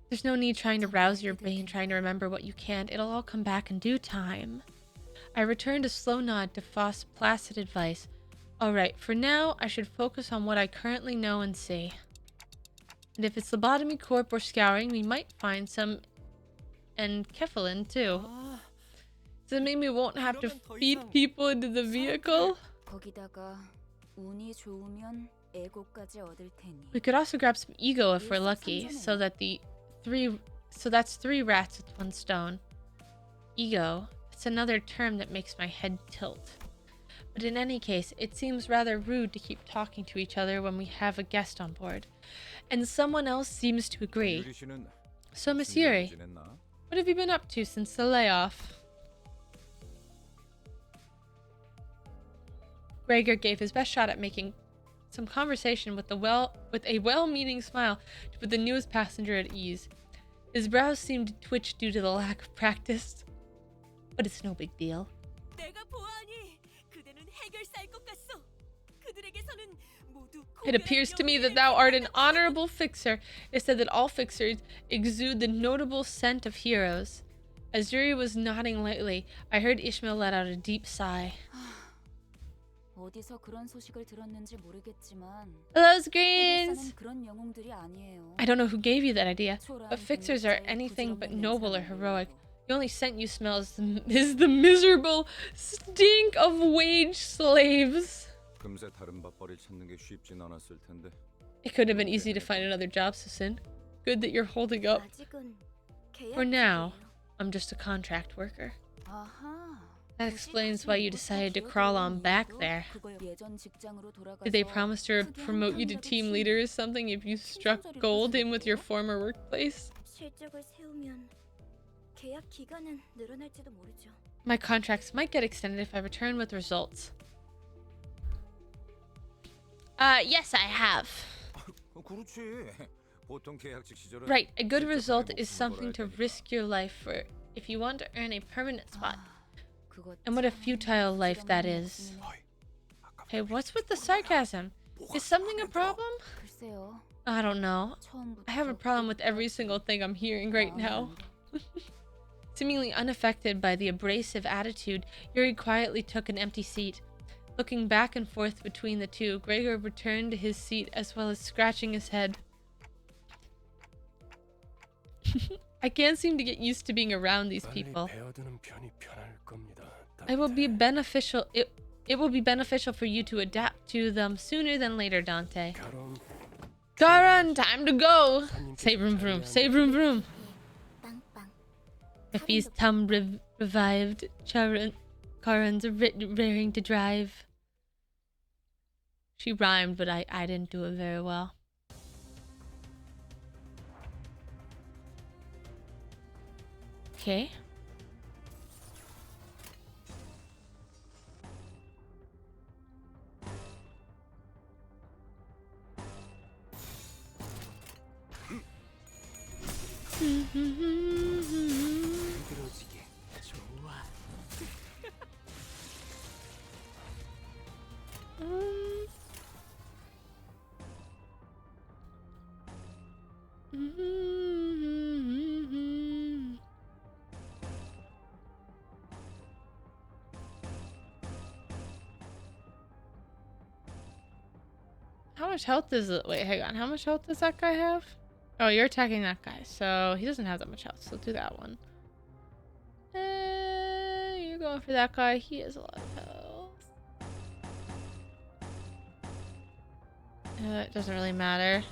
There's no need trying to rouse your brain, trying to remember what you can't. It'll all come back in due time. I returned a slow nod to Foss' placid advice. Alright, for now, I should focus on what I currently know and see. And if it's Lobotomy Corp or scouring, we might find some and Kefalin too.
아,
Does it mean we won't have to
그러면 더
feed
이상
people into the vehicle?
거기다가 운이 좋으면 에고까지 얻을 테니.
We could also grab some ego if we're lucky, so that's 3 rats with 1 stone. Ego, it's another term that makes my head tilt. But in any case, it seems rather rude to keep talking to each other when we have a guest on board. And someone else seems to agree.
유리 씨는
So, Miss
무슨 일을
Yuri,
지냈나?
what have you been up to since the layoff? Gregor gave his best shot at making some conversation with a well-meaning smile to put the newest passenger at ease. His brows seemed to twitch due to the lack of practice, but it's no big deal.
내가 보아하니 그대는 해결사일 것 같소. 그들에게서는 모두
It appears to me that thou art an honorable fixer. It said that all fixers exude the notable scent of heroes. As Yuri was nodding lightly, I heard Ishmael let out a deep sigh.
어디서 그런 소식을 들었는지 모르겠지만
Hello, Screens!
해결사는 그런 영웅들이 아니에요.
I don't know who gave you that idea,
초라한
but fixers are
공격자의
anything but
부드러운
noble or
냄새가
heroic.
나요.
The only scent you smell is the miserable stink of wage slaves.
금세 다른 밥벌이 찾는 게 쉽진 않았을 텐데.
It could have been easy to find another job so soon. Good that you're holding up.
아직은
For now,
계약직이에요.
I'm just a contract worker.
아하.
That explains why you decided to crawl on back there.
예전 직장으로 돌아가서
Did they promise to
크게
promote you to
한탕이라도
team
치면
leader or something if you struck gold in with your former workplace?
실적을 세우면 계약 기간은 늘어날지도 모르죠.
My contracts might get extended if I return with results. Yes, I have.
그렇지. 보통 계약직 시절은
Right, a good
실적
result
회복
is something to
공부를
risk your life for if you want to earn a permanent spot.
그거
And what a
참
futile life that
부질없는
is.
말씀이네.
Hey, what's with the sarcasm? Is something a problem?
글쎄요.
I don't know.
처음부터
I have a problem with every single thing I'm hearing right now. Seemingly unaffected by the abrasive attitude, Yuri quietly took an empty seat. Looking back and forth between the two, Gregor returned to his seat as well as scratching his head. I can't seem to get used to being around these people. It will be beneficial for you to adapt to them sooner than later, Dante. Garan, time to go! Say vroom vroom, say vroom vroom.
빵빵.
If he's tum revived, Karan's raring to drive. She rhymed, but I didn't do it very well. Okay.
그러지게 좋아.
How much health does it? Wait, hang on. How much health does that guy have? Oh, you're attacking that guy, so he doesn't have that much health. So do that one. You're going for that guy. He has a lot of health. It doesn't really matter.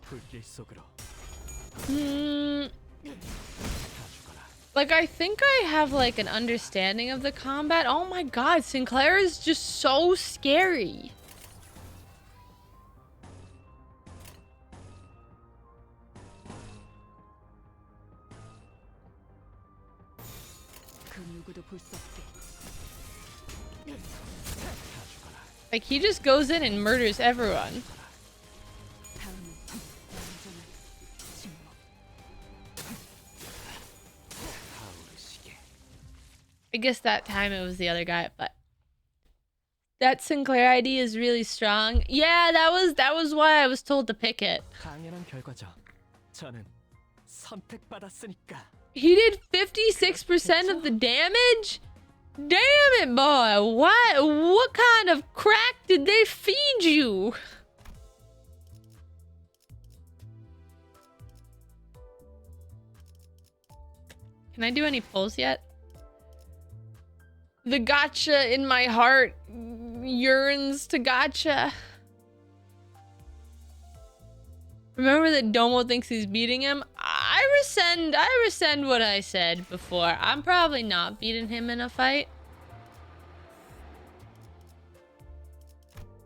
불길 속으로
Hmm.
다 죽어라.
Like, I think I have, like, an understanding of the combat. Oh my god, Sinclair is just so scary.
그 누구도 볼 수 없게.
다 죽어라.
Like, he just goes in and murders everyone.
다음은 완전한 침묵.
타오르시게.
I guess that time it was the other guy, but that Sinclair ID is really strong. Yeah, that was why I was told to pick it.
당연한 결과죠. 저는 선택받았으니까.
He did 56% of the damage? Damn it, boy. What kind of crack did they feed you? Can I do any pulls yet? The gotcha in my heart yearns to gotcha. Remember that Domo thinks he's beating him? I rescind what I said before. I'm probably not beating him in a fight.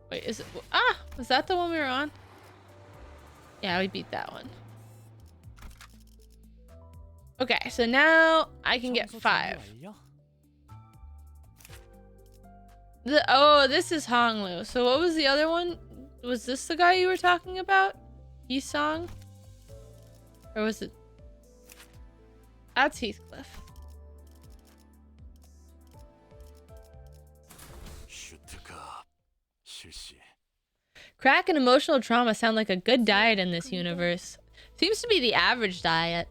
Wait, is it? Ah, was that the one we were on? Yeah, we beat that one. Okay, so now I can get 5. Oh, this is Honglu. So what was the other one? Was this the guy you were talking about? Song? Or was it? That's Heathcliff. Crack and emotional trauma sound like a good diet in this universe. Seems to be the average diet.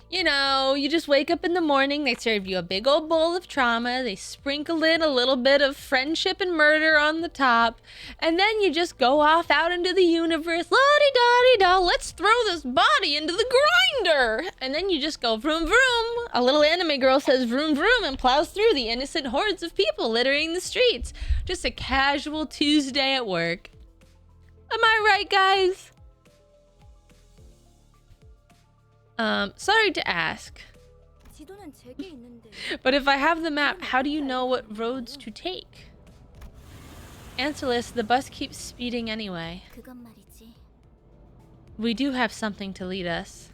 You know, you just wake up in the morning, they serve you a big old bowl of trauma, they sprinkle in a little bit of friendship and murder on the top, and then you just go off out into the universe, la-di-da-di-da, let's throw this body into the grinder! And then you just go vroom vroom. A little anime girl says vroom vroom and plows through the innocent hordes of people littering the streets. Just a casual Tuesday at work. Am I right, guys? Sorry to ask. But if I have the map, how do you know what roads to take? Answerless, the bus keeps speeding anyway. We do have something to lead us.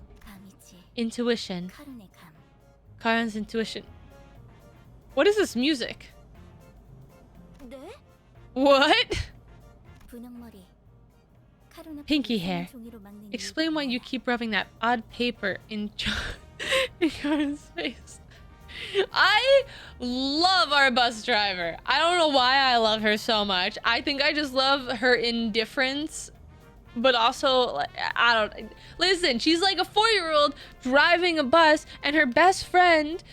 Intuition. Karen's intuition. What is this music? What? Pinky hair. Explain why you keep rubbing that odd paper in Karen's face. I love our bus driver. I don't know why I love her so much. I think I just love her indifference. But also, I don't... Listen, she's like a 4-year-old driving a bus, and her best friend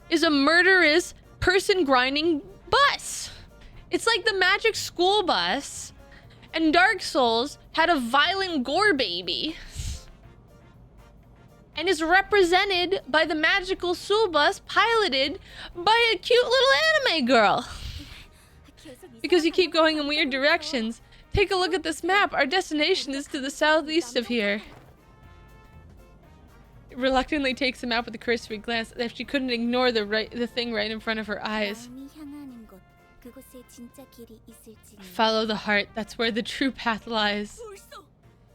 is a murderous person-grinding bus. It's like the Magic School Bus, and Dark Souls had a violent gore baby. And is represented by the magical school bus piloted by a cute little anime girl. Because you keep going in weird directions. Take a look at this map. Our destination is to the southeast of here. Reluctantly takes the map with a cursory glance, as if she couldn't ignore the thing right in front of her eyes. Follow the heart. That's where the true path lies.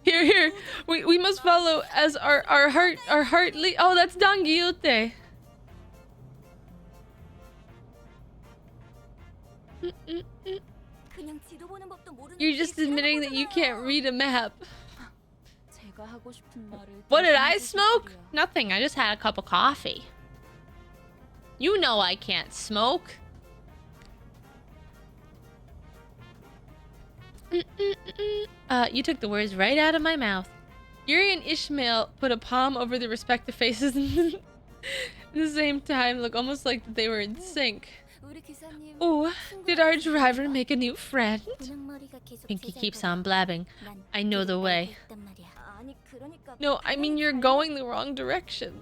Here. We must follow as our heart lead. Oh, that's Don Quixote. You're just admitting that you can't read a map. What did I smoke? Nothing. I just had a cup of coffee. You know I can't smoke. You took the words right out of my mouth. Yuri and Ishmael put a palm over their respective faces and at the same time look almost like they were in sync. Oh, did our driver make a new friend? Pinky keeps on blabbing. I know the way. No, I mean you're going the wrong direction.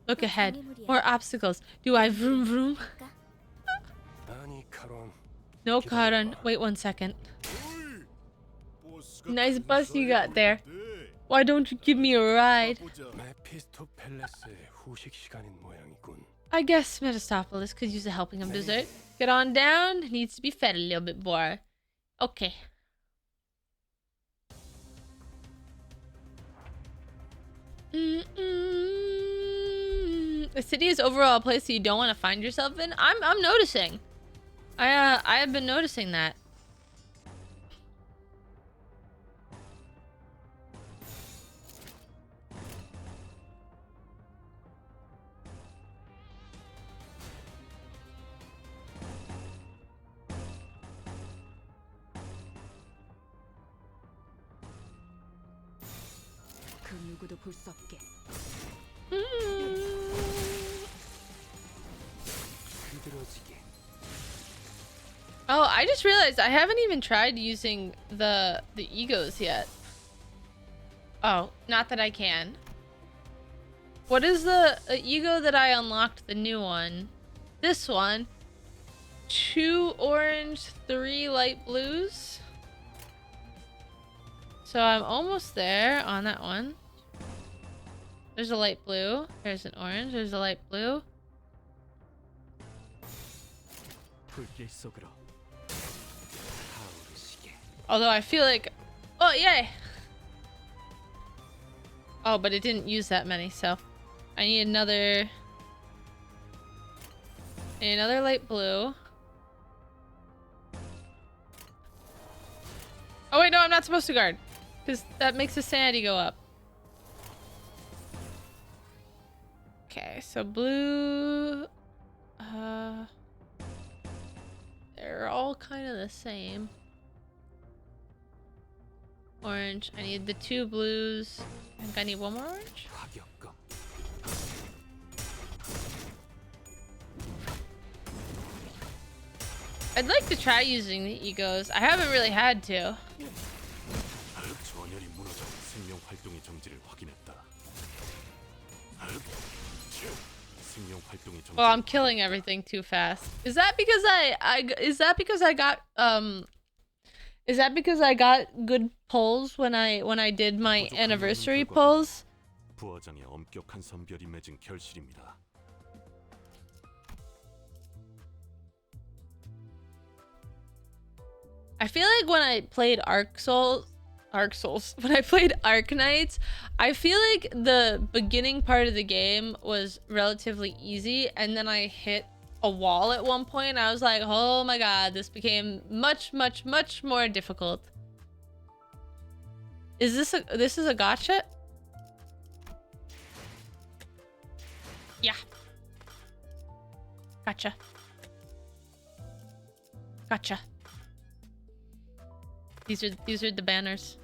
Look ahead. More obstacles. Do I vroom vroom? No, Karan. Wait 1 second. Nice bus you got there. Why don't you give me a ride? I guess Metastopolis could use a helping of dessert. Get on down. Needs to be fed a little bit more. Okay. The city is overall a place that you don't want to find yourself in. I'm noticing. I have been noticing that. Oh, I just realized I haven't even tried using the egos yet. Oh, not that I can. What is the ego that I unlocked? The new one. This one. 2 orange, 3 light blues. So I'm almost there on that one. There's a light blue. There's an orange. There's a light blue.
불길 속으로 타오르시게.
Although I feel like... Oh, yay! Oh, but it didn't use that many, so... I need another... light blue. Oh wait, no, I'm not supposed to guard. Because that makes the sanity go up. Okay, so blue... they're all kind of the same. Orange. I need the 2 blues. I think I need 1 more orange.
화격검.
I'd like to try using the egos. I haven't really had to.
전열이 무너져 생명 활동의 정지를 확인했다. 생명 활동의 정지.
Well, I'm killing everything too fast. Is that because I got good pulls when I did my anniversary pulls?
부화장의 엄격한 선별이 맺은 결실입니다.
I feel like when I played when I played Arknights, I feel like the beginning part of the game was relatively easy, and then I hit a wall at one point. I was like, oh my god, this became much, much, much more difficult. Is this a gotcha? Yeah. Gotcha. Gotcha. These are the banners.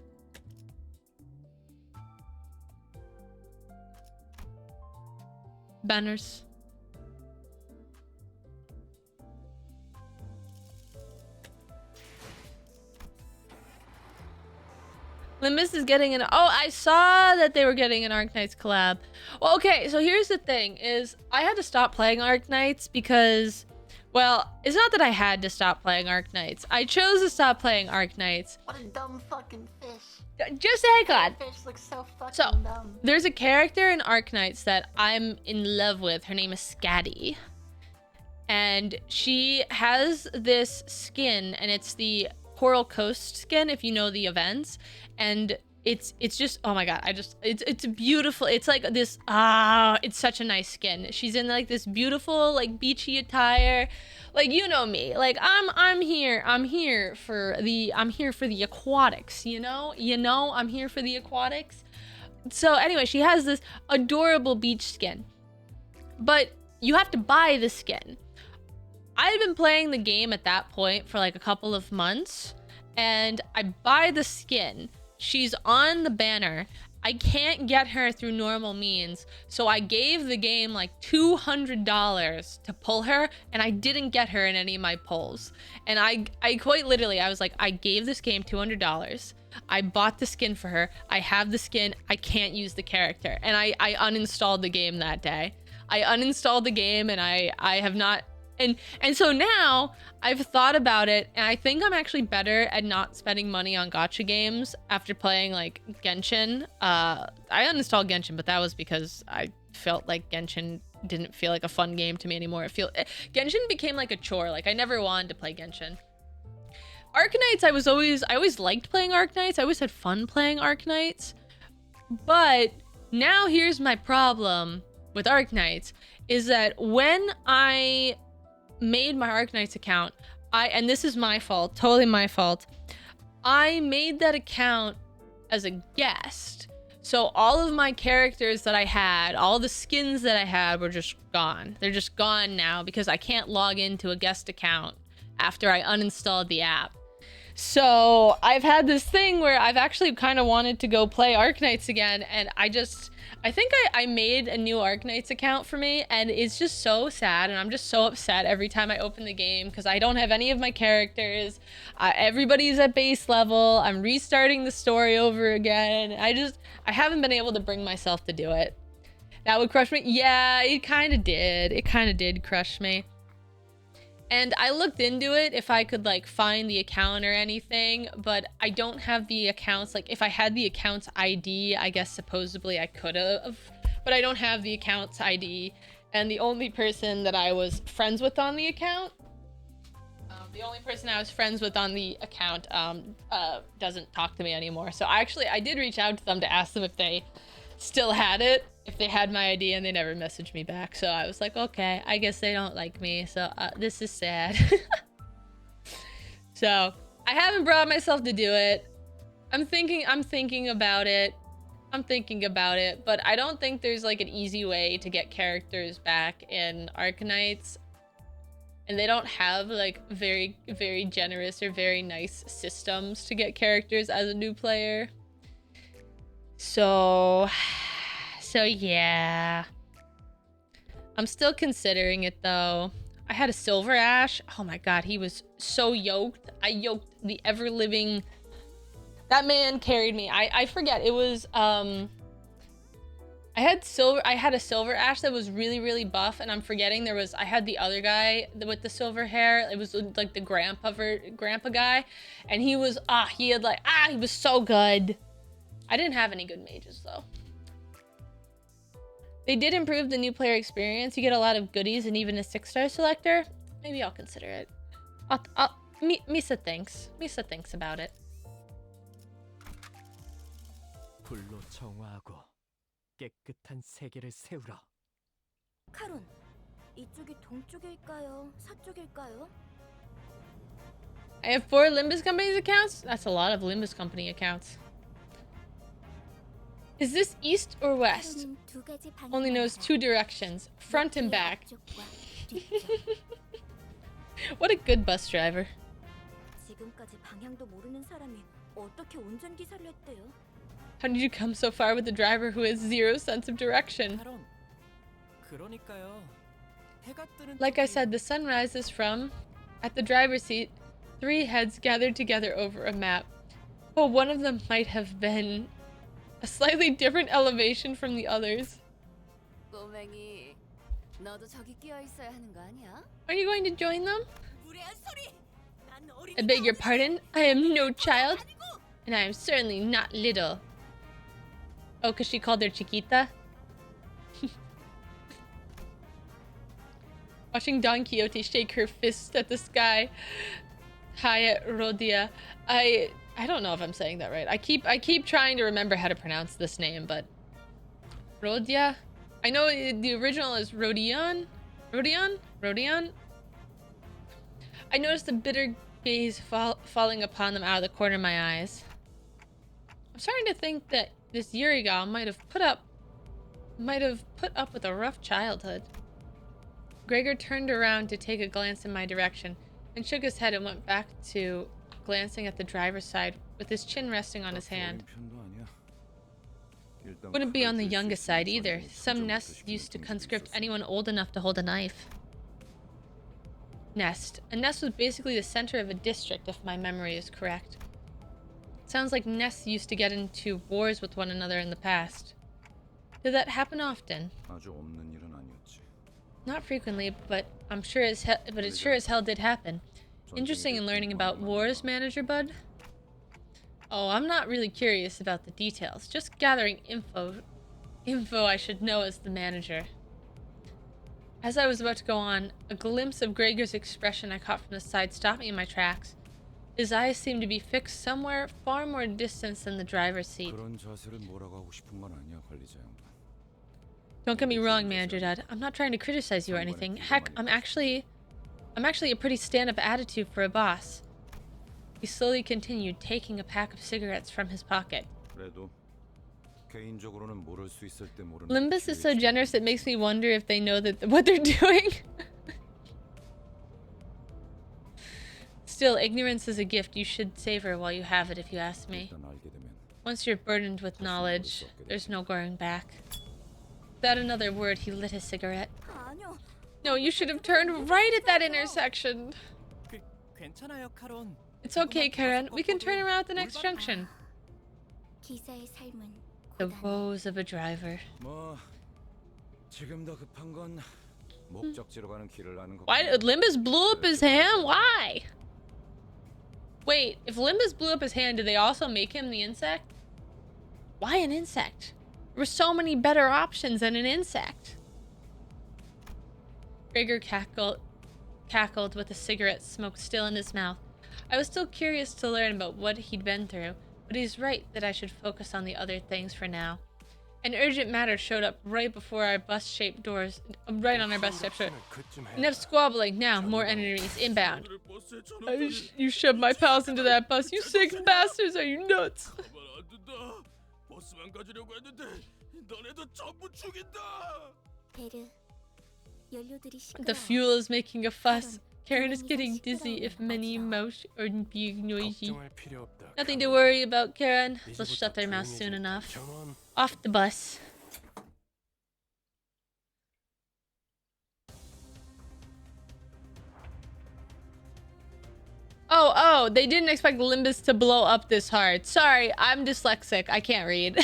Banners. Limbus is getting an... Oh, I saw that they were getting an Arknights collab. Well, okay, so here's the thing, is I had to stop playing Arknights because... Well, it's not that I had to stop playing Arknights. I chose to stop playing Arknights.
What a dumb fucking fish.
Just hang on.
That fish looks so fucking
So,
dumb.
there's a character in Arknights that I'm in love with. Her name is Scatty. And she has this skin, and it's the Coral Coast skin, if you know the events. And it's just, oh my god, it's beautiful. It's like this, it's such a nice skin. She's in like this beautiful like beachy attire. Like, you know me, like I'm here for the aquatics, you know, I'm here for the aquatics. So anyway, she has this adorable beach skin, but you have to buy the skin. I had been playing the game at that point for like a couple of months, and I buy the skin. She's on the banner. I can't get her through normal means, so I gave the game like $200 to pull her, and I didn't get her in any of my pulls. And I quite literally, I was like, I gave this game $200. I bought the skin for her. I have the skin. I can't use the character. And I uninstalled the game that day. I uninstalled the game, and I have not... And so now I've thought about it, and I think I'm actually better at not spending money on gacha games after playing like Genshin. I uninstalled Genshin, but that was because I felt like Genshin didn't feel like a fun game to me anymore. Genshin became like a chore. Like I never wanted to play Genshin. Arknights, I always liked playing Arknights. I always had fun playing Arknights. But now here's my problem with Arknights is that when I made my Arknights account, and this is my fault, totally my fault, I made that account as a guest. So all of my characters that I had, all the skins that I had were just gone. They're just gone now because I can't log into a guest account after I uninstalled the app. So I've had this thing where I've actually kind of wanted to go play Arknights again, and I think I made a new Arknights account for me, and it's just so sad, and I'm just so upset every time I open the game because I don't have any of my characters. Everybody's at base level. I'm restarting the story over again. I haven't been able to bring myself to do it. That would crush me? Yeah, it kind of did. It kind of did crush me. And I looked into it if I could like find the account or anything, but I don't have the accounts. Like if I had the account's ID, I guess supposedly I could have, but I don't have the account's ID. And the only person that I was friends with on the account, doesn't talk to me anymore. So I did reach out to them to ask them if they still had it, if they had my ID, and they never messaged me back. So I was like, okay, I guess they don't like me. So this is sad. So I haven't brought myself to do it. I'm thinking about it. But I don't think there's like an easy way to get characters back in Arkanites. And they don't have like very, very generous or very nice systems to get characters as a new player. So yeah. I'm still considering it though. I had a Silver Ash. Oh my god, he was so yoked. I yoked the ever-living... That man carried me. I forget. It was I had a Silver Ash that was really, really buff, and I'm forgetting I had the other guy with the silver hair. It was like the grandpa guy, and he was he was so good. I didn't have any good mages though. They did improve the new player experience. You get a lot of goodies and even a 6-star selector. Maybe I'll consider it. Misa thinks about it.
불로 정화하고 깨끗한 세계를 세우라.
카론, 이쪽이 동쪽일까요? 서쪽일까요?
I have 4 Limbus Company's accounts? That's a lot of Limbus Company accounts. Is this east or west? Only knows 2 directions, front and back. What a good bus driver.
지금까지 방향도 모르는 사람이 어떻게 운전기사를 했대요?
How did you come so far with a driver who has 0 sense of direction?
그러니까요. 해가 뜨는
Like I said, the sun rises from... At the driver's seat, 3 heads gathered together over a map. Well, one of them might have been a slightly different elevation from the others.
꼬맹이, 너도 저기 끼어 있어야 하는 거 아니야?
Are you going to join them?
무례한 소리! 난 어린이가
I beg your pardon? I am no child,
아니고!
and I am certainly not little. Oh, because she called her Chiquita? Watching Don Quixote shake her fist at the sky. Hi, Rodia. I don't know if I'm saying that right. I keep trying to remember how to pronounce this name, but Rodia? I know the original is Rodion? Rodion? I noticed a bitter gaze falling upon them out of the corner of my eyes. I'm starting to think that this Yurigal might have put up with a rough childhood. Gregor turned around to take a glance in my direction and shook his head and went back to glancing at the driver's side with his chin resting on his hand. Wouldn't be on the youngest side either. Some nests used to conscript anyone old enough to hold a knife. Nest. A nest was basically the center of a district, if my memory is correct. Sounds like nests used to get into wars with one another in the past. Did that happen often? Not frequently, but it sure as hell did happen. Interesting in learning about wars, Manager Bud. Oh, I'm not really curious about the details. Just gathering info I should know as the manager. As I was about to go on, a glimpse of Gregor's expression I caught from the side stopped me in my tracks. His eyes seemed to be fixed somewhere far more distant than the driver's seat. Don't get me wrong, Manager Dad. I'm not trying to criticize you or anything. Heck, I'm actually a pretty stand-up attitude for a boss. He slowly continued, taking a pack of cigarettes from his pocket. Limbus is so generous it makes me wonder if they know what they're doing. Still, ignorance is a gift you should savor while you have it, if you ask me. Once you're burdened with knowledge, there's no going back. Without another word, he lit his cigarette. No, you should have turned right at that intersection.
괜찮아요, 카론.
It's okay, Karen. We can turn around at the next junction.
기사의 삶은
The woes of a driver.
지금 더 급한 건 목적지로 가는 길을 아는 거.
Why did Limbus blew up his hand? Why? Wait, if Limbus blew up his hand, did they also make him the insect? Why an insect? There were so many better options than an insect. Gregor cackled with the cigarette smoke still in his mouth. I was still curious to learn about what he'd been through, but he's right that I should focus on the other things for now. An urgent matter showed up right before our bus-shaped doors, right on our bus-shaped door. Enough squabbling. Now, more enemies inbound. You shoved my pals into that bus. You sick bastards. Are you nuts? The fuel is making a fuss. Karen is getting dizzy if many mouse or being noisy. Nothing to worry about, Karen. They'll shut their mouths soon enough. Off the bus. Oh, they didn't expect Limbus to blow up this hard. Sorry, I'm dyslexic. I can't read.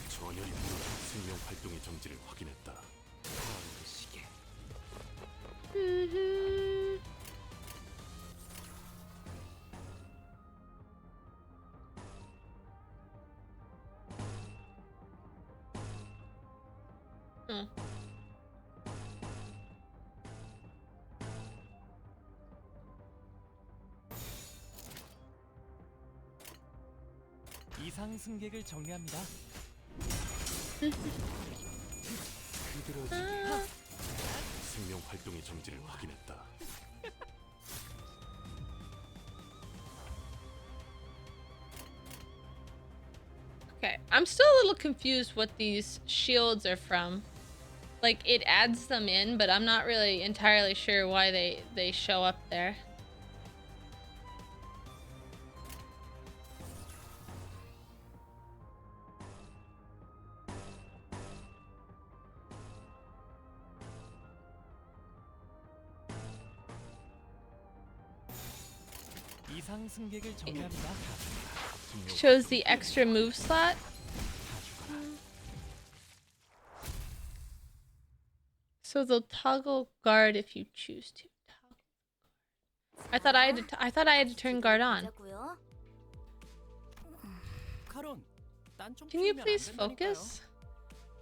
전열이 무너 생명 활동의 정지를 확인했다.
시계.
이상 승객을 정리합니다.
생명 활동의 정지를 확인했다.
Okay, I'm still a little confused what these shields are from. Like, it adds them in, but I'm not really entirely sure why they show up there.
이상 승객을 정리합니다.
Shows the extra move slot. So they'll toggle guard if you choose to. I thought I had to turn guard on. Can you please focus?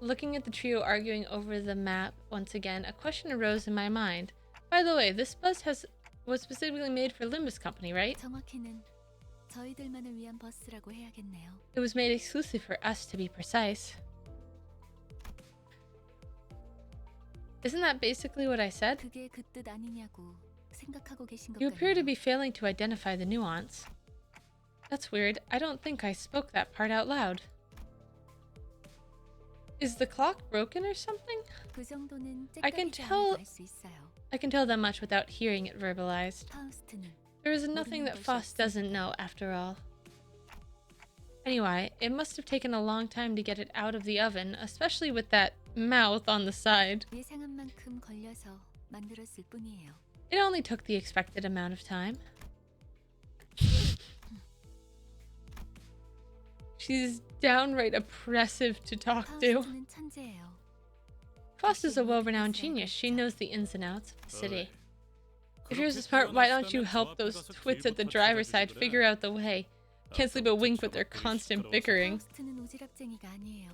Looking at the trio arguing over the map once again, a question arose in my mind. By the way, this bus was specifically made for Limbus Company, right?
정확히는 저희들만을 위한 버스라고 해야겠네요.
It was made exclusive for us, to be precise. Isn't that basically what I said?
그게 그 뜻 아니냐고 생각하고 계신 것
You appear to
같네요.
be failing to identify the nuance. That's weird. I don't think I spoke that part out loud. Is the clock broken or something?
그 정도는
I can
째까리지
tell-
않아도 알 수 있어요.
I can tell that much without hearing it verbalized.
파우스트는
There is nothing that Faust doesn't know, after all. Anyway, it must have taken a long time to get it out of the oven, especially with that mouth on the side.
예상한 만큼 걸려서 만들었을 뿐이에요.
It only took the expected amount of time. She's downright oppressive to talk to.
파우스트는 천재예요.
Faust is a well-renowned genius. She knows the ins and outs of the city. If you're so smart, why don't you help those twits at the driver's side figure out the way? Can't sleep a wink with their constant bickering.
파우스트는 오지랖쟁이가 아니에요.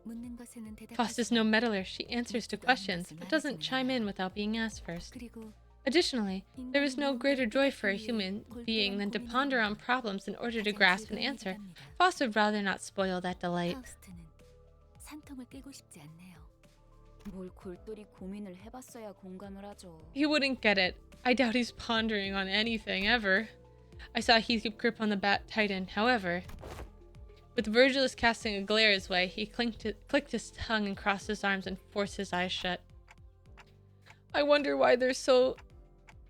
묻는 것에는
Faust is no meddler. She answers to questions, but doesn't chime in without being asked first.
그리고
Additionally, there is no greater joy for a human being than to ponder on problems in order to grasp an answer. Faust would rather not spoil that delight.
파우스트는 산통을 깨고 싶지 않네요.
뭘 골똘히 고민을 해봤어야 공감을 하죠.
He wouldn't get it. I doubt he's pondering on anything ever. I saw Heathcliff grip on the bat tighten, however. With Virgilus casting a glare his way, he clicked his tongue and crossed his arms and forced his eyes shut. I wonder why they're so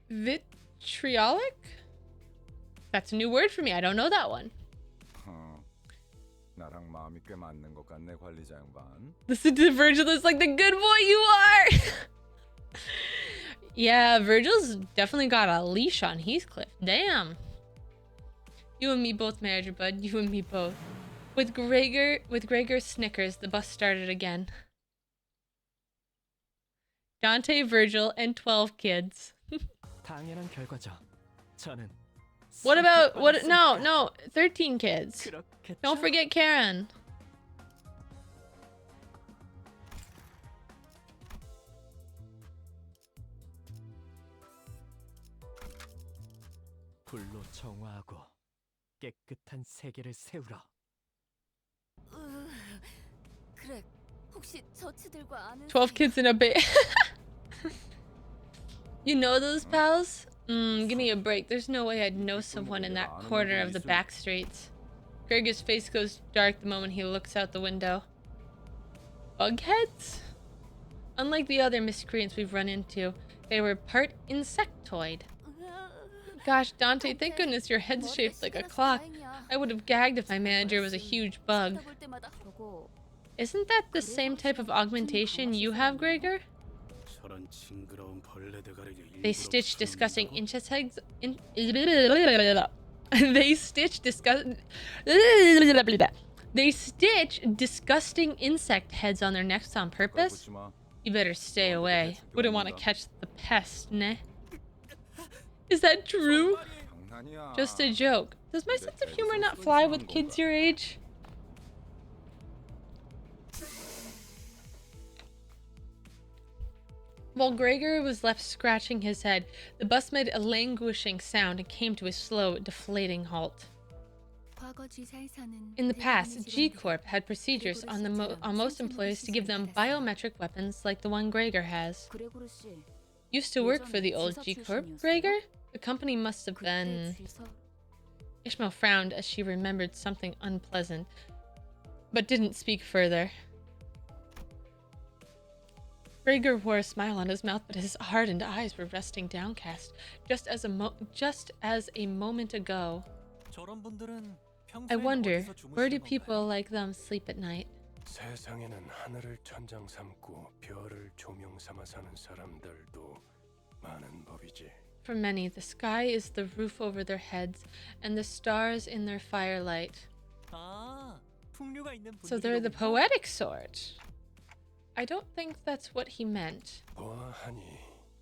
vitriolic? That's a new word for me. I don't know that one.
나랑 마음이 꽤 맞는 것 같네, 관리자 양반.
Listen to Virgilus like the good boy you are! Yeah, Virgil's definitely got a leash on Heathcliff. Damn. You and me both, Manager Bud. You and me both. With Gregor's snickers, the bus started again. Dante, Virgil, and 12 kids.
당연한 결과죠. 저는
What about
선택받았으니까.
no, 13 kids.
그렇겠죠?
Don't forget Karen.
불로 정화하고 깨끗한 세계를 세우라.
그래, 혹시 저치들과 아는
12 kids in a bed. You know those pals? Give me a break. There's no way I'd know someone in that corner of the back streets. Gregor's face goes dark the moment he looks out the window. Bugheads? Unlike the other miscreants we've run into, they were part insectoid. Gosh, Dante, thank goodness your head's shaped like a clock. I would have gagged if my manager was a huge bug. Isn't that the same type of augmentation you have, Gregor? They stitch disgusting insect heads in They stitch disgusting insect heads on their necks on purpose? You better stay away. Wouldn't want to catch the pest, ne? Is that true? Just a joke. Does my sense of humor not fly with kids your age? While Gregor was left scratching his head, the bus made a languishing sound and came to a slow, deflating halt. In the past, G-Corp had procedures on most employees to give them biometric weapons like the one Gregor has. Used to work for the old G-Corp, Gregor? The company must have been... Ishmael frowned as she remembered something unpleasant, but didn't speak further. Gregor wore a smile on his mouth, but his hardened eyes were resting downcast, just as a moment ago. I wonder, where do people like them sleep at night?
세상에는 하늘을 천장 삼고 별을 조명 삼아 사는 사람들도 많은 법이지.
For many, the sky is the roof over their heads, and the stars in their firelight. So they're the poetic sort. I don't think that's what he meant.
보아하니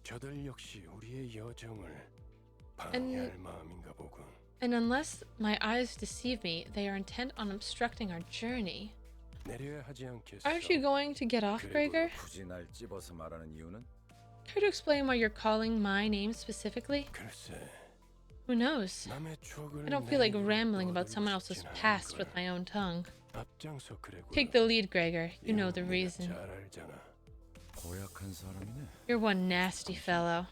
저들 역시 우리의 여정을 방해할 마음인가 보군.
And unless my eyes deceive me, they are intent on obstructing our journey.
내려야 하지 않겠어.
Aren't you going to get off, Gregor?
굳이 날 찝어서 말하는 이유는?
Care to explain why you're calling my name specifically?
글쎄.
Who knows? I don't feel like rambling about someone else's past with my own tongue. Take the lead, Gregor. You know the reason.
고약한 사람이네.
You're one nasty fellow.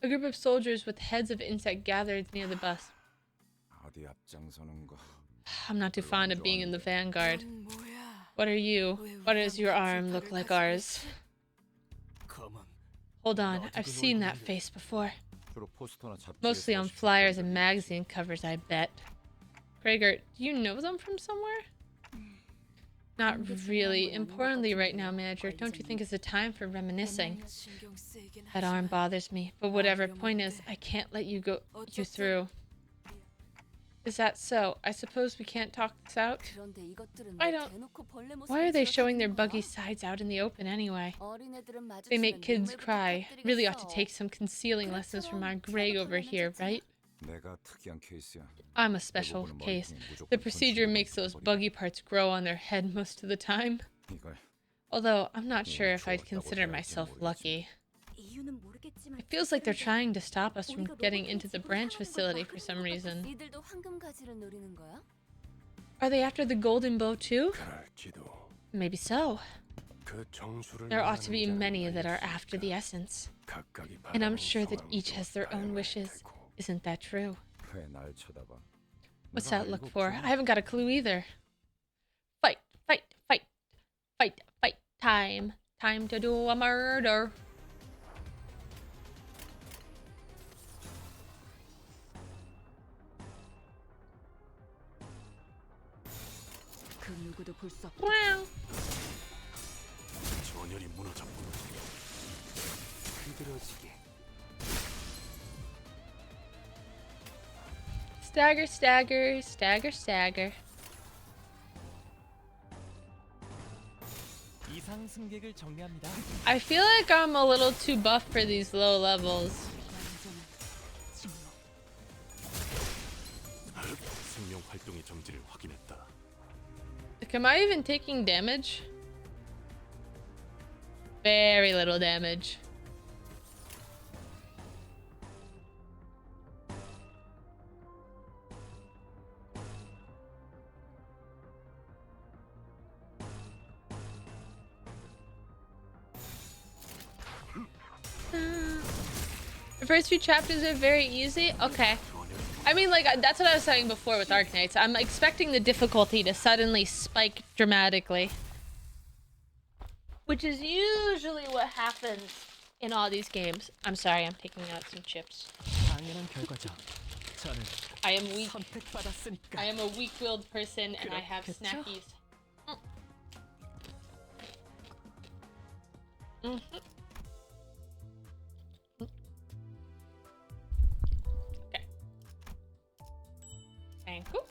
A group of soldiers with heads of insect gathered near the bus.
어디 앞장서는 거.
I'm not too fond of being in the vanguard. What are you? Why does your arm look like ours? Hold on, I've seen that face before. Mostly on flyers and magazine covers, I bet. Gregor, do you know them from somewhere? Not really. Importantly right now, Manager, don't you think it's a time for reminiscing? That arm bothers me, but whatever. Point is, I can't let you through. Is that so? I suppose we can't talk this out? Why are they showing their buggy sides out in the open anyway? They make kids cry. Really ought to take some concealing lessons from our Greg over here, right? I'm a special case. The procedure makes those buggy parts grow on their head most of the time. Although, I'm not sure if I'd consider myself lucky. It feels like they're trying to stop us from getting into the branch facility for some reason. Are they after the golden bow too? Maybe so. There ought to be many that are after the essence. And I'm sure that each has their own wishes. Isn't that true? What's that look for? I haven't got a clue either. Fight, fight, fight, fight, fight. Time. Time to do a murder. Wow.
원혈이 무너졌군.
비들어지게.
Stagger, stagger, stagger, stagger.
이상 승객을 정리합니다.
I feel like I'm a little too buff for these low levels.
생명 활동의 정지를 확인했다.
Like, am I even taking damage? Very little damage. The first few chapters are very easy. Okay. I mean, like, that's what I was saying before with Arknights. I'm expecting the difficulty to suddenly spike dramatically. Which is usually what happens in all these games. I'm sorry, I'm taking out some chips.
당연한 결과죠. 저는
I am weak.
선택받았으니까.
I am a weak-willed person and I have
그렇겠죠?
snackies. Okay. Thank you.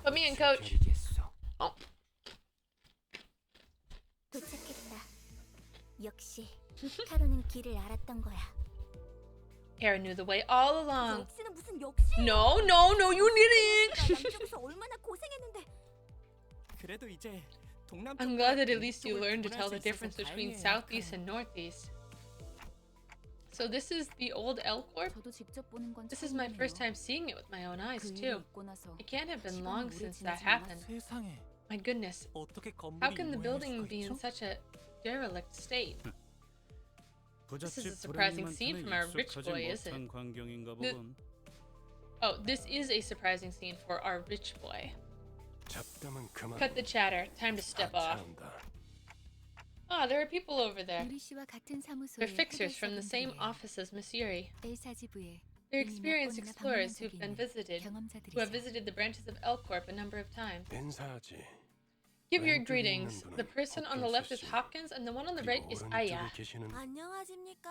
Put me in, coach. Oh.
도착했다. 역시 카로는 길을 알았던 거야.
Kara knew the way all along.
역시는 무슨 역시?
No, no, no, you didn't.
남쪽에서 얼마나 고생했는데.
그래도 이제 동남쪽.
I'm glad that at least you learned to tell the difference between southeast and northeast. So this is the old L Corp?
저도 직접 보는 건
This is my first time seeing it with my own eyes too. It can't have been long since that happened.
세상에.
My goodness.
어떻게 건물이
How can the
이 모양일
building
수가
be in
있죠?
such a derelict state? This is a surprising scene from our rich boy, isn't it? Oh, this is a surprising scene for our rich boy. Cut the chatter. Time to step off. Ah, there are people over there.
유리 씨와 같은 사무소의
They're fixers from the same
해결사분들이에요.
office as Miss Yuri.
L4지부에
They're
이미 몇
experienced
번이나
explorers
방문한
who've
적이
been
있는
visited, who
경험자들이죠.
have visited the branches of L Corp a number of times.
벤사지.
Give your greetings. The person on the left is Hopkins, and the one on the right is Aya.
안녕하십니까.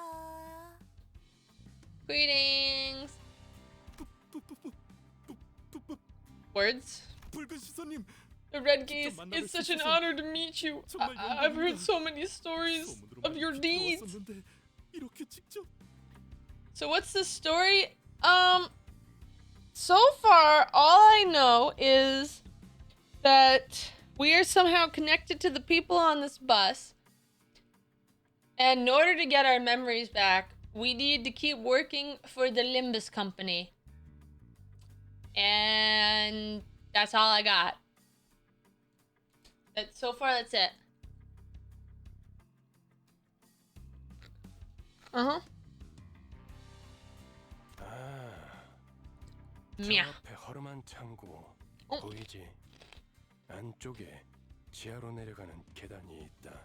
Greetings. Words.
붉은 시선님.
The Red Gaze, it's such an honor to meet you. I've heard so many stories of your deeds. So what's the story? So far, all I know is that we are somehow connected to the people on this bus. And in order to get our memories back, we need to keep working for the Limbus company. And that's all I got. So far, that's it. Uh-huh.
저 앞에 허름한 창고 보이지? 안쪽에 지하로 내려가는 계단이 있다.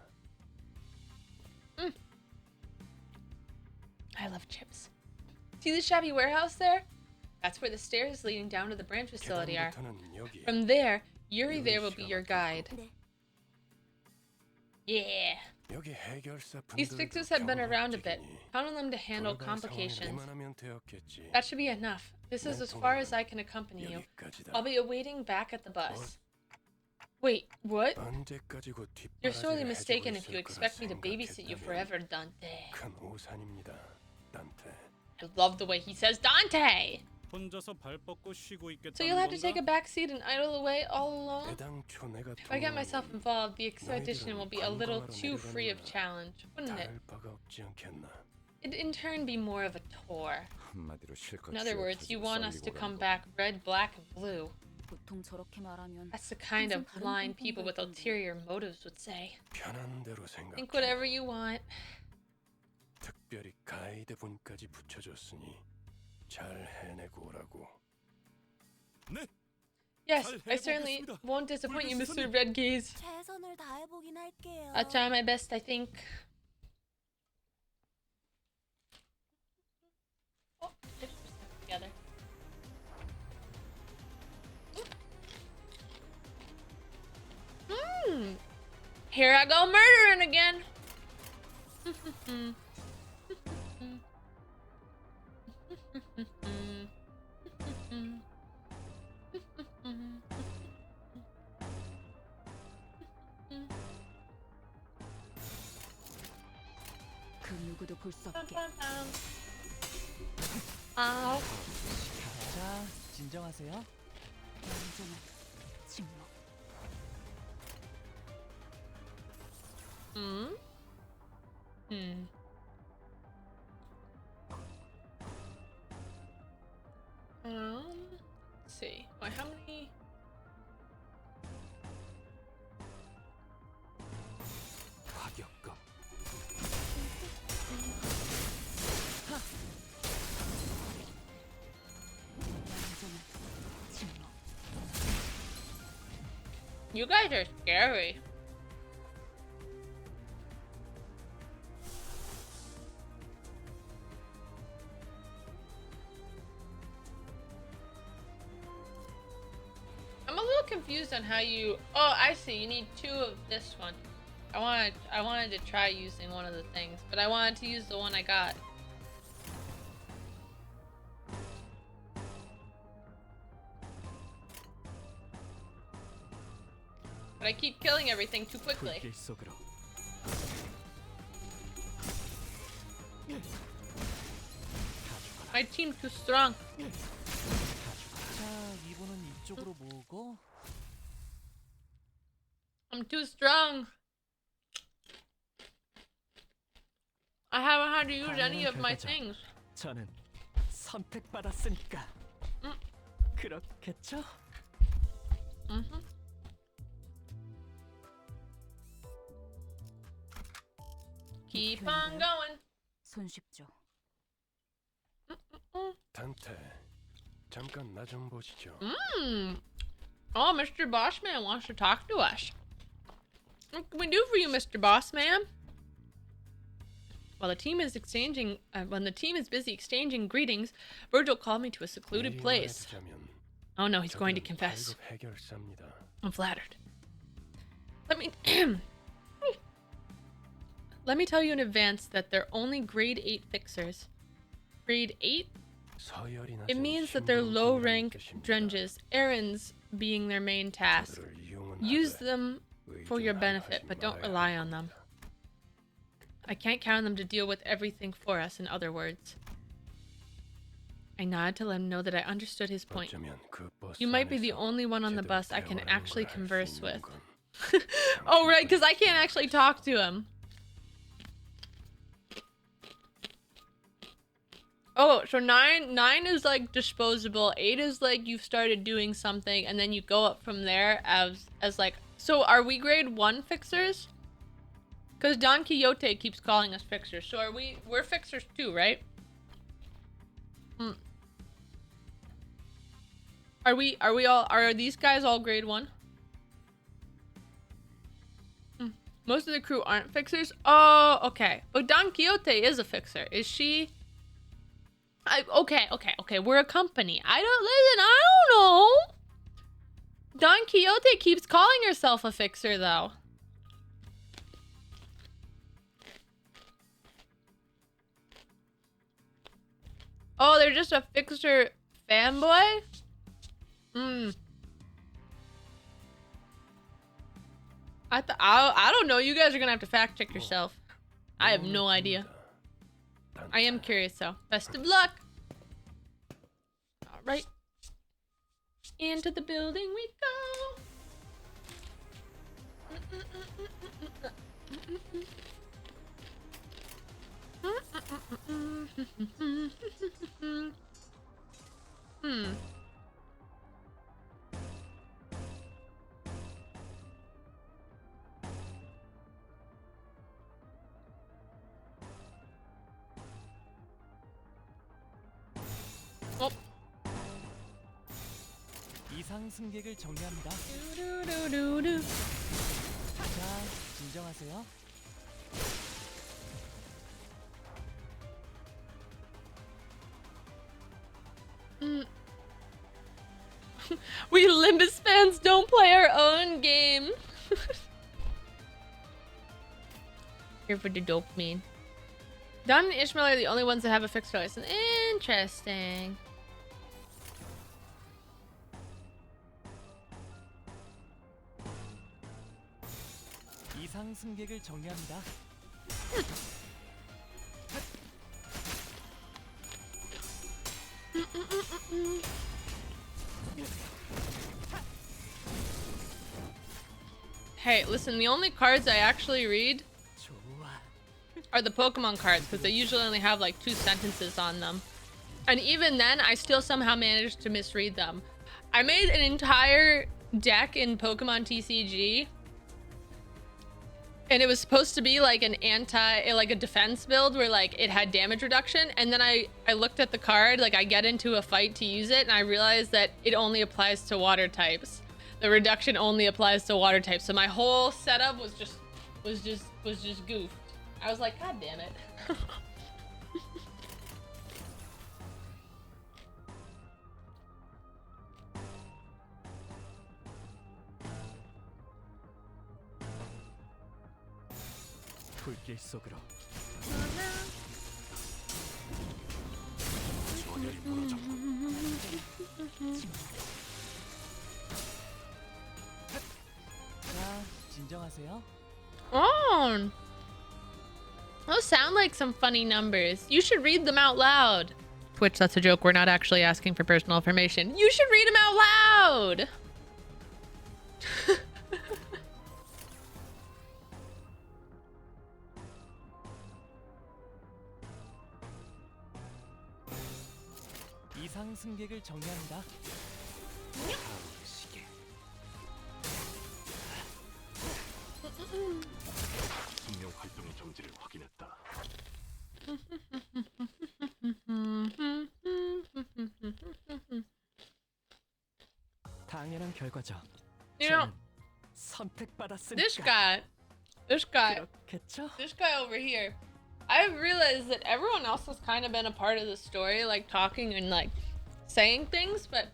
I love chips. See the shabby warehouse there? That's where the stairs leading down to the branch facility are. From there, Yuri there will be your guide. Yeah. These fixers have been around a bit. Count on them to handle complications. That should be enough. This is as far as I can accompany you. I'll be awaiting back at the bus. Wait, what? You're sorely mistaken if you expect me to babysit you forever, Dante. I love the way he says Dante! So you'll have to take a back seat and idle away all alone? If I get myself involved, the expedition will be a little too free of challenge, wouldn't it? It'd in turn be more of a tour. In other words, you want us to come back red, black, and blue.
보통 저렇게 말하면
That's the kind of blind people with ulterior motives would say. Think whatever you want.
특별히 가이드분까지 붙여줬으니 잘 해내고 오라고. 네.
Yes, I certainly won't disappoint you, Mr. Red Gaze.
최선을 다해보긴 할게요.
I'll try my best, I think. Oh, together. Here I go murdering again.
그 누구도 볼 수 없게.
Ow.
자, 진정하세요.
완전한 침묵.
Let's see. Wait, how many?
파격감.
완전한 침묵.
You guys are scary. I'm a little confused on how you. Oh, I see. You need 2 of this one. I wanted to try using one of the things, but I wanted to use the one I got. But I keep killing everything too quickly.
불길 속으로.
My team's too strong.
자, 이분은 이쪽으로 모으고.
I'm too strong. I haven't had to use any of my things.
저는 선택받았으니까. 그렇겠죠?
Keep on going.
손쉽죠.
단테, 잠깐 나 좀 보시죠.
Oh, Mr. Bossman wants to talk to us. What can we do for you, Mr. Bossman? While the team is exchanging, when the team is busy exchanging greetings, Virgil called me to a secluded place. Oh no, he's going to confess. I'm flattered. Let me tell you in advance that they're only grade 8 fixers. Grade 8? It means that they're low rank drenges, errands being their main task. Use them for your benefit, but don't rely on them. I can't count on them to deal with everything for us, in other words. I nodded to let him know that I understood his point. You might be the only one on the bus I can actually converse with. Oh, right, because I can't actually talk to him. Oh, so 9 is like disposable. 8 is like you've started doing something, and then you go up from there as like. So are we grade 1 fixers? Because Don Quixote keeps calling us fixers. So we're fixers too, right? Are these guys all grade 1? Most of the crew aren't fixers. Oh, okay. But Don Quixote is a fixer. Is she? Okay. We're a company. I don't know. Don Quixote keeps calling herself a fixer, though. Oh, they're just a fixer fanboy? I don't know. You guys are gonna have to fact check yourself. I have no idea. I am curious, though. Best of luck. All right. Into the building we go.
이상 승객을 정리합니다. 자, 진정하세요.
We Limbus fans don't play our own game. Here for the dopamine. Don and Ishmael are the only ones that have a fixed voice. Interesting.
이상 승객을 정리합니다.
Hey, listen, the only cards I actually read
좋아.
are the Pokemon cards because they usually only have like 2 sentences on them. And even then, I still somehow managed to misread them. I made an entire deck in Pokemon TCG, and it was supposed to be like an like a defense build where like it had damage reduction, and then I looked at the card, like I get into a fight to use it, and I realized that it only applies to water types. The reduction only applies to water types, so my whole setup was just goofed. I was like, God damn it.
불길 속으로.
전열이 무너졌고
자, 진정하세요.
Oh, those sound like some funny numbers. You should read them out loud. Twitch, that's a joke. We're not actually asking for personal information. You should read them out loud.
이상 승객을 정리합니다.
시계 분명 활동의 정지를 확인했다.
당연한 결과죠.
You know,
저는 선택받았으니까.
this guy
그렇겠죠?
this guy over here, I've realized that everyone else has kind of been a part of the story, like talking and like saying things, but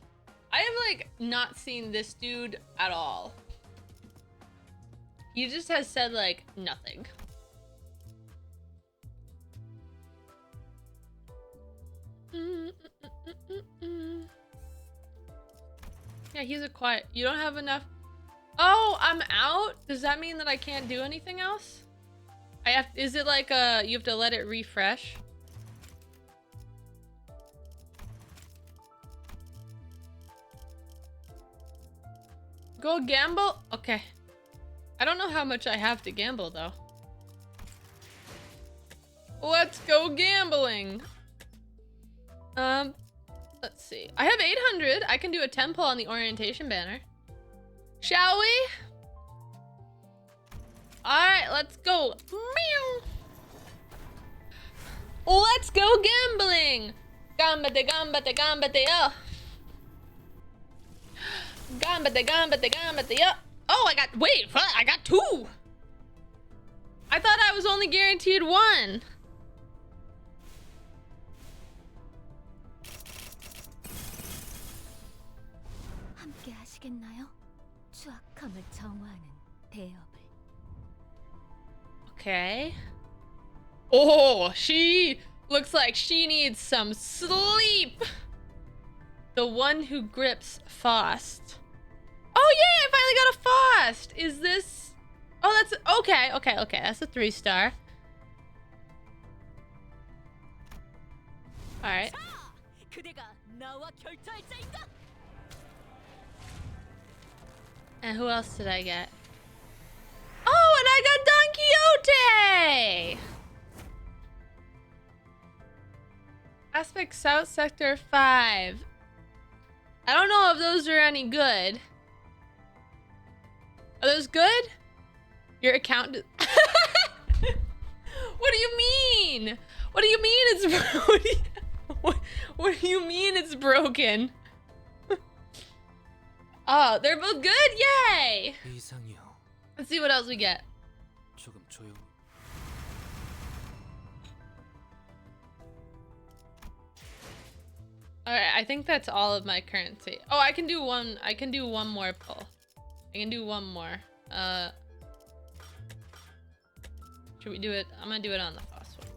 I have like not seen this dude at all. He just has said like nothing. Yeah, he's a quiet. You don't have enough. Oh, I'm out? Does that mean that I can't do anything else? I have. Is it like you have to let it refresh? Go gamble? Okay. I don't know how much I have to gamble though. Let's go gambling. Let's see. I have 800. I can do a 10 pull on the orientation banner. Shall we? Alright, let's go. Meow. Let's go gambling. Gambate, gambate, gambate, oh. Gambate, gambate, gambate, oh. Oh, wait, I got 2. I thought I was only guaranteed 1.
함께 하시겠나요? 추악함을 정화하는 대업을.
Okay. Oh, she looks like she needs some sleep. The one who grips Faust. Oh yeah, I finally got a Faust. Is this? Oh, that's okay. Okay. That's a 3-star. All right.
그대가 나와 결투할 자인가?
And who else did I get? Oh, and I got Don Quixote! Aspect South Sector 5. I don't know if those are any good. Are those good? Your account... What do you mean? What do you mean it's... What do you mean it's broken? Oh, they're both good? Yay!
이상이요.
Let's see what else we get.
조금 조용.
Alright, I think that's all of my currency. Oh, I can do one more pull. I can do one more. Should we do it? I'm gonna do it on the fast one.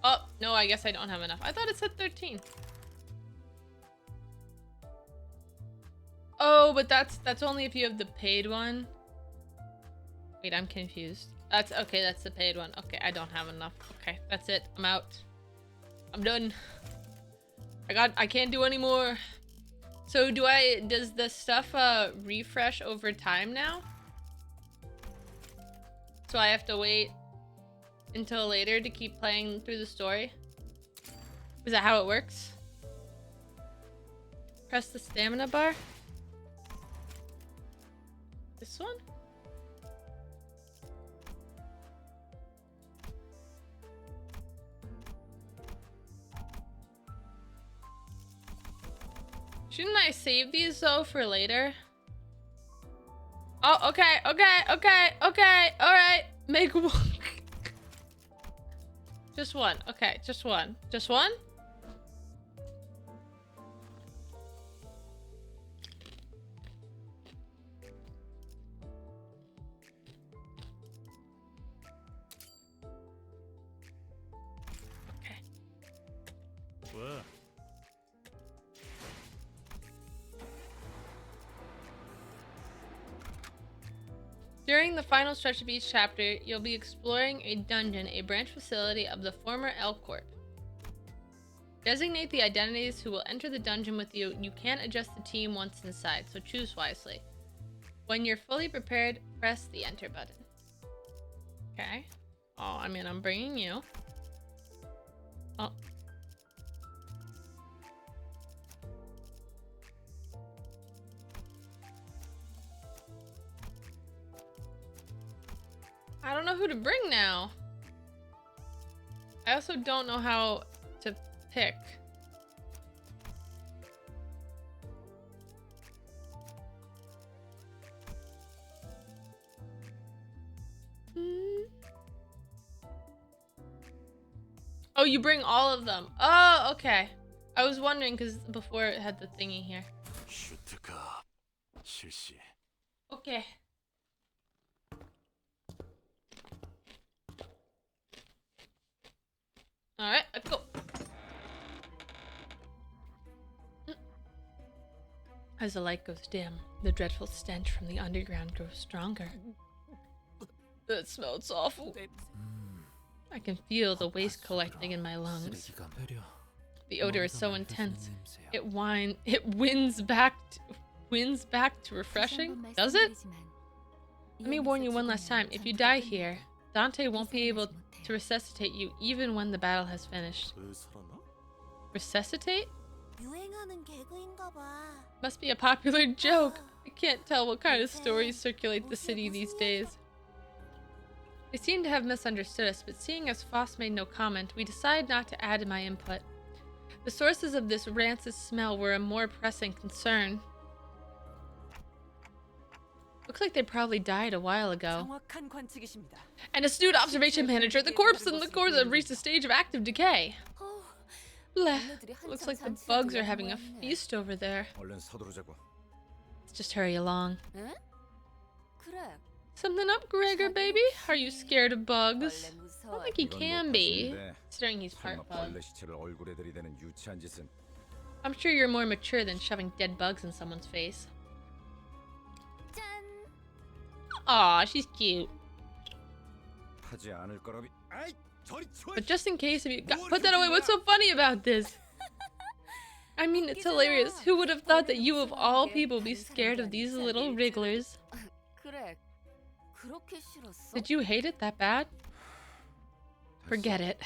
Oh, no, I guess I don't have enough. I thought it said 13. Oh, but that's only if you have the paid one. Wait, I'm confused. That's okay, that's the paid one. Okay, I don't have enough. Okay, that's it. I'm out. I'm done. I can't do any more. So does the stuff refresh over time now? So I have to wait until later to keep playing through the story? Is that how it works? Press the stamina bar? This one? Shouldn't I save these though for later? Oh, okay, alright. Make one. Just one, okay, just one. Just one? Okay.
Whoa.
During the final stretch of each chapter, you'll be exploring a dungeon, a branch facility of the former L Corp. Designate the identities who will enter the dungeon with you. You can't adjust the team once inside, so choose wisely. When you're fully prepared, press the enter button. Okay. Oh, I mean, I'm bringing you. Oh. I don't know who to bring now. I also don't know how to pick. Oh, you bring all of them. Oh, okay. I was wondering because before it had the thingy here. Okay. Alright, let's go. As the light goes dim, the dreadful stench from the underground grows stronger. That smells awful. I can feel the waste collecting in my lungs. The odor is so intense. It wins back to refreshing. Does it? Let me warn you one last time. If you die here, Dante won't be able to resuscitate you even when the battle has finished. Resuscitate? Must be a popular joke. I can't tell what kind of stories circulate the city these days. They seem to have misunderstood us, but seeing as Foss made no comment, we decided not to add my input. The sources of this rancid smell were a more pressing concern. Looks like they probably died a while ago. An astute observation manager, the corpse and the cores have reached a stage of active decay. Bleh. Looks like the bugs are having a feast over there. Let's just hurry along. Something up, Gregor, baby? Are you scared of bugs? I don't think he can be, considering he's part bug. I'm sure you're more mature than shoving dead bugs in someone's face. Aw, she's cute. But just in case if you put that away, what's so funny about this? I mean, it's hilarious. Who would have thought that you of all people be scared of these little wrigglers? Did you hate it that bad? Forget it.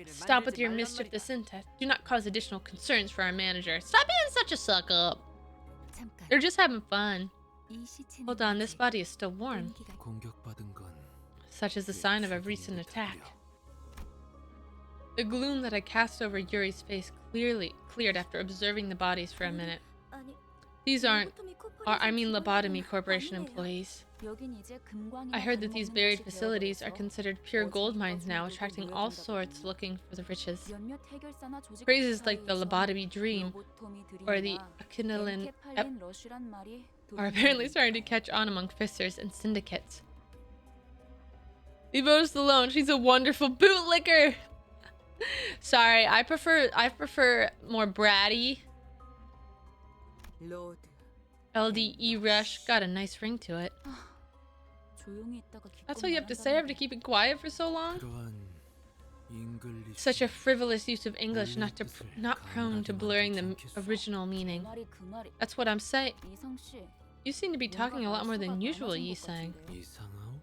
Stop with your mischief this insect. Do not cause additional concerns for our manager. Stop being such a suck up. They're just having fun. Hold on, this body is still warm. Such is the sign of a recent attack. The gloom that I cast over Yuri's face clearly cleared after observing the bodies for a minute. These aren't, I mean Lobotomy Corporation employees.
여긴 이제 금광이나
I heard that these buried
금먹는 곳이
facilities are
되어버려서
considered pure gold mines now,
어디선가
attracting all
모여든다더니
sorts looking for the riches.
몇몇 해결사나 조직들
Phrases like the
사이에서
lobotomy dream or the
로보토미들이나
echinolin
엠케 팔린 러쉬란 말이
are apparently
돌고
starting to catch on among fisters and syndicates. Leave Otis alone. She's a wonderful bootlicker. Sorry, I prefer more bratty.
로드.
LDE rush got a nice ring to it.
조용히 있다가
That's all you have to say. I have to keep it quiet for so long. Such a frivolous use of English, not prone to blurring the original meaning.
말이 그 말이
That's what I'm saying.
이성 씨
You seem to be talking a lot more than usual, Yi-sang.
이상하오?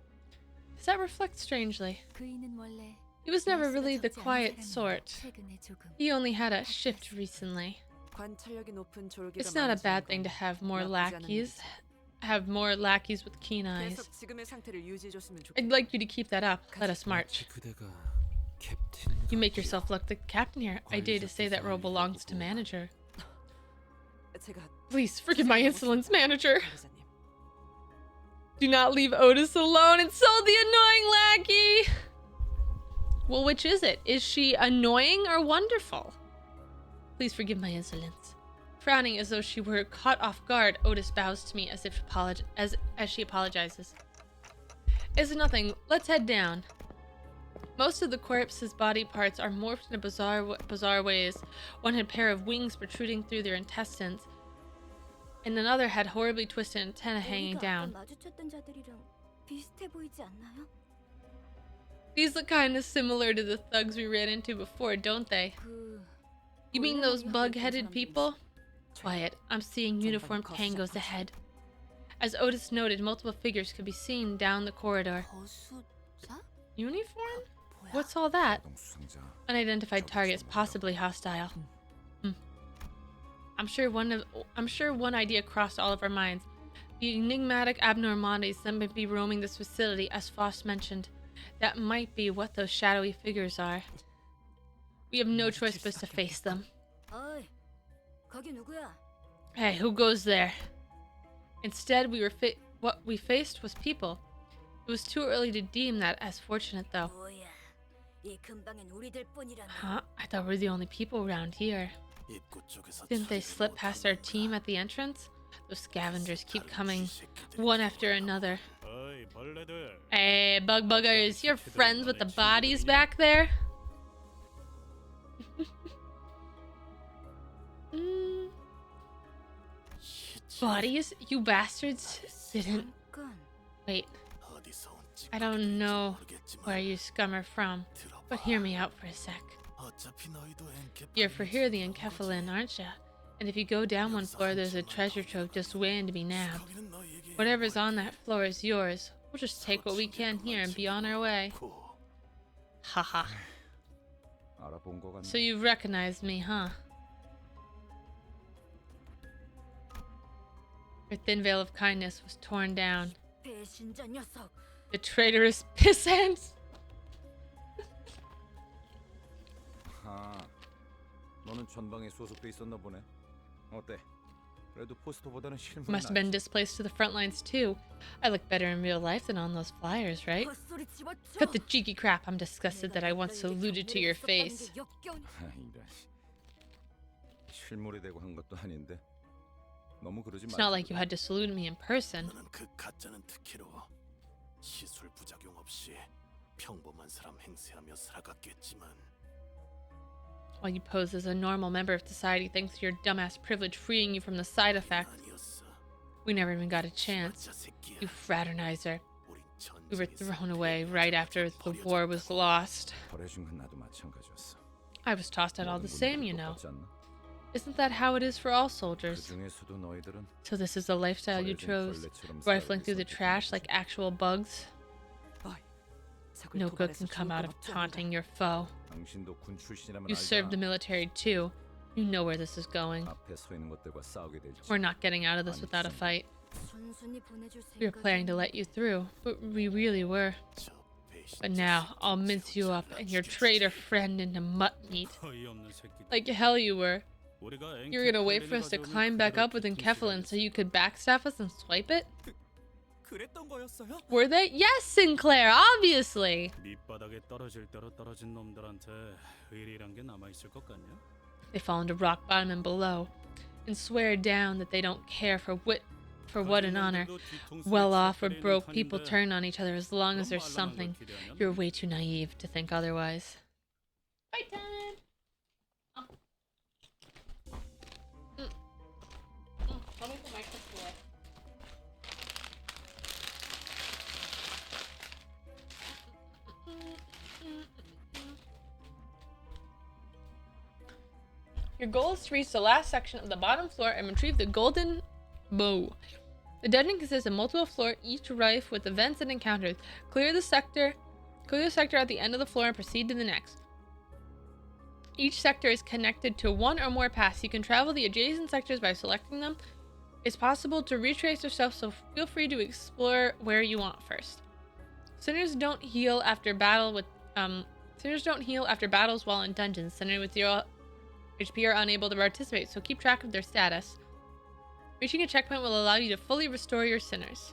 Does that reflect strangely?
그이는 원래
He was never really the
적지 않은
quiet
사람인데
sort.
최근에 조금
He only had a shift recently.
관찰력이 높은 졸개가
It's not a
많아지는
bad thing
건
to have more
나쁘지 않은
lackeys.
일이지.
Have more lackeys with keen eyes.
계속 지금의 상태를 유지해줬으면 좋겠다.
I'd like you to keep that up. Let us march.
그대가 캡틴
You make yourself look the captain here. I dare to say that role belongs to manager.
제가
Please forgive my insolence, manager.
관리자님.
Do not leave Otis alone and so the annoying lackey. Well, which is it? Is she annoying or wonderful? Please forgive my insolence. Frowning as though she were caught off guard, Otis bows to me as if as she apologizes. It's nothing. Let's head down. Most of the corpse's body parts are morphed in bizarre ways. One had a pair of wings protruding through their intestines, and another had horribly twisted antennae hanging
우리가 아까
down.
마주쳤던 자들이랑 비슷해 보이지 않나요?
These look kind of similar to the thugs we ran into before, don't they?
그
You mean those bug-headed people? Quiet. I'm seeing uniformed tangos ahead. As Otis noted, multiple figures could be seen down the corridor.
거수자?
Uniform? What's all that?
수상자.
Unidentified targets, possibly hostile. I'm sure one idea crossed all of our minds. The enigmatic abnormalities that might be roaming this facility, as Foss mentioned. That might be what those shadowy figures are. We have no choice but to face them.
어이, 거기 누구야?
Hey, who goes there? Instead, what we faced was people. It was too early to deem that as fortunate, though.
뭐야, 이 근방엔 우리들뿐이라며.
Huh? I thought we were the only people around here. Didn't they slip past our team at the entrance? Those scavengers keep coming, one after another.
어이 벌레들.
Hey, buggers, you're friends with the bodies back there? Bodies? You bastards didn't...
잠깐.
Wait. I don't know where you scum are from, but hear me out for a sec. You're for here the Enkephalin, aren't ya? And if you go down one floor, there's a treasure trove just waiting to be nabbed. Whatever's on that floor is yours. We'll just take what we can here and be on our way. Haha.
알아본 거 같네.
So you've recognized me, huh? Her thin veil of kindness was torn down.
배신자 녀석.
The traitorous pissants!
아, 너는 전방에 소속돼 있었나 보네. 어때? 그래도 포스터보다는 실물이
Must have been displaced to the front lines too. I look better in real life than on those flyers, right?
헛소리 집어쳐.
Cut the cheeky crap. I'm disgusted that I once alluded to your face.
이런. 실물이 되고 한 것도 아닌데. 너무 그러지
It's
마.
not like you had to salute me in person.
그 가짜는 특히로 시술 부작용 없이 평범한 사람 행세하며 살아갔겠지만
While you pose as a normal member of society thanks to your dumbass privilege freeing you from the side effects.
아니었어.
We never even got a chance. You fraternizer. We were thrown away right after the war was lost.
버려준 건 나도 마찬가지였어.
I was tossed out all the same, you know.
똑같지 않나?
Isn't that how it is for all soldiers?
그중에서도 너희들은
So this is the lifestyle you chose? Rifling through the trash like actual bugs? No good can come out of taunting your foe.
당신도 군 출신이라면
You served the military too. You know where this is going.
앞에 서 있는 것들과 싸우게 될지.
We're not getting out of this without a fight.
순순히 보내줄
We were planning to let you through, but we really were. But now, I'll mince you up and your traitor friend into mutt meat.
어이없는 새끼들.
Like hell you were.
우리가
You were gonna wait for us to climb back up with Enkephalin so you could backstab us and swipe it?
그랬던 거였어요?
Were they? Yes, Sinclair, obviously.
밑바닥에 떨어질 대로 떨어진 놈들한테 의리란 게 남아 있을 것 같냐?
They fall into rock bottom and below, and swear down that they don't care for what and honor. Well off or broke, people turn on each other as long as there's something. You're way too naive to think otherwise. Fight time! Let me put my clips away. Your goal is to reach the last section of the bottom floor and retrieve the golden bow. The dungeon consists of multiple floors, each rife with events and encounters. Clear the sector at the end of the floor and proceed to the next. Each sector is connected to one or more paths. You can travel the adjacent sectors by selecting them. It's possible to retrace yourself, so feel free to explore where you want first. Sinners don't heal after battles while in dungeons. Sinners with 0 HP are unable to participate, so keep track of their status. Reaching a checkpoint will allow you to fully restore your sinners.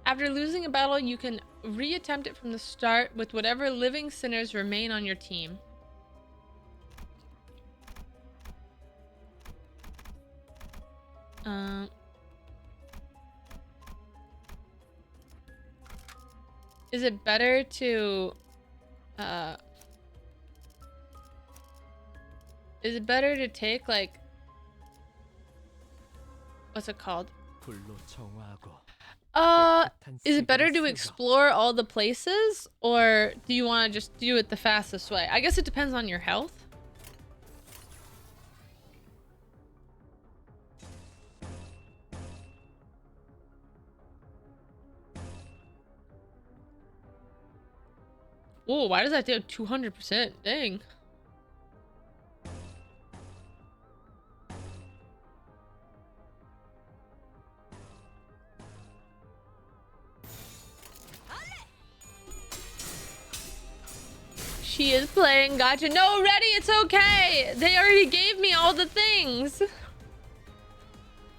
After losing a battle, you can reattempt it from the start with whatever living sinners remain on your team. Is it better to take like, what's it called? Is it better to explore all the places, or do you want to just do it the fastest way? I guess it depends on your health. Whoa, why does that do 200%? Dang. She is playing gotcha. No, ready, it's okay. They already gave me all the things.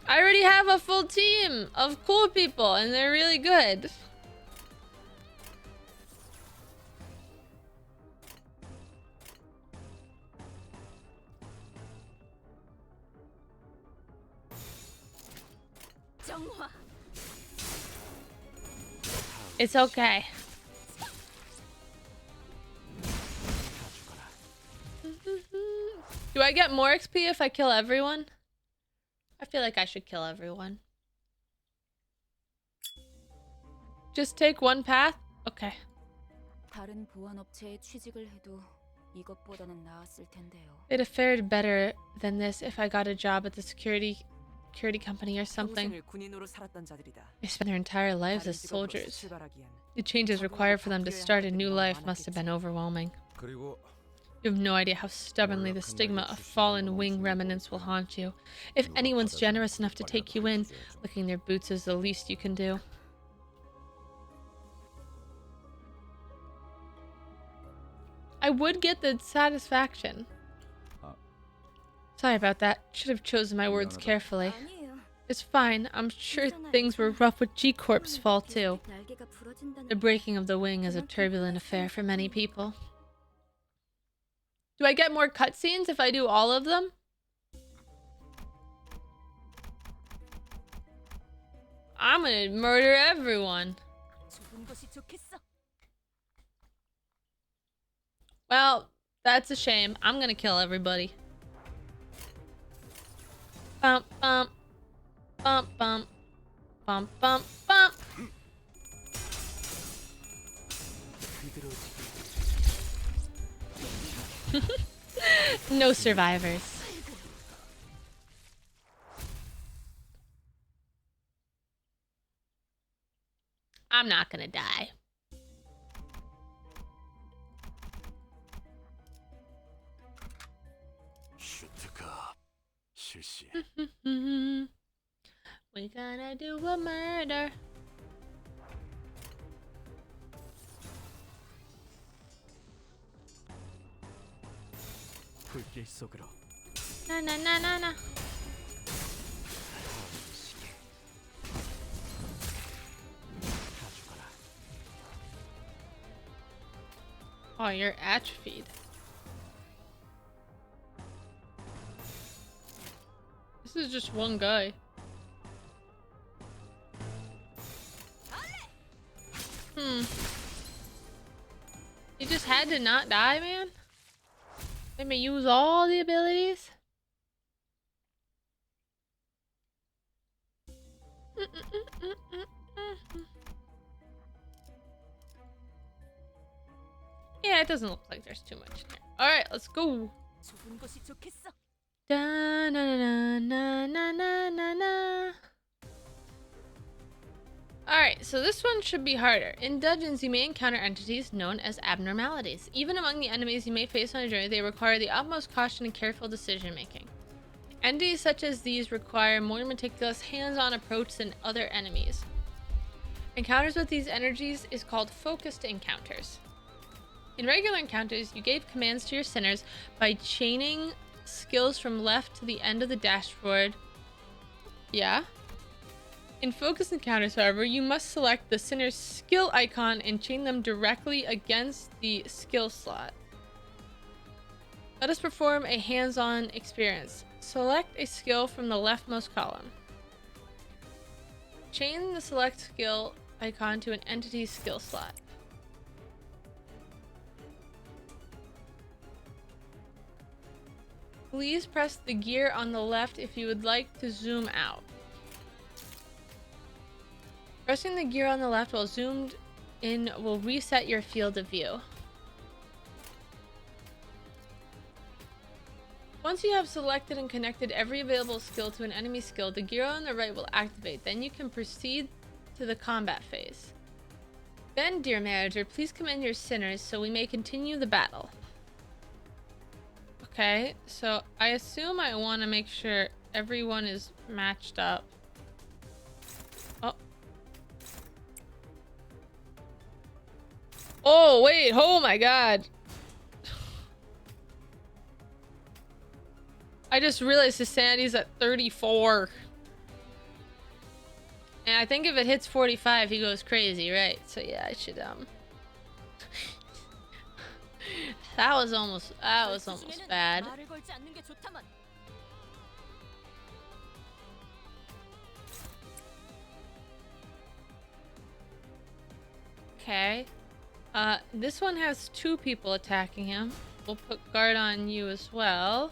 I already have a full team of cool people, and they're really good. It's okay. Do I get more XP if I kill everyone? I feel like I should kill everyone. Just take one path? Okay.
다른 보안업체에 취직을 해도 이것보다는 나았을 텐데요.
It'd have fared better than this if I got a job at the security company or something. They spent their entire lives as soldiers. The changes required for them to start a new life must have been overwhelming. You have no idea how stubbornly the stigma of fallen wing remnants will haunt you. If anyone's generous enough to take you in, licking their boots is the least you can do. I would get the satisfaction. Sorry about that. Should have chosen my words carefully. It's fine. I'm sure things were rough with G-Corp's fall too. The breaking of the wing is a turbulent affair for many people. Do I get more cutscenes if I do all of them? I'm gonna murder everyone. Well, that's a shame. I'm gonna kill everybody. Bump, bump. Bump, bump. Bump, bump, bump. No survivors. I'm not gonna die. We're gonna do a murder. Na na na na na. Oh, you're atrophied. This is just one guy. You just had to not die, man? Let me use all the abilities? Yeah, it doesn't look like there's too much there. Alright, let's go.
좁은 곳이 좋겠어.
Da na na na na na na na. Alright, so this one should be harder. In dungeons, you may encounter entities known as abnormalities. Even among the enemies you may face on a journey, they require the utmost caution and careful decision making. Entities such as these require more meticulous, hands-on approach than other enemies. Encounters with these energies is called focused encounters. In regular encounters, you gave commands to your sinners by chaining skills from left to the end of the dashboard. Yeah? In focused encounters, however, you must select the sinner's skill icon and chain them directly against the skill slot. Let us perform a hands-on experience. Select a skill from the leftmost column. Chain the select skill icon to an entity's skill slot. Please press the gear on the left if you would like to zoom out. Pressing the gear on the left while zoomed in will reset your field of view. Once you have selected and connected every available skill to an enemy skill, the gear on the right will activate. Then you can proceed to the combat phase. Then, dear manager, please commend your sinners so we may continue the battle. Okay, so I assume I want to make sure everyone is matched up. Oh. Oh, wait. Oh my god. I just realized his sanity's at 34. And I think if it hits 45, he goes crazy, right? So yeah, I should, that was almost bad.
말을 걸지 않는 게 좋다만.
Okay. This one has 2 people attacking him. We'll put guard on you as well.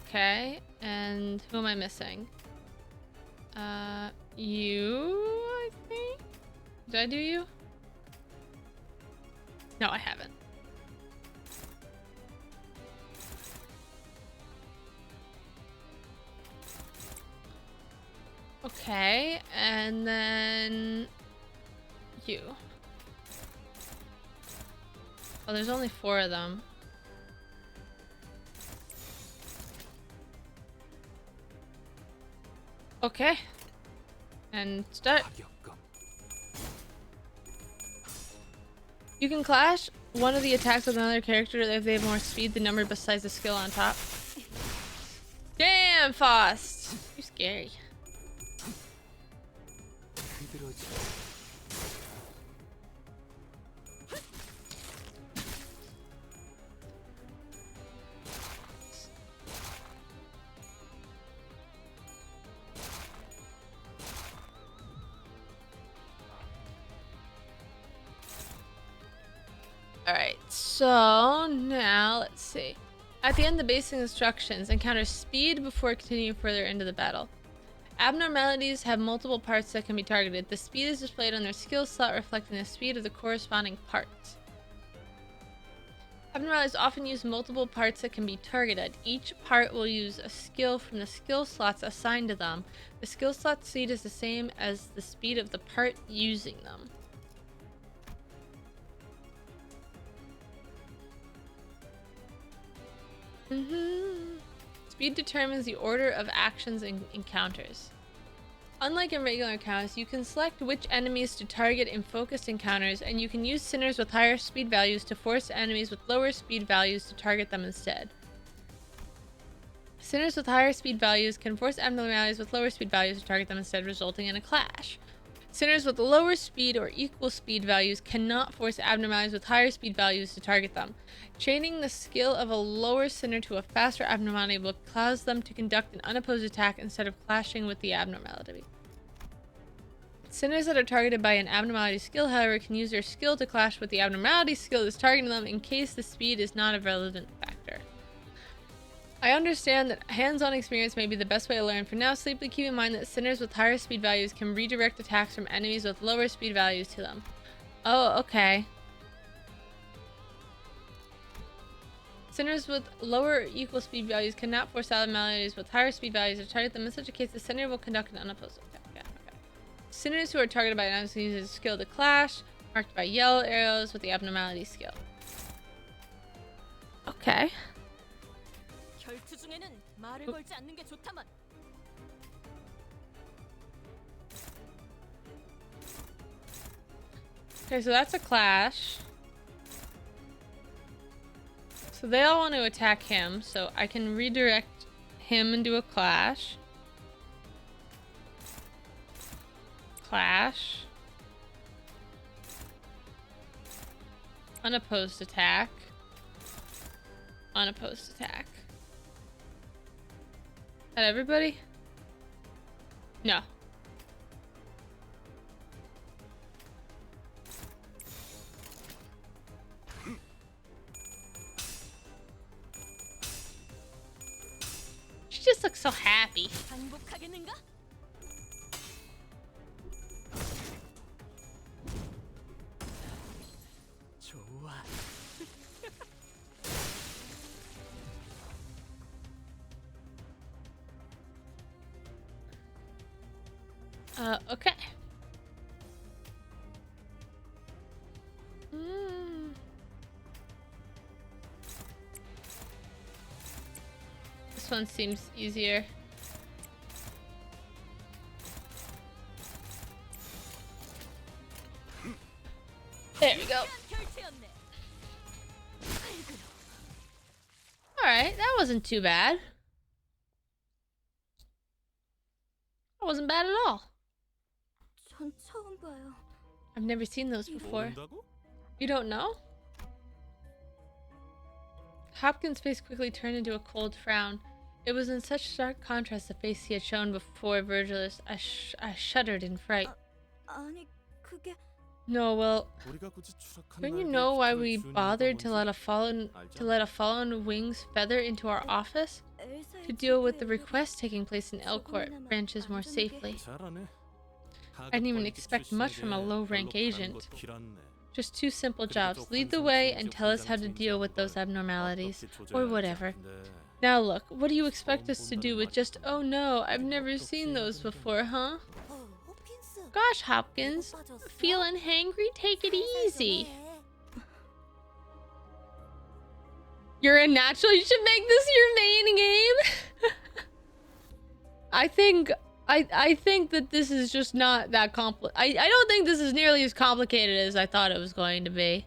Okay, and who am I missing? You, I think? Did I do you? No, I haven't. Okay, and then you. Oh, there's only 4 of them. Okay. And start. You can clash one of the attacks with another character if they have more speed, the number besides the skill on top. Damn, Faust! You're scary. Alright, so now let's see. At the end, the basic instructions encounter speed before continuing further into the battle. Abnormalities have multiple parts that can be targeted. The speed is displayed on their skill slot, reflecting the speed of the corresponding parts. Abnormalities often use multiple parts that can be targeted. Each part will use a skill from the skill slots assigned to them. The skill slot speed is the same as the speed of the part using them. Speed determines the order of actions and encounters. Unlike in regular encounters, you can select which enemies to target in focused encounters, and you can use sinners with higher speed values to force enemies with lower speed values to target them instead. Sinners with higher speed values can force abnormalities with lower speed values to target them instead, resulting in a clash. Sinners with lower speed or equal speed values cannot force abnormalities with higher speed values to target them. Chaining the skill of a lower sinner to a faster abnormality will cause them to conduct an unopposed attack instead of clashing with the abnormality. Sinners that are targeted by an abnormality skill, however, can use their skill to clash with the abnormality skill that's targeting them in case the speed is not a relevant factor. I understand that hands-on experience may be the best way to learn. For now, simply keep in mind that sinners with higher speed values can redirect attacks from enemies with lower speed values to them. Oh, okay. Sinners with lower or equal speed values cannot force abnormalities with higher speed values to target them. In such a case, the sinner will conduct an unopposed attack. Yeah, okay. Sinners who are targeted by an abnormality use a skill to clash, marked by yellow arrows with the abnormality skill. Okay.
결투 중에는 말을 걸지 않는 게 좋다만.
Okay, so that's a clash. So they all want to attack him, so I can redirect him into a clash. Clash. Unopposed attack. Unopposed attack. That everybody? No. She just looks so happy.
반복하겠는가?
좋아.
Okay. This one seems easier. There we go. Alright, that wasn't too bad. That wasn't bad at all.
전 처음 봐요.
I've never seen those before.
모른다고?
You don't know? Hopkins' face quickly turned into a cold frown. It was in such stark contrast to the face he had shown before Virgilus. I shuddered in fright.
아니, 그게
No, well,
우리가 굳이 추락한
don't you
날개
know why
깃털을
we
지운
bothered
이유가
to
뭔지
let a fallen wing's feather into our office?
엘사의
To deal with the
지구의
request taking place in Elcourt branches more safely.
잘하네.
I didn't even expect much from a low-rank agent. Just two simple jobs. Lead the way and tell us how to deal with those abnormalities. Or whatever. Now look, what do you expect us to do with just, oh no, I've never seen those before, huh?
호핀스.
Gosh, Hopkins. Feeling hangry? Take it easy. You're a natural. You should make this your main game. I think that this is just not that I don't think this is nearly as complicated as I thought it was going to be.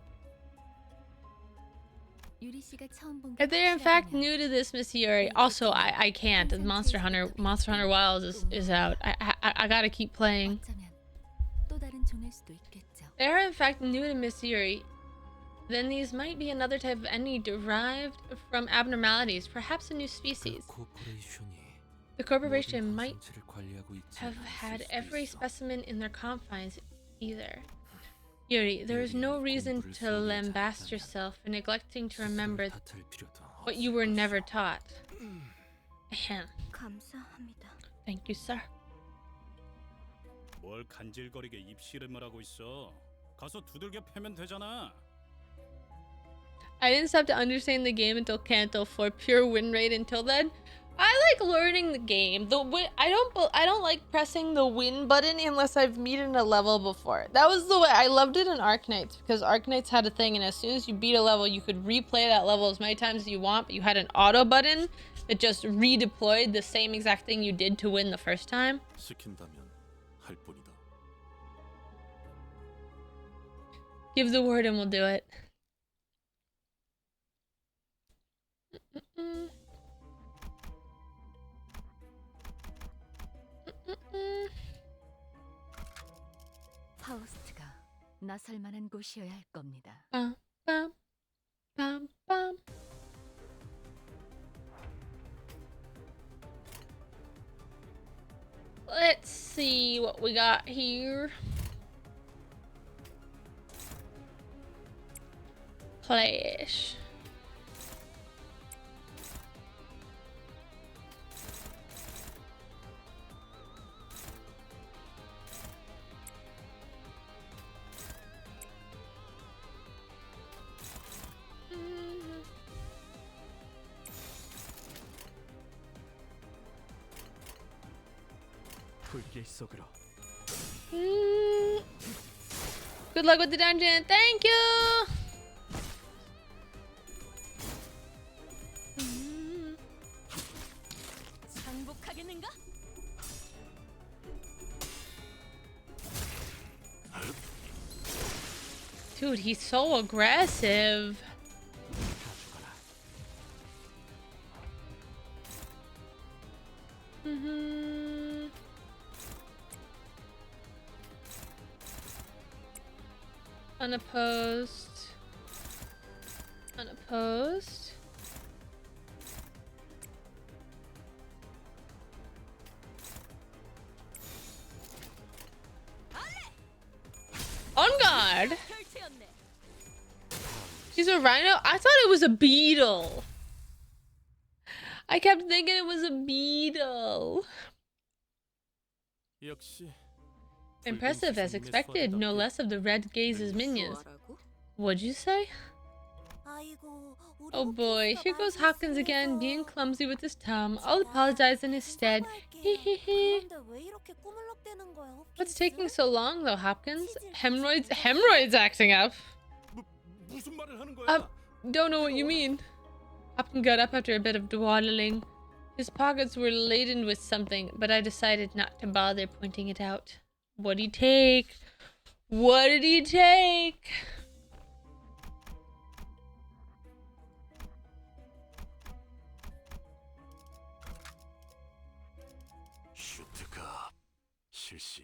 유리 씨가 처음 본
If they're in fact new to this, Miss Yuri, also I can't. Monster Hunter Wilds is out. I gotta keep playing.
어쩌면 또 다른 종일 수도 있겠죠.
They are in fact new to Miss Yuri, then these might be another type of enemy derived from abnormalities, perhaps a new species. The corporation might have had every specimen in their confines either. Yuri, there is no reason to lambast yourself for neglecting to remember what you were never taught. Ahem.
감사합니다.
Thank you, sir.
뭘 간질거리게 입씨름을 하고 있어. 가서 두들겨 패면 되잖아.
I didn't stop to understand the game until Canto 4. Pure win rate until then. I like learning the game. I don't like pressing the win button unless I've beaten a level before. That was the way I loved it in Arknights, because Arknights had a thing, and as soon as you beat a level, you could replay that level as many times as you want, but you had an auto button that just redeployed the same exact thing you did to win the first time.
시킨다면 할 뿐이다.
Give the word and we'll do it.
나설 만한 곳이어야 할 겁니다.
Bum, bum, bum, bum. Let's see what we got here. Clash.
불길 속으로.
Good luck with the dungeon. Thank you.
장복하겠는가?
Dude, he's so aggressive. Unopposed. Unopposed. On guard.
펼치였네.
He's a rhino? I thought it was a beetle. I kept thinking it was a beetle.
역시
Impressive as expected. No less of the red gaze's minions. What'd you say? Oh boy, here goes Hopkins again, being clumsy with his tongue. I'll apologize in his stead. Hehehe. What's taking so long though, Hopkins? Hemorrhoids acting up.
무슨 말을 하는 거야?
Don't know what you mean. Hopkins got up after a bit of dawdling. His pockets were laden with something, but I decided not to bother pointing it out. What'd he take? What did he take?
슈트가 실시.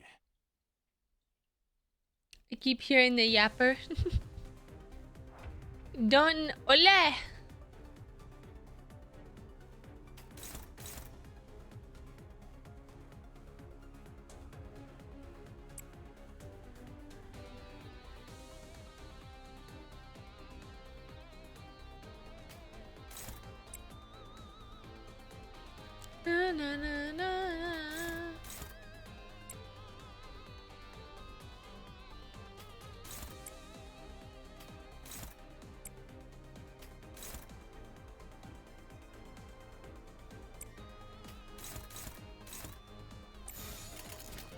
I keep hearing the yapper. Don ole. Na, na, na, na.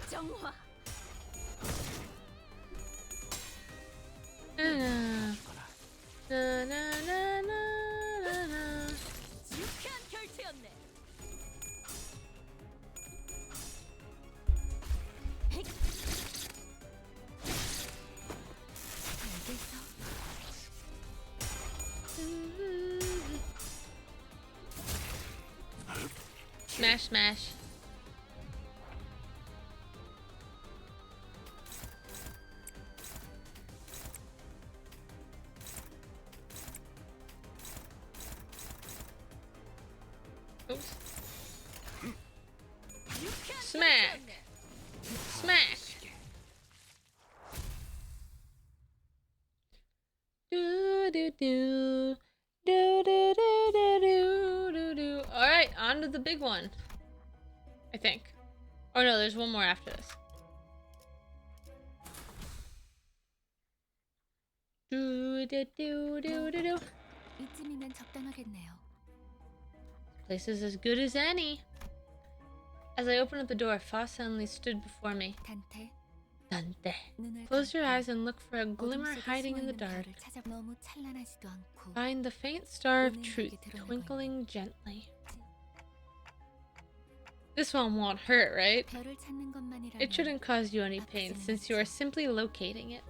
정화.
Na, na, na, na, na.
유쾌한 결투였네.
Smash, smash. Oops. Smack. Smack. Do do do. Do do do do do do do. Alright, on to the big one. I think. Oh no, there's one more after this. Do do do do do do.
이쯤이면 적당하겠네요.
Place is as good as any. As I opened up the door, Foss suddenly stood before me.
단테,
Dante.
눈을
Close your
감고
eyes and look for a
어둠
glimmer
속에
hiding in the
숨어있는
dark.
별을 찾아 너무 찬란하지도 않고
Find the faint star of
은은하게
truth
드러나고
twinkling gently. This one won't hurt, right?
별을 찾는 것만이라면
It shouldn't cause you any pain since you are simply locating it.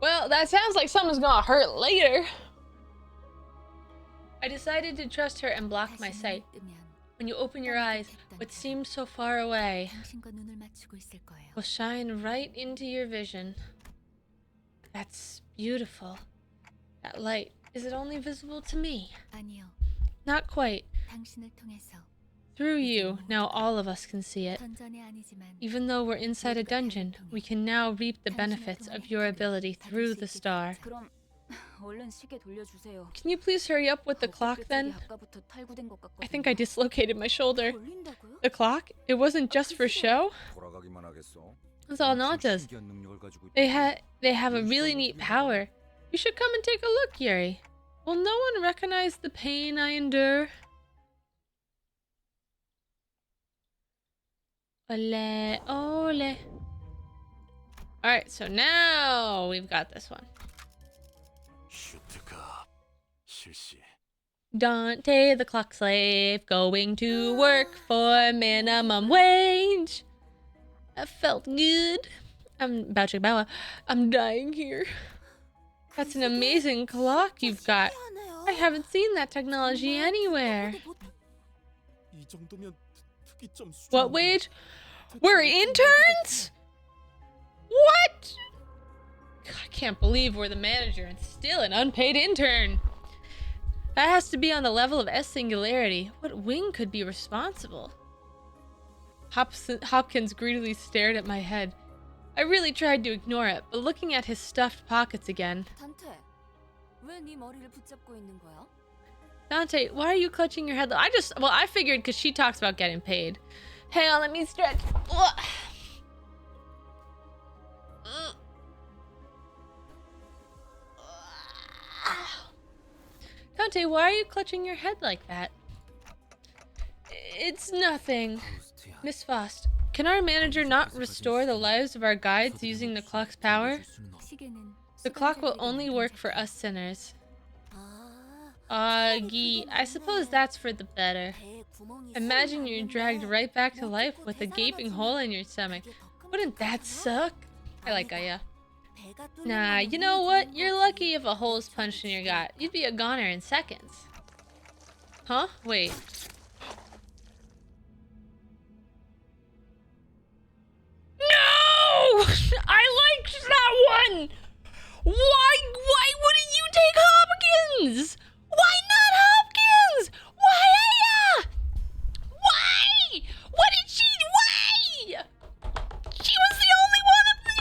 Well, that sounds like something's gonna hurt later. I decided to trust her and block my
다시
sight.
눈을 뜨면
When you open your eyes, what seems so far away
당신과 눈을 맞추고 있을 거예요.
will shine right into your vision. That's beautiful. That light, is it only visible to me?
아니요.
Not quite.
당신을 통해서
Through you, now all of us can see it.
던전이 아니지만
Even though we're inside a dungeon, we can now reap the benefits of your ability through the star.
그럼 얼른 시계 돌려주세요.
Can you please hurry up with the clock then?
아까부터 탈구된 것 같거든요.
I think I dislocated my shoulder.
걸린다고요?
The clock? It wasn't just for show?
돌아가기만 하겠어.
That's all Nod does.
신기한 능력을 가지고 있다.
They have a really neat power. You should come and take a look, Yuri. Will no one recognize the pain I endure? Ole, ole. Alright, so now we've got this one.
슈트가 실시.
Dante, the clock slave, going to work for minimum wage. That felt good. I'm I'm dying here. That's an amazing clock you've got. I haven't seen that technology anywhere.
이 정도면 특이점 수준.
What wage? We're interns? What? I can't believe we're the manager and still an unpaid intern. That has to be on the level of S Singularity. What wing could be responsible? Hopkins greedily stared at my head. I really tried to ignore it, but looking at his stuffed pockets again.
단테, 왜 네 머리를 붙잡고 있는 거야?
Dante, why are you clutching your head? I figured because she talks about getting paid. Hang on, let me stretch. Dante, why are you clutching your head like that? It's nothing. Miss Faust, can our manager not restore the lives of our guides using the clock's power?
시계는
The clock will only work for us sinners. Gee, I suppose that's for the better. Imagine you're dragged right back to life with a gaping hole in your stomach. Wouldn't that suck? I like Aya. Nah, you know what? You're lucky if a hole's punched in your gut. You'd be a goner in seconds. Huh? Wait. No! I liked that one! Why wouldn't you take Hopkins? Why not Hopkins? Why Aya? Why? What did she? Why? She was the only one of the.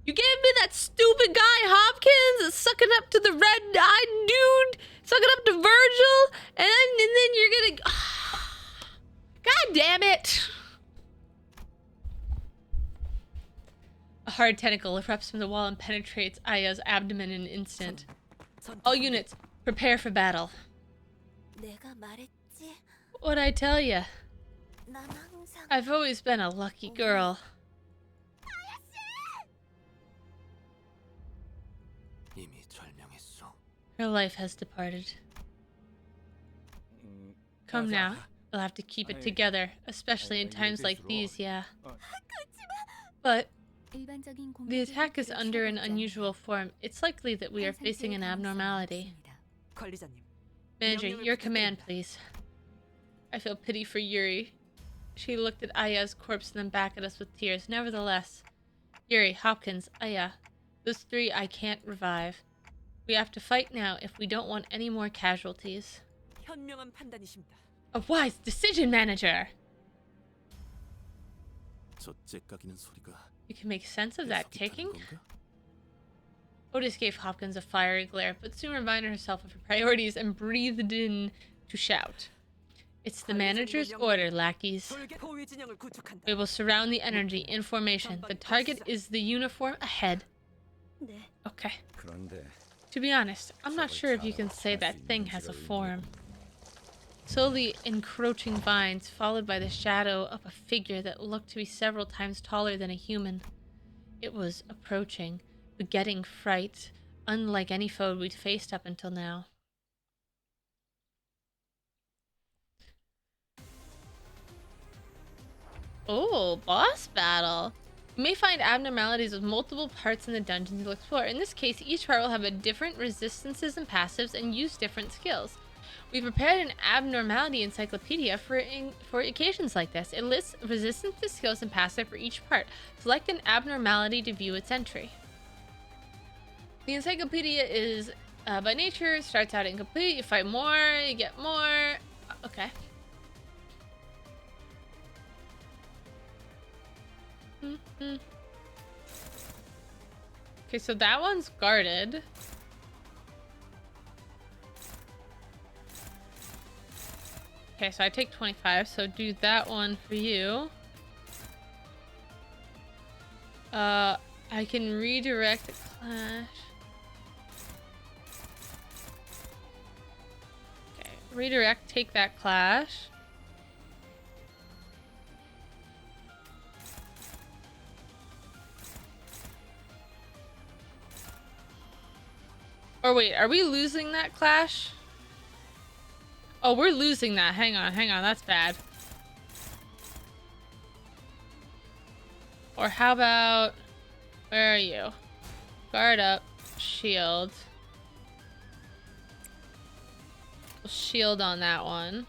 You gave me that stupid guy Hopkins sucking up to the red-eyed dude, sucking up to Virgil, and then you're gonna. God damn it! A hard tentacle erupts from the wall and penetrates Aya's abdomen in an instant. All units, prepare for battle.
내가 말했지.
What'd I tell you?
난 항상
I've always been a lucky girl.
이미 절명했어.
Her life has departed. Come now. You'll have to keep it together, especially in times like these, yeah. But
일반적인
the attack is under an unusual form. It's likely that we are facing an abnormality.
관리자님,
Manager, your command, please. I feel pity for Yuri. She looked at Aya's corpse and then back at us with tears. Nevertheless, Yuri, Hopkins, Aya, those three I can't revive. We have to fight now if we don't want any more casualties.
현명한 판단이십니다.
A wise decision, Manager!
저 째까기는 소리가
You can make sense of that
녀석이
ticking?
타는 건가?
Otis gave Hopkins a fiery glare, but soon reminded herself of her priorities and breathed in to shout. It's the manager's order, lackeys.
돌개 호위 진영을 구축한다.
We will surround the energy in formation. The target is the uniform ahead.
네.
Okay.
그런데
To be honest, I'm not sure if you can say that thing has a form. Slowly encroaching vines, followed by the shadow of a figure that looked to be several times taller than a human. It was approaching, begetting fright, unlike any foe we'd faced up until now. Oh, boss battle! You may find abnormalities with multiple parts in the dungeon to explore. In this case, each part will have a different resistances and passives and use different skills. We prepared an abnormality encyclopedia for occasions like this. It lists resistance to skills and passive for each part. Select an abnormality to view its entry. The encyclopedia is by nature starts out incomplete. You fight more, you get more. Okay. Okay, so that one's guarded. Okay, so I take 25, so do that one for you. I can redirect the clash. Okay, redirect, take that clash. Or wait, are we losing that clash? Oh, we're losing that. Hang on, that's bad. Or how about... Where are you? Guard up. Shield. We'll shield on that one.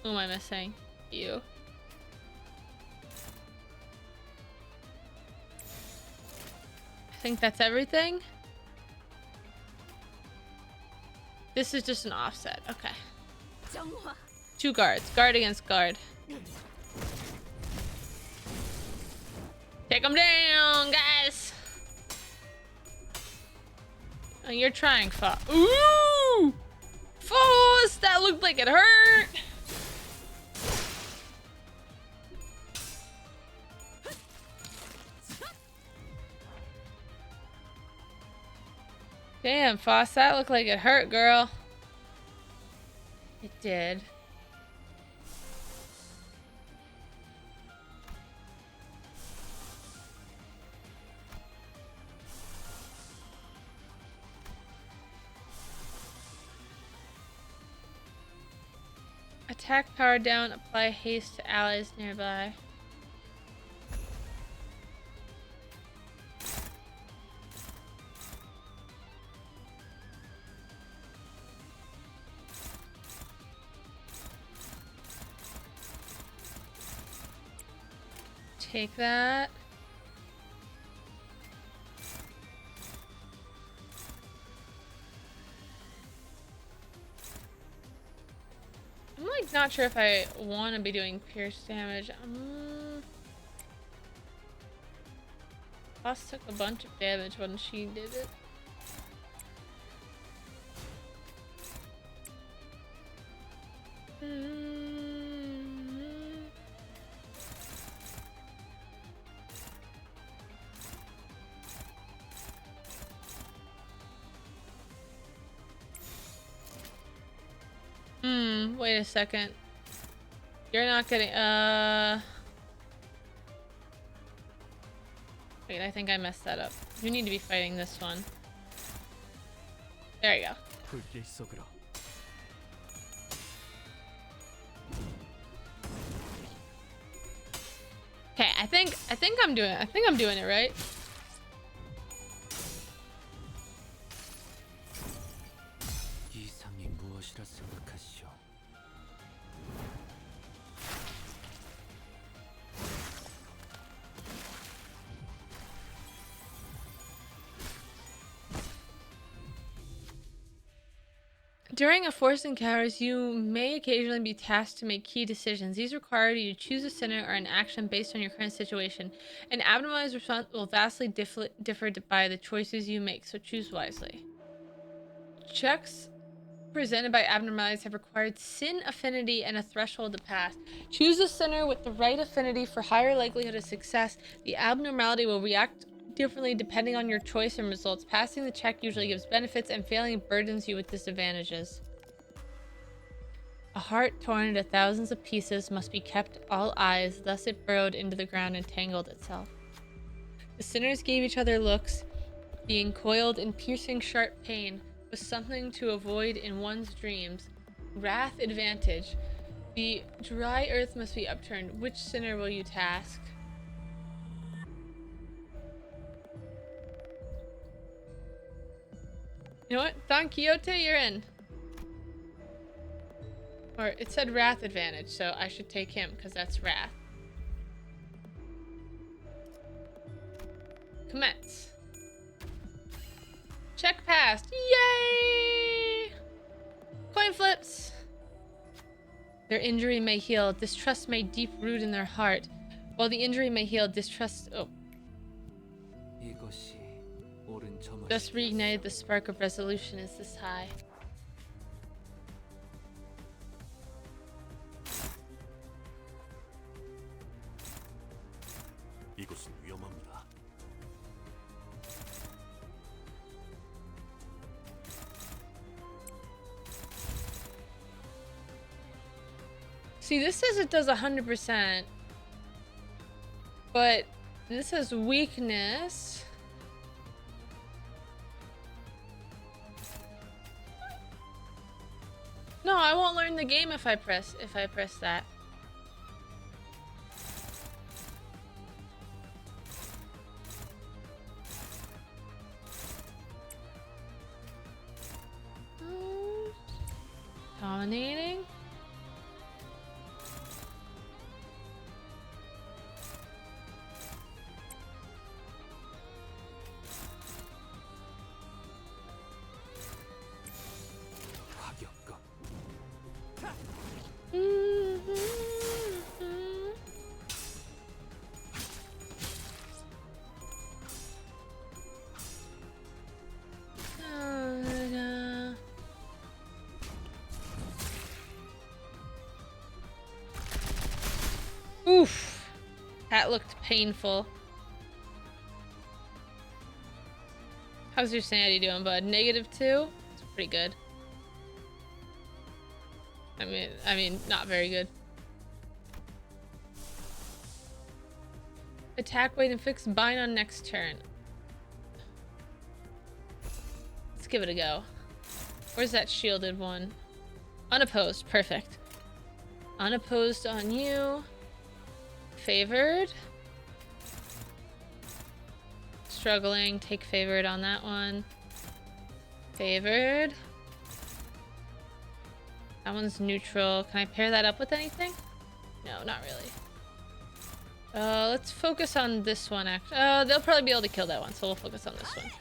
Who am I missing? You. I think that's everything. This is just an offset. Okay. 2 guards. Guard against guard. Take them down, guys. Oh, you're trying, Foss. Ooh! Foss! That looked like it hurt! Damn, Foss, that looked like it hurt, girl. It did. Attack power down, apply haste to allies nearby. Take that. I'm like not sure if I want to be doing pierce damage. Boss took a bunch of damage when she did it. Wait a second. You're not getting, Wait, I think I messed that up. You need to be fighting this one. There you go. Okay, I think I'm doing it right. During a force encounters, you may occasionally be tasked to make key decisions. These require you to choose a sinner or an action based on your current situation. An abnormalized response will vastly differ by the choices you make, so choose wisely. Checks presented by abnormalities have required sin affinity and a threshold to pass. Choose a sinner with the right affinity for higher likelihood of success. The abnormality will react differently depending on your choice and results. Passing the check usually gives benefits, and failing burdens you with disadvantages. A heart torn into thousands of pieces must be kept all eyes, thus it burrowed into the ground and tangled itself. The sinners gave each other looks. Being coiled in piercing sharp pain was something to avoid in one's dreams. Wrath advantage. The dry earth must be upturned. Which sinner will you task? You know what? Don Quixote, you're in. Or it said wrath advantage, so I should take him because that's wrath. Commence. Check passed. Yay! Coin flips. Their injury may heal. Distrust may deep root in their heart. While the injury may heal, distrust... Oh. Just reignited, the spark of resolution is this high.
이곳은 위험합니다.
See, this says it does 100%, but this says weakness. No, I won't learn the game if I press that. Dominating. Oof. That looked painful. How's your sanity doing, bud? -2? It's pretty good. I mean, not very good. Attack, wait, and fix bind on next turn. Let's give it a go. Where's that shielded one? Unopposed, perfect. Unopposed on you. Favored. Struggling, take favored on that one. Favored. That one's neutral. Can I pair that up with anything? No, not really. Let's focus on this one. They'll probably be able to kill that one, so we'll focus on this one.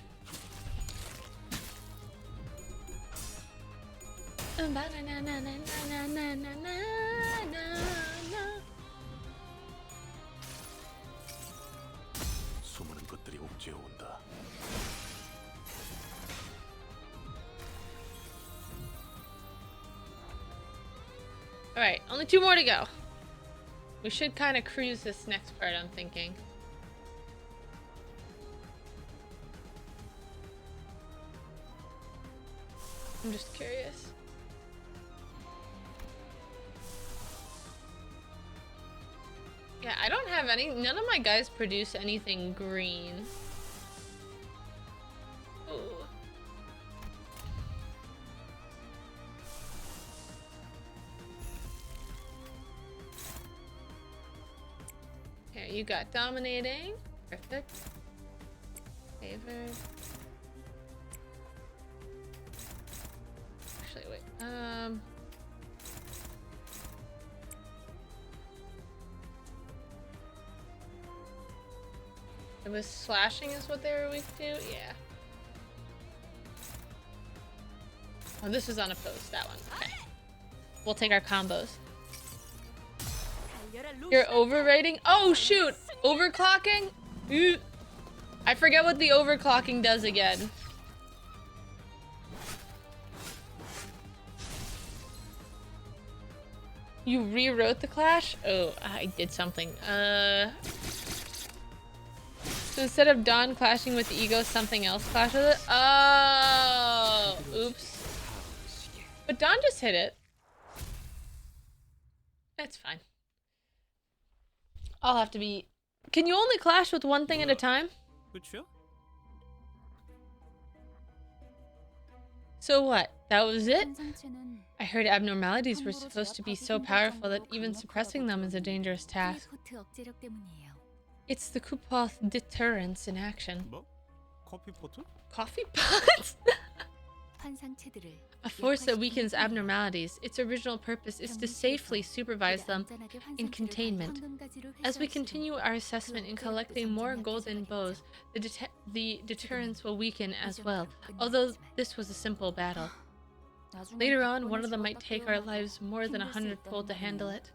수많은 것들이 옥죄어 온다.
Alright, only 2 more to go. We should kind of cruise this next part, I'm thinking. I'm just curious. Yeah, I don't have any. None of my guys produce anything green. Ooh. Here, you got dominating. Perfect. Favored. Actually, wait. It was slashing is what they were weak to? Yeah. Oh, this is unopposed, that one. Okay. We'll take our combos. You're overrating? Oh, shoot! Overclocking? Ooh. I forget what the overclocking does again. You rewrote the clash? Oh, I did something. So instead of Dawn clashing with Ego, something else clashed with it? Oh, oops. But Dawn just hit it. That's fine. I'll have to be... Can you only clash with one thing at a time?
그치요?
So what? That was it?
한 상체는
I heard abnormalities were supposed to be so powerful that even suppressing them is a dangerous task.
크리포트 억제력 때문이에요.
It's the Kupoth deterrence in action.
뭐? 커피 포트?
Coffee pots?
환상체들을
A force that weakens abnormalities. Its original purpose is to safely supervise them in containment. As we continue our assessment in collecting more golden bows, the deterrence will weaken as well, although this was a simple battle. Later on, one of them might take our lives more than 100-fold to handle it.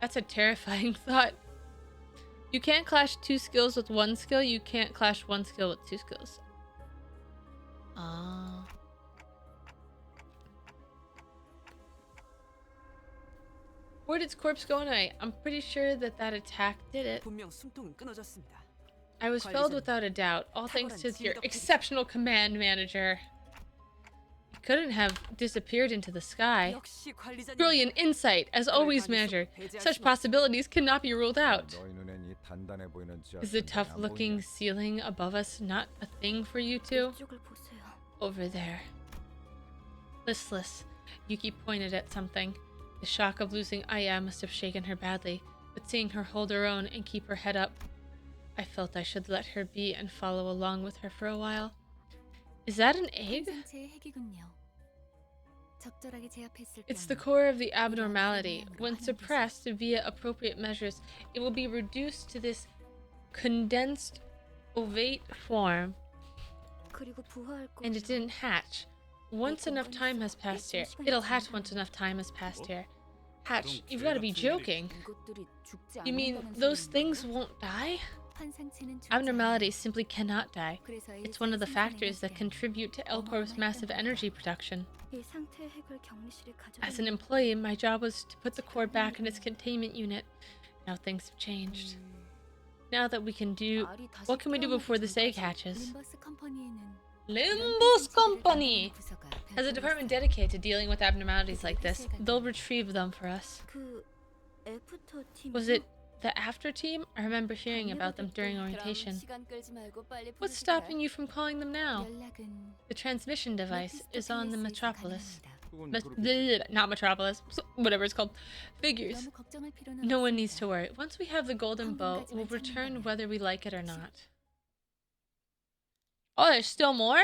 That's a terrifying thought. You can't clash 2 skills with 1 skill, you can't clash 1 skill with 2 skills. Ah. Where did its corpse go anyway? I'm pretty sure that attack did it.
분명 숨통은 끊어졌습니다.
I was felled without a doubt, all thanks to your exceptional command manager. It couldn't have disappeared into the sky.
역시 관리자님.
Brilliant insight, as always, Manager. Such possibilities cannot be ruled out.
너희 눈엔 이 단단해 보이는
Is the tough-looking ceiling above us not a thing for you two?
이쪽을 보세요.
Over there. Listless, Yuki pointed at something. The shock of losing Aya must have shaken her badly, but seeing her hold her own and keep her head up, I felt I should let her be and follow along with her for a while. Is that an egg?
환상체의 핵이군요. 적절하게 제압했을
It's the
경우
core of the abnormality. When suppressed via appropriate measures, it will be reduced to this condensed ovate form.
그리고 부화할 거.
And it didn't hatch. Once enough time has passed here. It'll hatch once enough time has passed here. Hatch? You've got to be joking.
이것들이 죽지
You mean
않는다는
those
소리인가?
things won't die?
환상체는 죽지
Abnormalities simply cannot die.
그래서
It's one of the
일제히
factors that
생산해냈어요.
contribute to Elcorp's massive energy production.
이 상태의 핵을 격리실에 가져가.
As an employee, my job was to put the core back in its containment unit. Now things have changed. Now that we can do...
알이 다시
What can we do before this egg
태어나기
hatches?
림버스 컴퍼니에는
Limbus Company
부서가
has a
별도로
department
있어요.
dedicated to dealing with abnormalities like this. They'll retrieve them for us.
그 애프터 팀.
Was it the after team? I remember hearing about them during orientation.
시간 끌지 말고 빨리
What's
부르시게.
stopping you from calling them now?
연락은
The transmission device is on the Metropolis.
가능합니다.
Not Metropolis, whatever it's called. Figures.
너무 걱정할 필요는
No one needs
없습니다.
to worry. Once we have the golden bow, we'll return whether we like it or not. Oh, there's still more?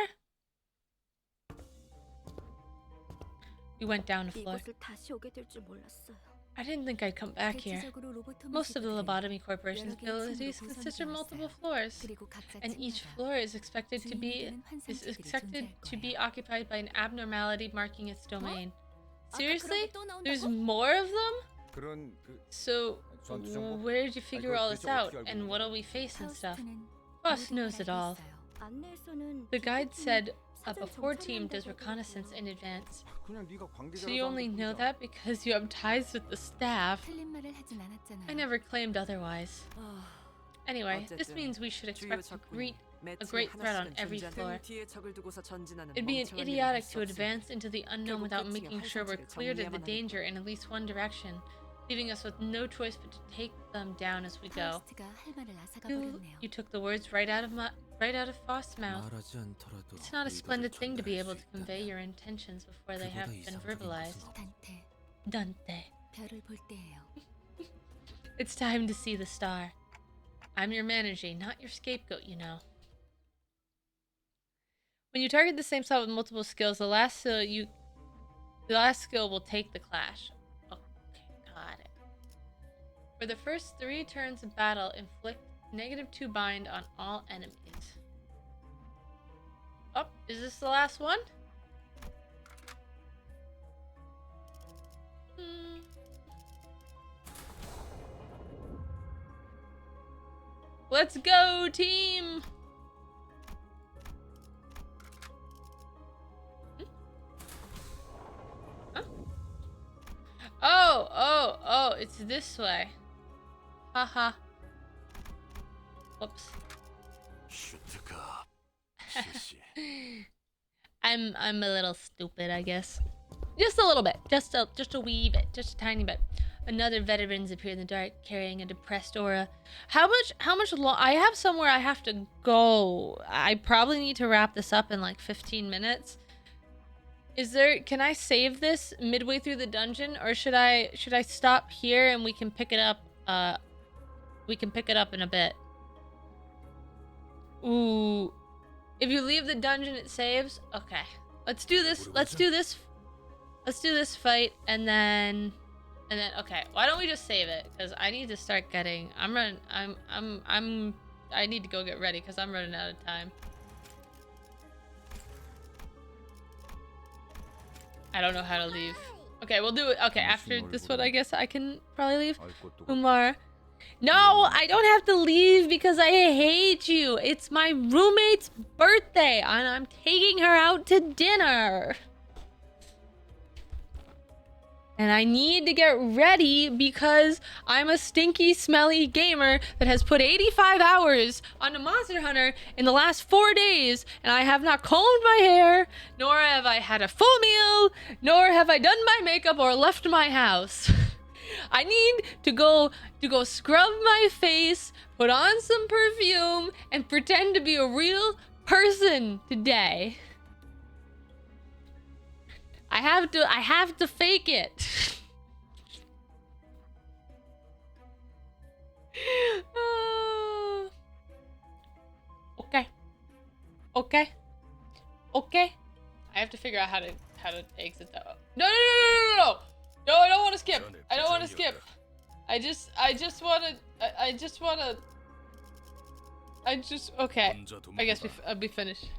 We went down a floor.
이곳을 다시 오게 될 줄 몰랐어요.
I didn't think I'd come back here.
대체적으로 로보토미
Most of the
시설들은
Lobotomy Corporation's
여러 개의
facilities
층으로
consist of multiple
구성되어
floors,
그리고 각자
and each
층마다
floor is expected to be
주인이 되는 환상체들이 존재할
occupied by an abnormality marking its domain.
아까
Seriously?
그런 게또 나온다고?
There's more of them?
그런
So,
전투 정보?
where did you figure
그걸
all this
대체
out,
어떻게 알고
and
있는
what'll we face and stuff?
파우스트는
Boss
모든
knows
걸
it
알고
all.
있어요.
안내에서는
The guide
기계팀이
said a
사전
before team
정찰한다고
does reconnaissance
그러더라고요.
in advance.
그냥 네가
So
관계자라서
you only
하는
know
뿐이잖아.
that because you have ties with the staff.
틀린 말을 하진 않았잖아요.
I never claimed otherwise.
아,
Anyway, this
어쨌든
means we should
주요
expect
적군이
a great threat on every floor.
뒤에 적을 두고서 전진하는
It'd be
멍청한
idiotic
일은
to
할수 없습니다.
advance into the unknown without making sure we're cleared of the danger in at least one direction, leaving us with no choice but to take them down as we go.
파우스트가 할 말을 앗아가
You
버렸네요.
took the words right out of Faust's mouth.
말하지 않더라도
It's not a
의도를
splendid thing to be able
전달할
to
수
convey
있다면
your intentions before they have
그보다
been
이상적인
verbalized.
것은 없-
단테
Dante.
별을 볼 때예요.
It's time to see the star. I'm your manager, not your scapegoat, you know. When you target the same spot with multiple skills, the last skill will take the clash. Okay, got it. For the first 3 turns of battle, inflict -2 bind on all enemies. Oh, is this the last one? Let's go, team! Huh? Oh, it's this way. Haha. Whoops.
슈트가 실시.
I'm a little stupid, I guess. Just a little bit. Just a wee bit. Just a tiny bit. Another veterans appear in the dark, carrying a depressed aura. How much long? I have somewhere I have to go. I probably need to wrap this up in like 15 minutes. Can I save this midway through the dungeon, or should I stop here and we can pick it up in a bit? Ooh. If you leave the dungeon it saves? Okay. Let's do this. Let's do this fight and then okay. Why don't we just save it? Cuz I need to start getting I need to go get ready cuz I'm running out of time. I don't know how to leave. Okay, we'll do it. Okay, after this one, I guess I can probably leave. Umar. No, I don't have to leave because I hate you. It's my roommate's birthday and I'm taking her out to dinner. And I need to get ready because I'm a stinky, smelly gamer that has put 85 hours onto Monster Hunter in the last 4 days, and I have not combed my hair, nor have I had a full meal, nor have I done my makeup or left my house. I need to go scrub my face, put on some perfume, and pretend to be a real person today. I have to fake it. Okay. Okay. Okay. I have to figure out how to exit that. No, I don't want to skip. I don't want to skip. I just okay. I guess I'll be finished.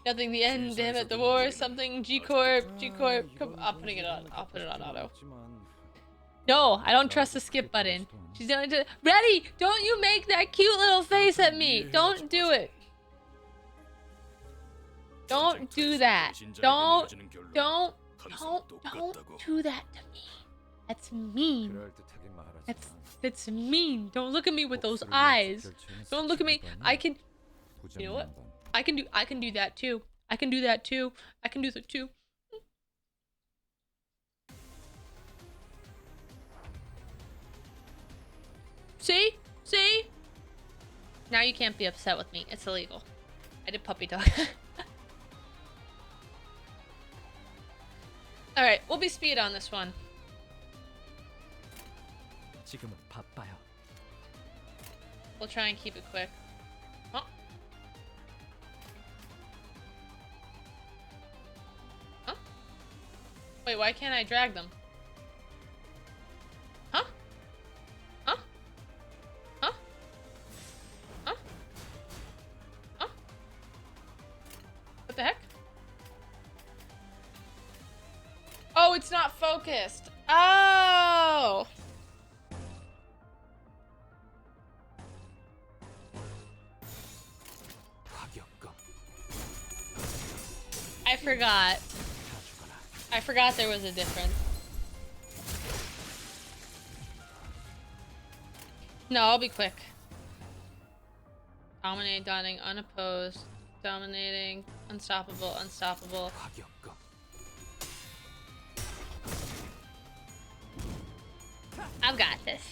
Nothing, the end, damn it, the war, something, G-Corp, come, I'm putting it on, I'll put it on auto. No, I don't trust the skip button. She's going to, ready, don't you make that cute little face at me, don't do it. Don't do that, don't do that to me. That's mean. That's mean. Don't look at me with those eyes. Don't look at me, you know what? I can do that too. I can do that too. I can do that too. See? See? Now you can't be upset with me. It's illegal. I did puppy dog. Alright, we'll be speed on this one. We'll try and keep it quick. Wait, why can't I drag them? Huh? Huh? Huh? Huh? Huh? What the heck? Oh, it's not focused. Oh! I forgot. I forgot there was a difference. No, I'll be quick. Dominate, dawning, unopposed. Dominating, unstoppable, unstoppable. I've got this.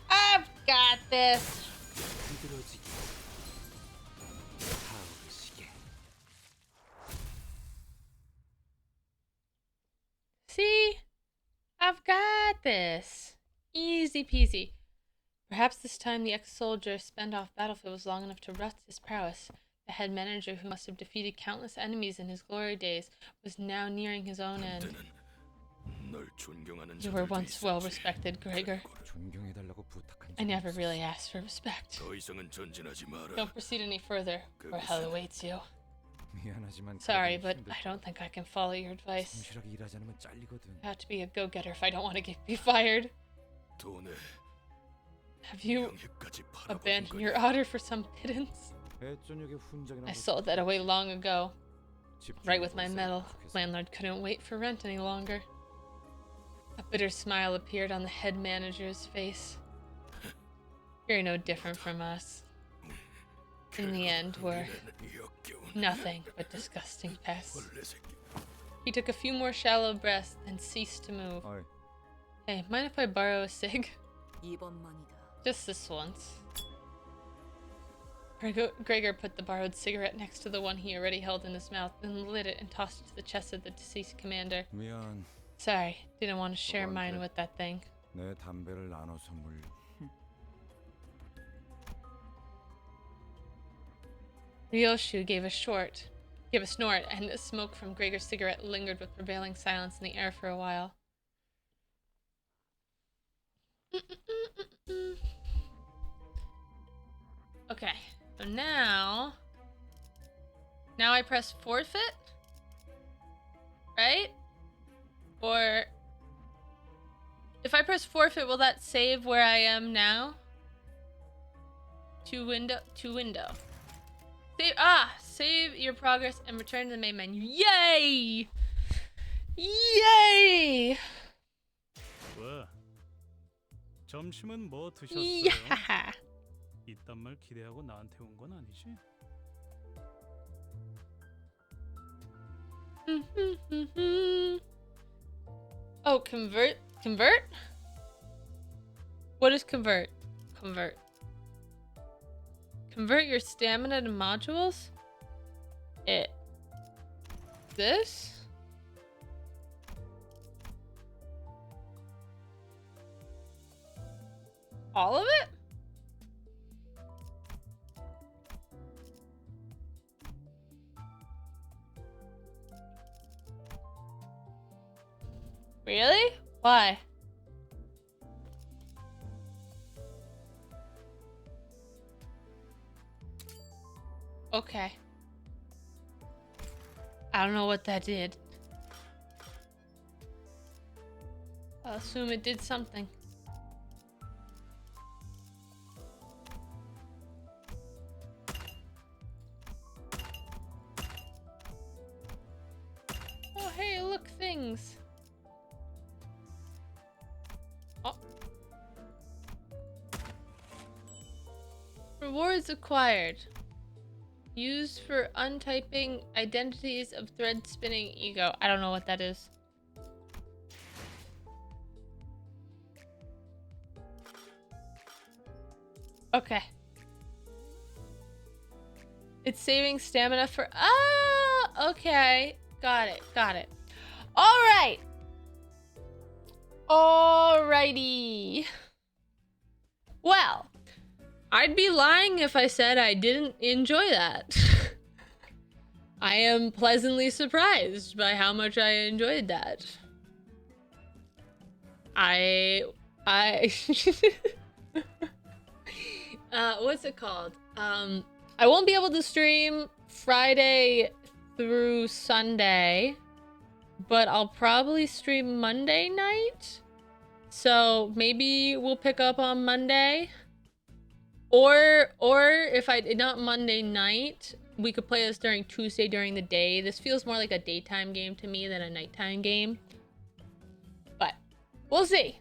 I've got this. See? I've got this. Easy peasy. Perhaps this time the ex-soldier spent off battlefield was long enough to rust his prowess. The head manager, who must have defeated countless enemies in his glory days, was now nearing his own end. You were once well respected, Gregor. I never really asked for respect. Don't proceed any further, or hell awaits you. Sorry, but I don't think I can follow your advice. I have to be a go-getter if I don't want to be fired. Have you abandoned your honor for some pittance? I sold that away long ago. Right with my metal. Landlord couldn't wait for rent any longer. A bitter smile appeared on the head manager's face. You're no different from us. in the end were nothing but disgusting pests. He took a few more shallow breaths, then ceased to move.
어이,
Hey, mind if I borrow a cig?
이번만이다.
Just this once. Gregor put the borrowed cigarette next to the one he already held in his mouth, then lit it and tossed it to the chest of the deceased commander.
미안.
Sorry, didn't want to share mine with that thing.
내 담배를 나눠서 물.
Ryoshu gave a snort, and the smoke from Gregor's cigarette lingered with prevailing silence in the air for a while. Okay, so now I press forfeit, right? Or if I press forfeit, will that save where I am now? To window. Save your progress and return to the main menu. Yay! Yay!
왜? 점심은 뭐 드셨어요?
Yeah.
이딴 말 기대하고 나한테 온 건 아니지?
Oh, convert? What is convert? Convert your stamina to modules? This? All of it? Really? Why? Okay. I don't know what that did. I'll assume it did something. Oh, hey, look, things. Oh. Rewards acquired. Used for untyping identities of thread spinning ego. I don't know what that is. Okay. It's saving stamina for... Ah! Okay. Got it. Alright! Alrighty. Well, I'd be lying if I said I didn't enjoy that. I am pleasantly surprised by how much I enjoyed that. What's it called? I won't be able to stream Friday through Sunday, but I'll probably stream Monday night. So maybe we'll pick up on Monday. Or if I not Monday night, we could play this during Tuesday during the day. This feels more like a daytime game to me than a nighttime game. But we'll see.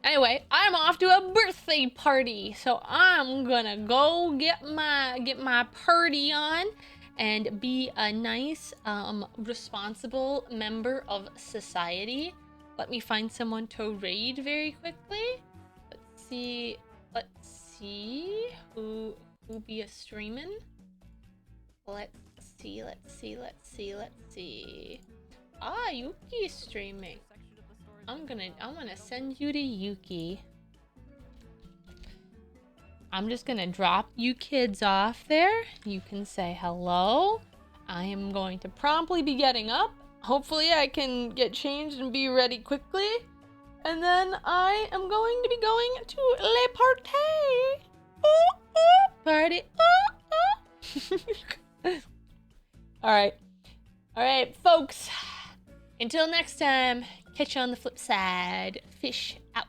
Anyway, I'm off to a birthday party, so I'm gonna go get my party on and be a nice, responsible member of society. Let me find someone to raid very quickly. Let's see who be a streamin'. Let's see. Ah, Yuki's streaming. I'm gonna send you to Yuki. I'm just gonna drop you kids off there. You can say hello. I am going to promptly be getting up. Hopefully I can get changed and be ready quickly. And then I am going to be going to le party. Party. Alright, folks. Until next time, catch you on the flip side. Fish out.